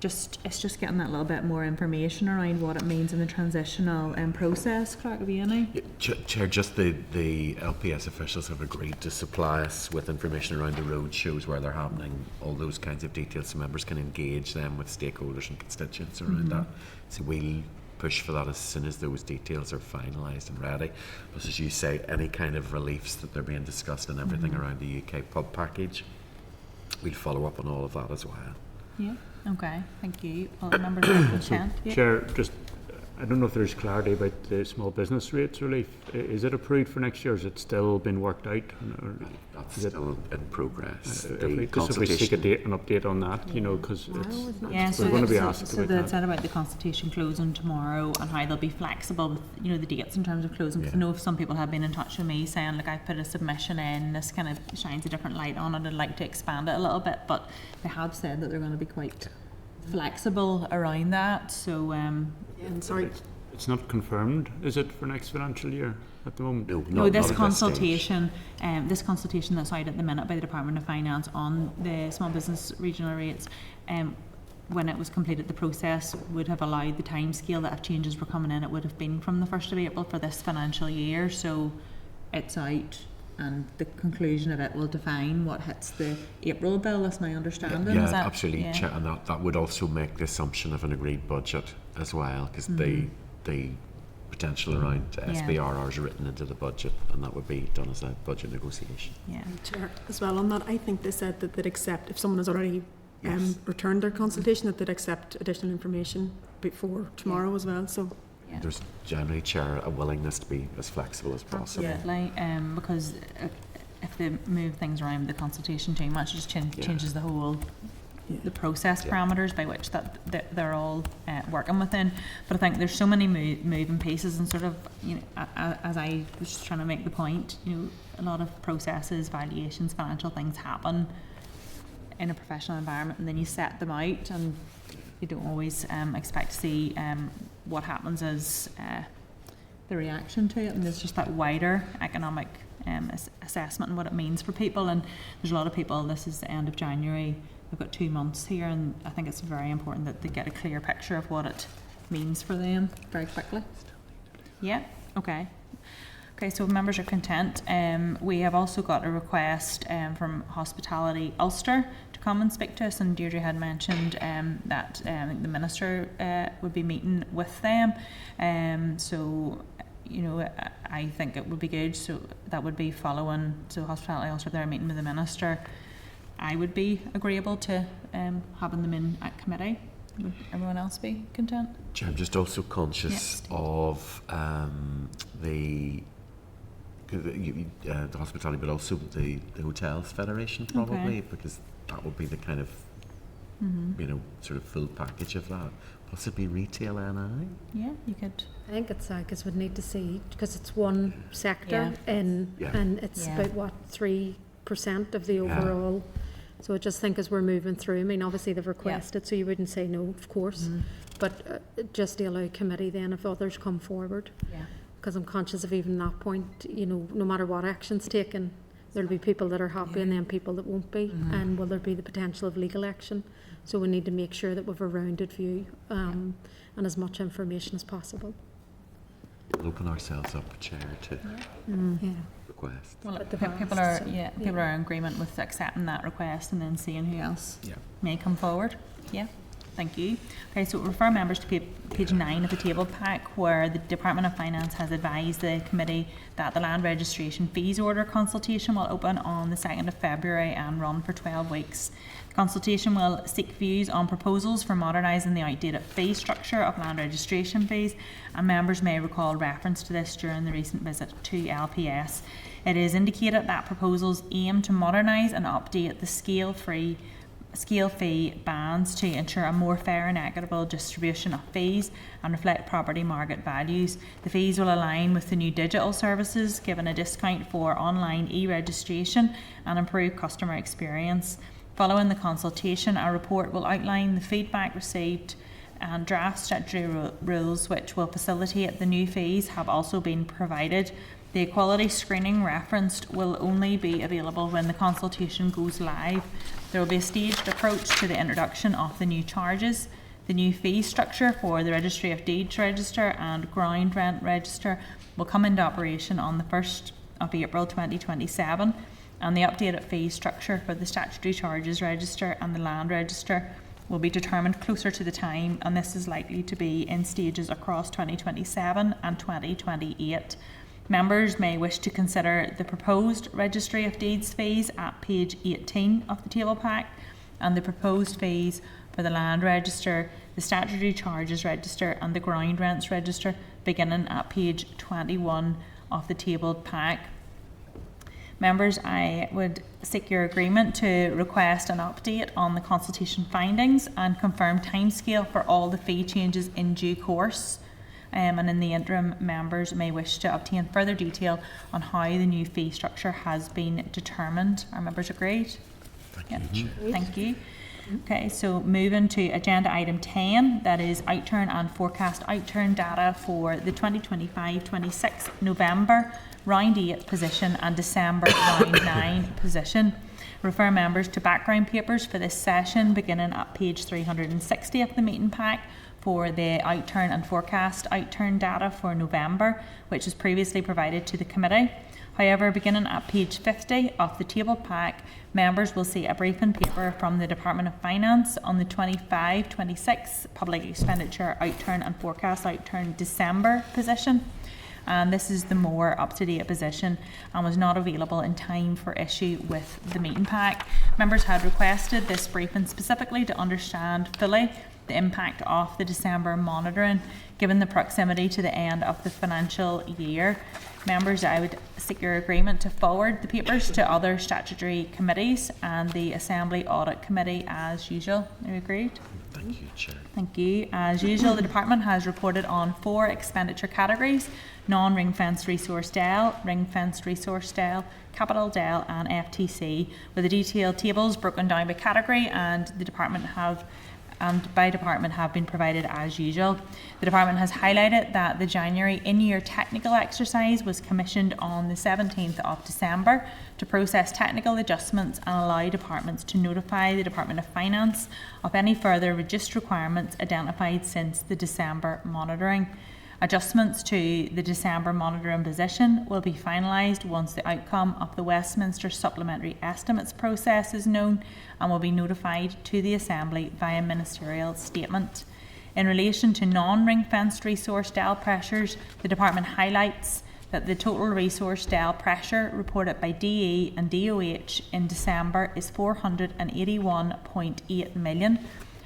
just getting that little bit more information around what it means in the transitional process. Clark, have you any? Yeah, Chair, just the LPS officials have agreed to supply us with information around the road shows, where they're happening, all those kinds of details, so members can engage them with stakeholders and constituents around that. So we'll push for that as soon as those details are finalised and ready. But as you say, any kind of reliefs that they're being discussed and everything around the UK pub package, we'll follow up on all of that as well. Yeah. Okay, thank you. Well, members of consent. Yeah. Chair, just I don't know if there's clarity about the small business rates relief. Is it approved for next year? Has it still been worked out? Or that's still in progress. If we seek an update on that, because we're going to be asked so about they that. said about the consultation closing tomorrow and how they'll be flexible with, the dates in terms of closing. Because I know some people have been in touch with me saying, like, I put a submission in, this kind of shines a different light on it, I'd like to expand it a little bit. But they have said that they're going to be quite flexible around that. So, and sorry. It's not confirmed, is it, for next financial year at the moment? No, this consultation that's out at the minute by the Department of Finance on the small business regional rates, when it was completed, the process would have allowed the time scale that if changes were coming in, it would have been from the 1st of April for this financial year. So it's out, and the conclusion of it will define what hits the April bill, that's my understanding. Yeah, is that, absolutely. Yeah. And that would also make the assumption of an agreed budget as well, because the potential around SBRRs are written into the budget, and that would be done as a budget negotiation. Yeah. Chair, as well on that, I think they said that they'd accept, if someone has already returned their consultation, that they'd accept additional information before tomorrow as well. So there's generally, Chair, a willingness to be as flexible as possible. Absolutely, because if they move things around with the consultation too much, it just changes the whole the process parameters by which that they're all working within. But I think there's so many moving pieces, and sort of, as I was just trying to make the point, a lot of processes, valuations, financial things happen in a professional environment, and then you set them out, and you don't always expect to see what happens as the reaction to it. And there's just that wider economic assessment and what it means for people. And there's a lot of people, this is the end of January, we've got 2 months here, and I think it's very important that they get a clear picture of what it means for them very quickly. Yeah, okay. Okay, so members are content. We have also got a request from Hospitality Ulster to come and speak to us, and Deirdre had mentioned that the Minister would be meeting with them. So, I think it would be good. So that would be following, so Hospitality Ulster, they're meeting with the Minister. I would be agreeable to having them in at committee. Would everyone else be content? I'm just also conscious of the hospitality, but also the Hotels Federation, probably, because that would be the kind of sort of full package of that. Possibly retail NI. Yeah, you could. I think it's because we'd need to see, because it's one sector and it's about what 3% of the overall. So I just think as we're moving through, I mean, obviously they've requested, so you wouldn't say no, of course, but just to allow committee then if others come forward. Yeah. Because I'm conscious of even that point, no matter what action's taken, there'll be people that are happy and then people that won't be, and will there be the potential of legal action? So we need to make sure that we have a rounded view and as much information as possible. We'll open ourselves up, Chair, to requests. Well, people are in agreement with accepting that request and then seeing who else may come forward. Yeah. Thank you. Okay, so refer members to page 9 of the table pack, where the Department of Finance has advised the committee that the land registration fees order consultation will open on the 2nd of February and run for 12 weeks. The consultation will seek views on proposals for modernising the outdated fee structure of land registration fees, and members may recall reference to this during the recent visit to LPS. It is indicated that proposals aim to modernise and update the scale-free scale fee bands to ensure a more fair and equitable distribution of fees and reflect property market values. The fees will align with the new digital services, given a discount for online e-registration and improve customer experience. Following the consultation, our report will outline the feedback received and draft statutory rules which will facilitate the new fees have also been provided. The equality screening referenced will only be available when the consultation goes live. There will be a staged approach to the introduction of the new charges. The new fee structure for the Registry of Deeds Register and Ground Rent Register will come into operation on the 1st of April 2027, and the updated fee structure for the Statutory Charges Register and the Land Register will be determined closer to the time, and this is likely to be in stages across 2027 and 2028. Members may wish to consider the proposed Registry of Deeds fees at page 18 of the table pack, and the proposed fees for the Land Register, the Statutory Charges Register and the Ground Rents Register beginning at page 21 of the tabled pack. Members, I would seek your agreement to request an update on the consultation findings and confirm timescale for all the fee changes in due course. And in the interim, members may wish to obtain further detail on how the new fee structure has been determined. Are members agreed? Thank you, Chair. Thank you. Okay, so moving to agenda item 10, that is outturn and forecast outturn data for the 2025-26 November round 8 position and December round 9 position. Refer members to background papers for this session beginning at page 360 of the meeting pack for the outturn and forecast outturn data for November, which was previously provided to the committee. However, beginning at page 50 of the table pack, members will see a briefing paper from the Department of Finance on the 25-26 public expenditure outturn and forecast outturn December position. And this is the more up-to-date position and was not available in time for issue with the meeting pack. Members had requested this briefing specifically to understand fully the impact of the December monitoring, given the proximity to the end of the financial year. Members, I would seek your agreement to forward the papers to other statutory committees and the Assembly Audit Committee as usual. Are you agreed? Thank you, Chair. Thank you. As usual, the Department has reported on 4 expenditure categories: non-ring-fenced resource DEL, ring-fenced resource DEL, capital DEL and FTC, with the detailed tables broken down by category and by department have been provided as usual. The department has highlighted that the January in-year technical exercise was commissioned on the 17th of December to process technical adjustments and allow departments to notify the Department of Finance of any further reduced requirements identified since the December monitoring. Adjustments to the December monitoring position will be finalised once the outcome of the Westminster Supplementary Estimates process is known and will be notified to the Assembly via ministerial statement. In relation to non-ring-fenced resource DEL pressures, the Department highlights that the total resource DEL pressure reported by DE and DOH in December is 481.8 million,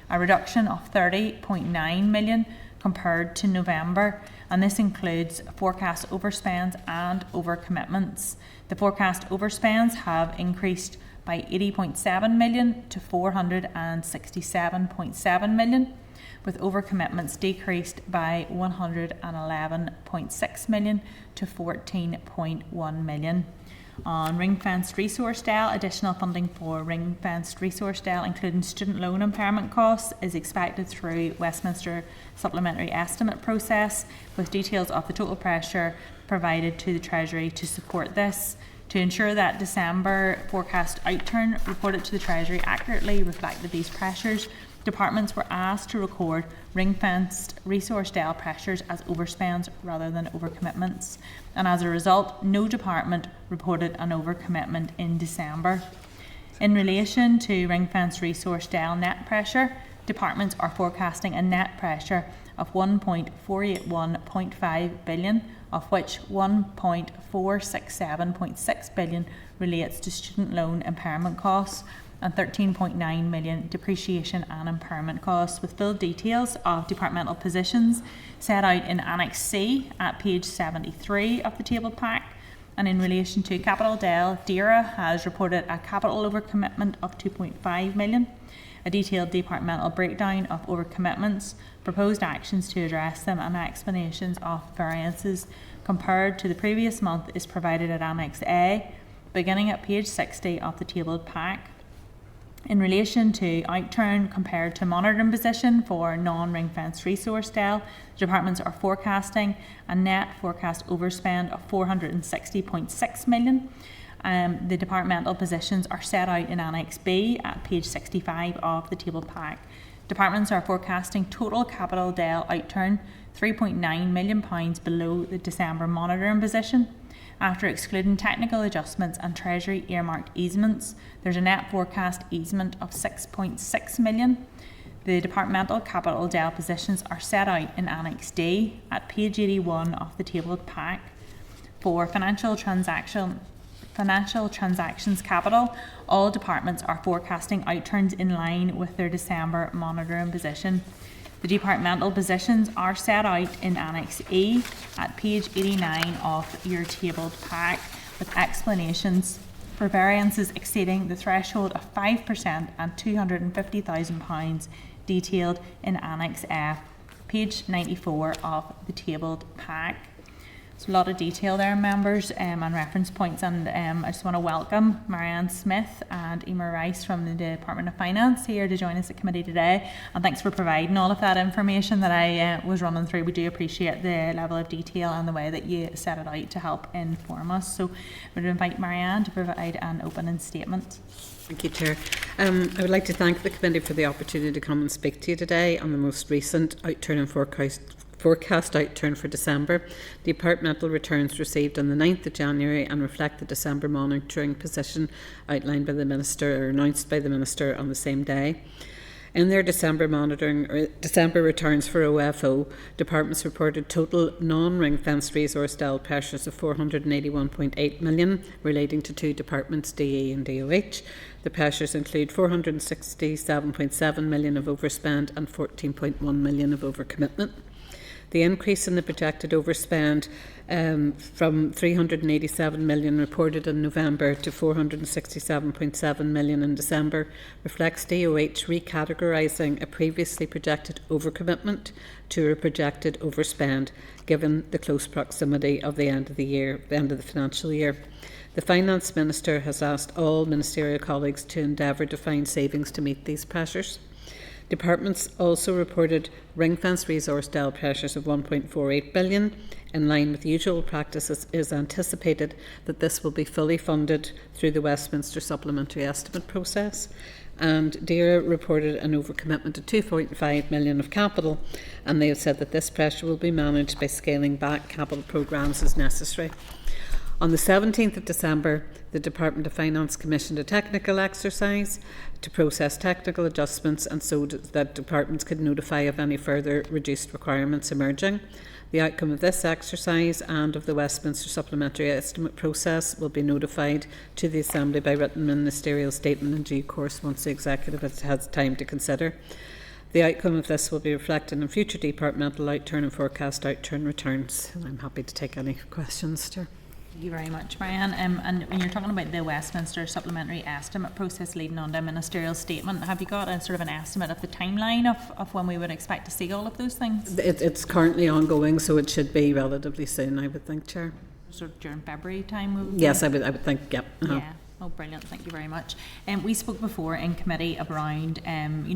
a reduction of 30.9 million compared to November, and this includes forecast overspends and overcommitments. The forecast overspends have increased by 80.7 million to 467.7 million, with overcommitments decreased by 111.6 million to 14.1 million. On ring-fenced resource DEL, additional funding for ring-fenced resource DEL, including student loan impairment costs, is expected through Westminster Supplementary Estimate process, with details of the total pressure provided to the Treasury to support this. To ensure that December forecast outturn reported to the Treasury accurately reflected these pressures, departments were asked to record ring-fenced resource DEL pressures as overspends rather than overcommitments, and as a result, no department reported an overcommitment in December. In relation to ring-fenced resource DEL net pressure, departments are forecasting a net pressure of 1.481.5 billion, of which 1.467.6 billion relates to student loan impairment costs and 13.9 million depreciation and impairment costs, with full details of departmental positions set out in Annex C at page 73 of the table pack. And in relation to Capital Dell, DERA has reported a capital overcommitment of 2.5 million. A detailed departmental breakdown of overcommitments, proposed actions to address them and explanations of variances compared to the previous month is provided at Annex A, beginning at page 60 of the tabled pack. In relation to outturn compared to monitoring position for non-ring-fenced resource Dell, the departments are forecasting a net forecast overspend of 460.6 million. The departmental positions are set out in Annex B at page 65 of the table pack. Departments are forecasting total Capital Dell outturn £3.9 million below the December monitoring position. After excluding technical adjustments and Treasury earmarked easements, there's a net forecast easement of 6.6 million. The departmental Capital Dell positions are set out in Annex D at page 81 of the tabled pack. For financial transactions capital, all departments are forecasting outturns in line with their December monitoring position. The departmental positions are set out in Annex E at page 89 of your tabled pack, with explanations for variances exceeding the threshold of 5% and £250,000 detailed in Annex F, page 94 of the tabled pack. So a lot of detail there, members, and reference points, and I just want to welcome Marianne Smith and Emer Rice from the Department of Finance here to join us at committee today, and thanks for providing all of that information that I was running through. We do appreciate the level of detail and the way that you set it out to help inform us. So I would invite Marianne to provide an opening statement. Thank you, Chair. I would like to thank the committee for the opportunity to come and speak to you today on the most recent outturn and forecast outturn for December. Departmental returns received on the 9th of January and reflect the December monitoring position outlined by the Minister, or announced by the Minister on the same day. In their December returns for OFO, departments reported total non-ring-fenced resource Dell pressures of 481.8 million relating to two departments, DE and DOH. The pressures include 467.7 million of overspend and 14.1 million of overcommitment. The increase in the projected overspend from 387 million reported in November to 467.7 million in December reflects DOH recategorising a previously projected overcommitment to a projected overspend, given the close proximity of the end of the financial year. The Finance Minister has asked all ministerial colleagues to endeavour to find savings to meet these pressures. Departments also reported ring-fence resource Dell pressures of 1.48 billion. In line with usual practices, it is anticipated that this will be fully funded through the Westminster Supplementary Estimate process. And DERA reported an overcommitment of 2.5 million of capital, and they have said that this pressure will be managed by scaling back capital programmes as necessary. On the 17th of December, the Department of Finance commissioned a technical exercise to process technical adjustments, and so that departments could notify of any further reduced requirements emerging. The outcome of this exercise and of the Westminster Supplementary Estimate process will be notified to the Assembly by written ministerial statement in due course once the Executive has time to consider. The outcome of this will be reflected in future departmental outturn and forecast outturn returns. And I'm happy to take any questions, Chair. Thank you very much, Marianne. And when you're talking about the Westminster Supplementary Estimate process leading on to a ministerial statement, have you got a sort of an estimate of the timeline of when we would expect to see all of those things? It's currently ongoing, so it should be relatively soon, I would think, Chair. Sort of during February time? Yes, I would think, yep. Yeah. Oh, brilliant. Thank you very much. We spoke before in committee around,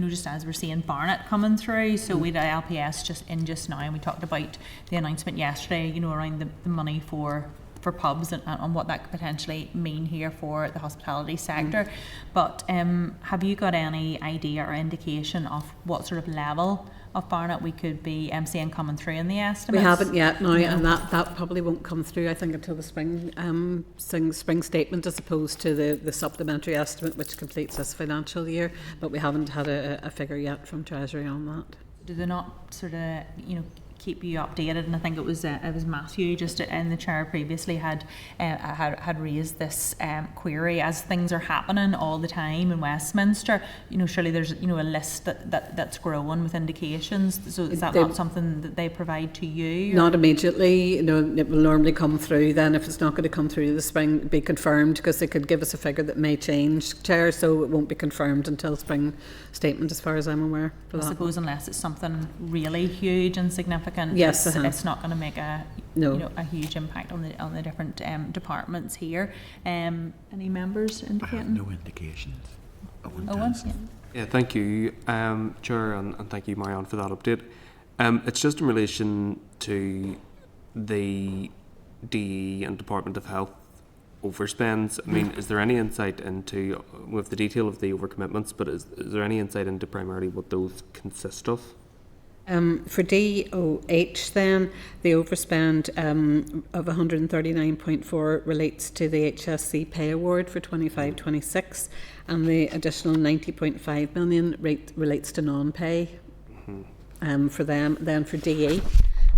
just as we're seeing Barnett coming through, so we had LPS just now, and we talked about the announcement yesterday, around the money for pubs and what that could potentially mean here for the hospitality sector. But have you got any idea or indication of what sort of level of Barnett we could be seeing coming through in the estimates? We haven't yet now, and that probably won't come through, I think, until the spring statement, as opposed to the supplementary estimate, which completes this financial year. But we haven't had a figure yet from Treasury on that. Do they not sort of, keep you updated. And I think it was Matthew just in the chair previously had raised this query as things are happening all the time in Westminster. Surely there's a list that's growing with indications. So is that not something that they provide to you? Not immediately. It will normally come through. Then if it's not going to come through the spring, be confirmed, because they could give us a figure that may change, Chair. So it won't be confirmed until spring statement, as far as I'm aware. I suppose unless it's something really huge and significant, yes, it's not going to make a huge impact on the different departments here. Any members indicating? No indications. Owen? Yeah, thank you, Chair, and thank you, Marianne, for that update. It's just in relation to the DE and Department of Health overspends. I mean, is there any insight into, with the detail of the overcommitments, but is there any insight into primarily what those consist of? For DOH then, the overspend of 139.4 relates to the HSC pay award for 25-26, and the additional 90.5 million relates to non-pay for them. Then for DE.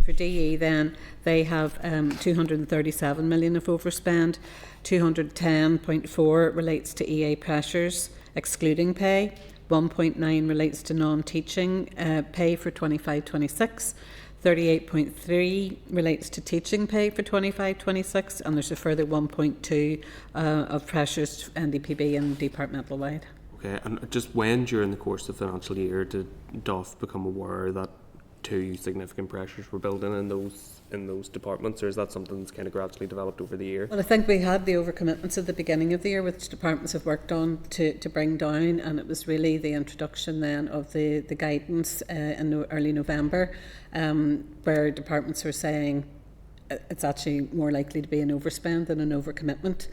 For DE then, they have 237 million of overspend, 210.4 relates to EA pressures, excluding pay, 1.9 relates to non-teaching pay for 25-26, 38.3 relates to teaching pay for 25-26, and there's a further 1.2 of pressures NDPB and departmental wide. Okay, and just when during the course of the financial year did DOF become aware that two significant pressures were building in those departments, or is that something that's kind of gradually developed over the year? Well, I think we had the overcommitments at the beginning of the year, which departments have worked on to bring down, and it was really the introduction then of the guidance in early November, where departments were saying it's actually more likely to be an overspend than an overcommitment.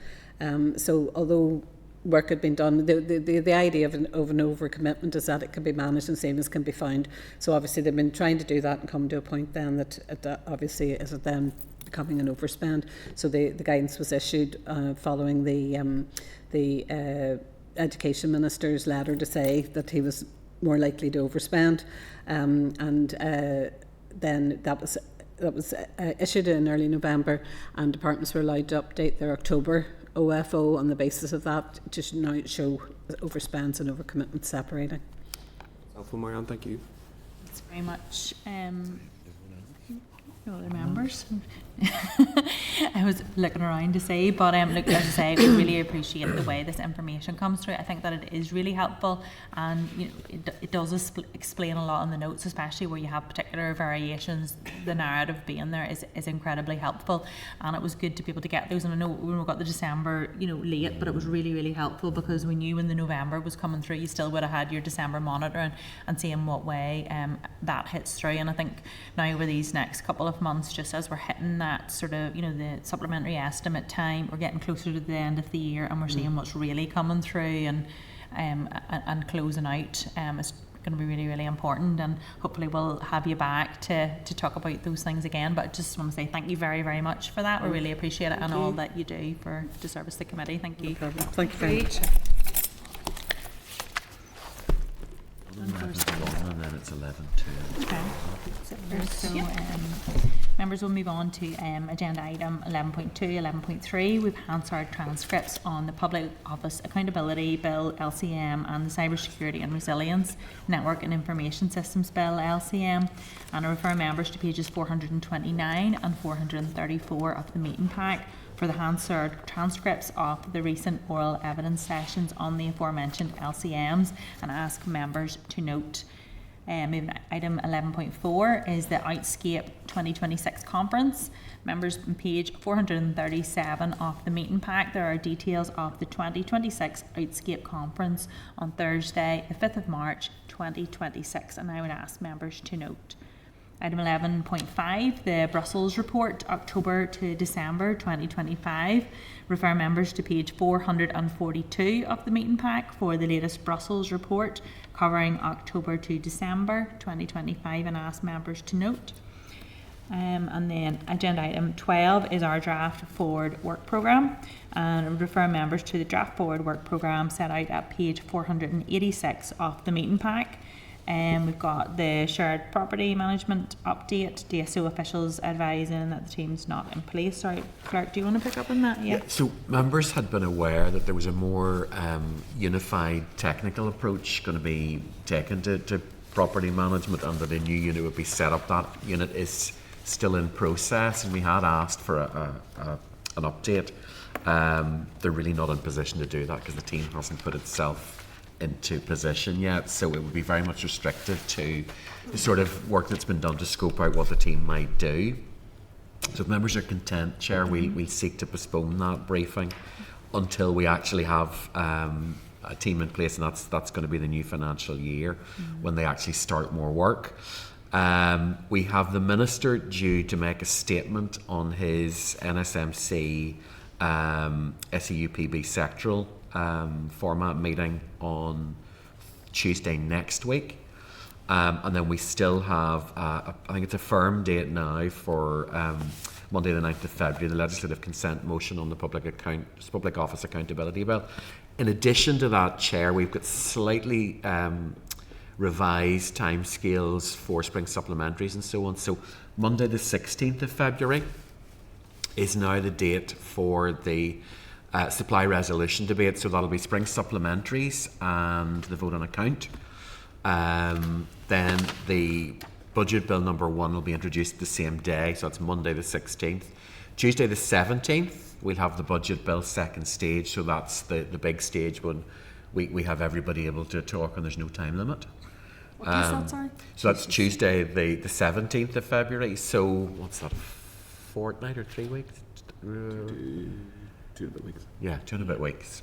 So although work had been done, the idea of an overcommitment is that it can be managed and savings can be found. So obviously they've been trying to do that and come to a point then that it obviously is it then becoming an overspend. So the guidance was issued following the Education Minister's letter to say that he was more likely to overspend, and then that was issued in early November, and departments were allowed to update their October OFO on the basis of that to now show overspends and overcommitments separating. Helpful, Marianne, thank you. Thanks very much. No other members? I was looking around to see, but look, as I say, we really appreciate the way this information comes through. I think that it is really helpful, and it does explain a lot in the notes, especially where you have particular variations. The narrative being there is incredibly helpful, and it was good to be able to get those. And I know when we got the December, late, but it was really, really helpful because we knew when the November was coming through, you still would have had your December monitoring and seeing what way that hits through. And I think now over these next couple of months, just as we're hitting that sort of, the supplementary estimate time, we're getting closer to the end of the year, and we're seeing what's really coming through and closing out. It's going to be really, really important, and hopefully we'll have you back to talk about those things again. But I just want to say thank you very, very much for that. We really appreciate it, and all that you do to service the committee. Thank you. No problem. Thank you very much. And then it's 11:2. Okay. So members will move on to agenda item 11.2, 11.3. We've Hansard transcripts on the Public Office Accountability Bill, LCM, and the Cybersecurity and Resilience Network and Information Systems Bill, LCM, and I refer members to pages 429 and 434 of the meeting pack for the Hansard transcripts of the recent oral evidence sessions on the aforementioned LCMs, and ask members to note. Item 11.4 is the Outscape 2026 conference. Members on page 437 of the meeting pack, there are details of the 2026 Outscape conference on Thursday, the 5th of March 2026, and I would ask members to note. Item 11.5, the Brussels report, October to December 2025. Refer members to page 442 of the meeting pack for the latest Brussels report covering October to December 2025, and ask members to note. And then agenda item 12 is our draft forward work programme, and I would refer members to the draft forward work programme set out at page 486 of the meeting pack. We've got the shared property management update, DSO officials advising that the team's not in place. Sorry, Clerk, do you want to pick up on that? Yeah. So members had been aware that there was a more unified technical approach going to be taken to property management, and that a new unit would be set up. That unit is still in process, and we had asked for an update. They're really not in position to do that because the team hasn't put itself into position yet, so it would be very much restricted to the sort of work that's been done to scope out what the team might do. So if members are content, Chair, we'll seek to postpone that briefing until we actually have a team in place, and that's going to be the new financial year when they actually start more work. We have the Minister due to make a statement on his NSMC SEUPB sectoral format meeting on Tuesday next week. And then we still have, I think it's a firm date now for Monday the 9th of February, the legislative consent motion on the Public Office Accountability Bill. In addition to that, Chair, we've got slightly revised timescales for spring supplementaries and so on. So Monday the 16th of February is now the date for the supply resolution debate. So that'll be spring supplementaries and the vote on account. Then the budget bill number 1 will be introduced the same day, so it's Monday the 16th. Tuesday the 17th, we'll have the budget bill second stage, so that's the big stage when we have everybody able to talk and there's no time limit. What is that, sorry? So that's Tuesday the 17th of February. So what's that, a fortnight or 3 weeks? 2 and a bit weeks. Yeah, 2 and a bit weeks.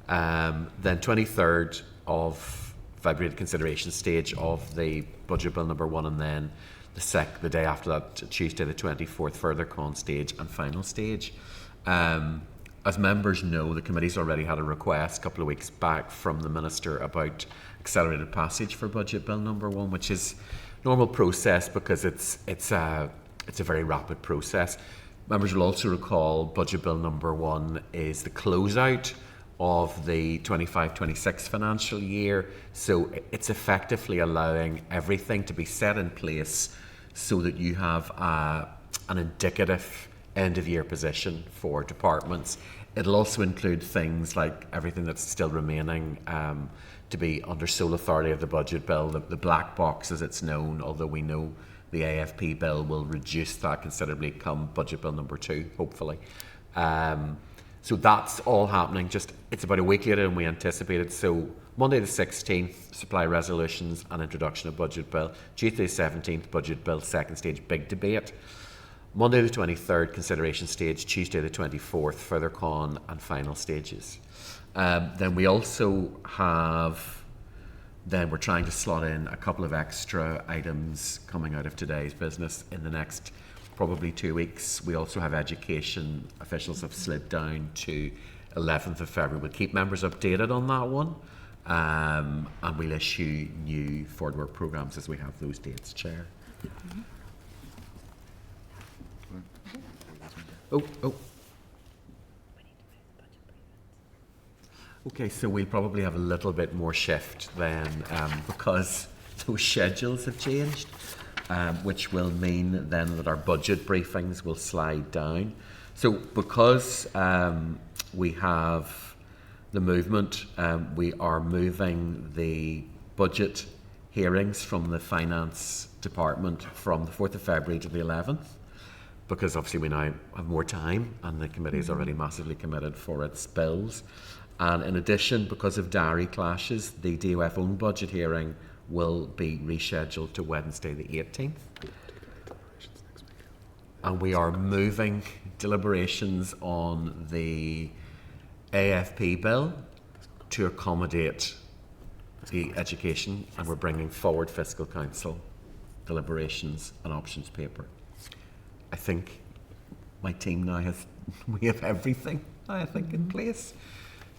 Then 23rd of February, the consideration stage of the budget bill number 1, and then the day after that, Tuesday the 24th, further con stage and final stage. As members know, the committee's already had a request a couple of weeks back from the Minister about accelerated passage for budget bill number 1, which is normal process because it's a very rapid process. Members will also recall budget bill number 1 is the closeout of the 25-26 financial year, so it's effectively allowing everything to be set in place so that you have an indicative end of year position for departments. It'll also include things like everything that's still remaining to be under sole authority of the budget bill, the black box as it's known, although we know the AFP bill will reduce that considerably come budget bill number 2, hopefully. So that's all happening. It's about a week later than we anticipated. So Monday the 16th, supply resolutions and introduction of budget bill. Tuesday the 17th, budget bill second stage, big debate. Monday the 23rd, consideration stage. Tuesday the 24th, further con and final stages. Then we also have, we're trying to slot in a couple of extra items coming out of today's business in the next probably 2 weeks. We also have education. Officials have slid down to 11th of February. We'll keep members updated on that one, and we'll issue new forward work programmes as we have those dates, Chair. Oh. Okay, so we'll probably have a little bit more shift then because those schedules have changed. Which will mean then that our budget briefings will slide down. So because we have the movement, we are moving the budget hearings from the Finance Department from the 4th of February to the 11th, because obviously we now have more time and the committee is already massively committed for its bills. And in addition, because of diary clashes, the DOF own budget hearing will be rescheduled to Wednesday the 18th. And we are moving deliberations on the AFP bill to accommodate the education, and we're bringing forward Fiscal Council deliberations and options paper. I think my team now we have everything, I think, in place.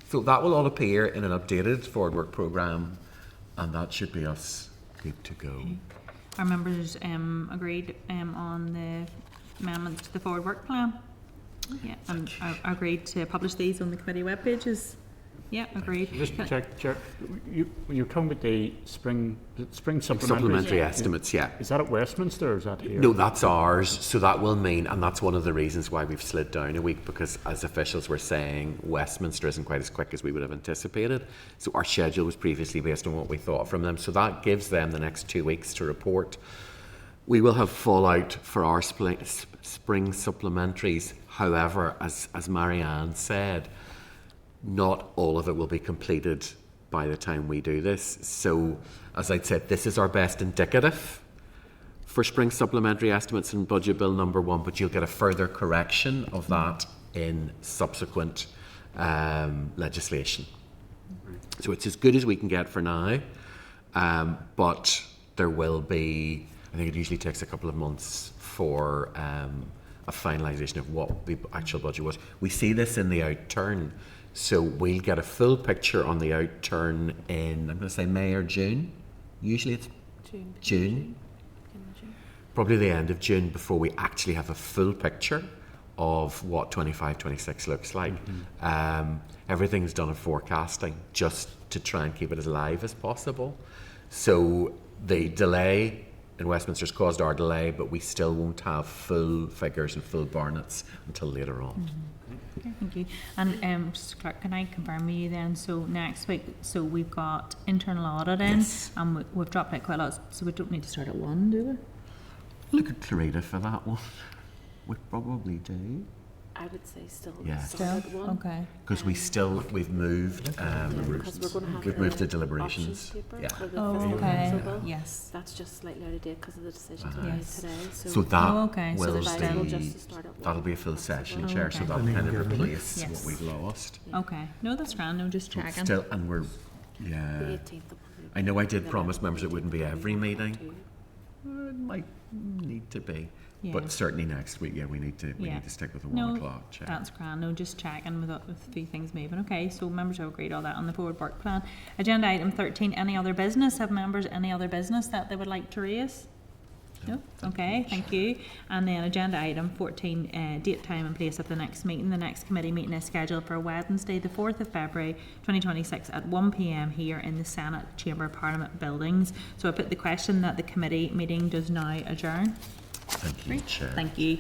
So that will all appear in an updated forward work programme, and that should be us good to go. Okay. Our members agreed on the amendments to the forward work plan. Yeah, and agreed to publish these on the committee web pages. Yeah, agreed. Just to check, Chair, when you're talking about the spring supplementaries, Supplementary estimates, yeah. is that at Westminster or is that here? No, that's ours. So that will mean, and that's one of the reasons why we've slid down a week, because as officials were saying, Westminster isn't quite as quick as we would have anticipated. So our schedule was previously based on what we thought from them. So that gives them the next 2 weeks to report. We will have fallout for our spring supplementaries. However, as Marianne said, not all of it will be completed by the time we do this. So, as I said, this is our best indicative for spring supplementary estimates in Budget Bill number 1, but you'll get a further correction of that in subsequent legislation. So it's as good as we can get for now, but there will be, I think it usually takes a couple of months for a finalisation of what the actual budget was. We see this in the outturn. So we'll get a full picture on the outturn in, I'm going to say May or June. Usually it's June. Probably the end of June before we actually have a full picture of what 25-26 looks like. Everything's done in forecasting just to try and keep it as live as possible. So the delay in Westminster's caused our delay, but we still won't have full figures and full barnets until later on. Okay, thank you. And Mr. Clerk, can I confirm with you then? So next week, so we've got internal audit in, Yes. and we've dropped out quite a lot, so we don't need to start at 1, do we? Look at Clarita for that one. We probably do. I would say still Yeah. start at 1. Okay. Because we've moved. Because we're going to have We've the moved to options deliberations. paper Yeah. for the Oh, fiscal okay. council bill. Yes. That's just slightly out of date because of the decisions we made Yes. today. So that Oh, okay. So will there's advisable be, just to start at 1. that'll be a full session, Oh, Chair, so okay. that'll kind of replace Yes. what we've lost. Okay. No, that's grand. No, just checking. Still, and we're, The yeah. 18th. I know I did promise members it wouldn't be every meeting. It might need to be. Yeah. But certainly next week, yeah, we need to stick with the 1 o'clock, Chair. That's grand. No, just checking with a few things moving. Okay, so members have agreed all that on the forward work plan. Agenda item 13, any other business? Have members any other business that they would like to raise? No? Okay, thank you. And then agenda item 14, date, time and place of the next meeting. The next committee meeting is scheduled for Wednesday, the 4th of February 2026 at 1 p.m. here in the Senate Chamber of Parliament buildings. So I put the question that the committee meeting does now adjourn. Thank you, Chair. Thank you.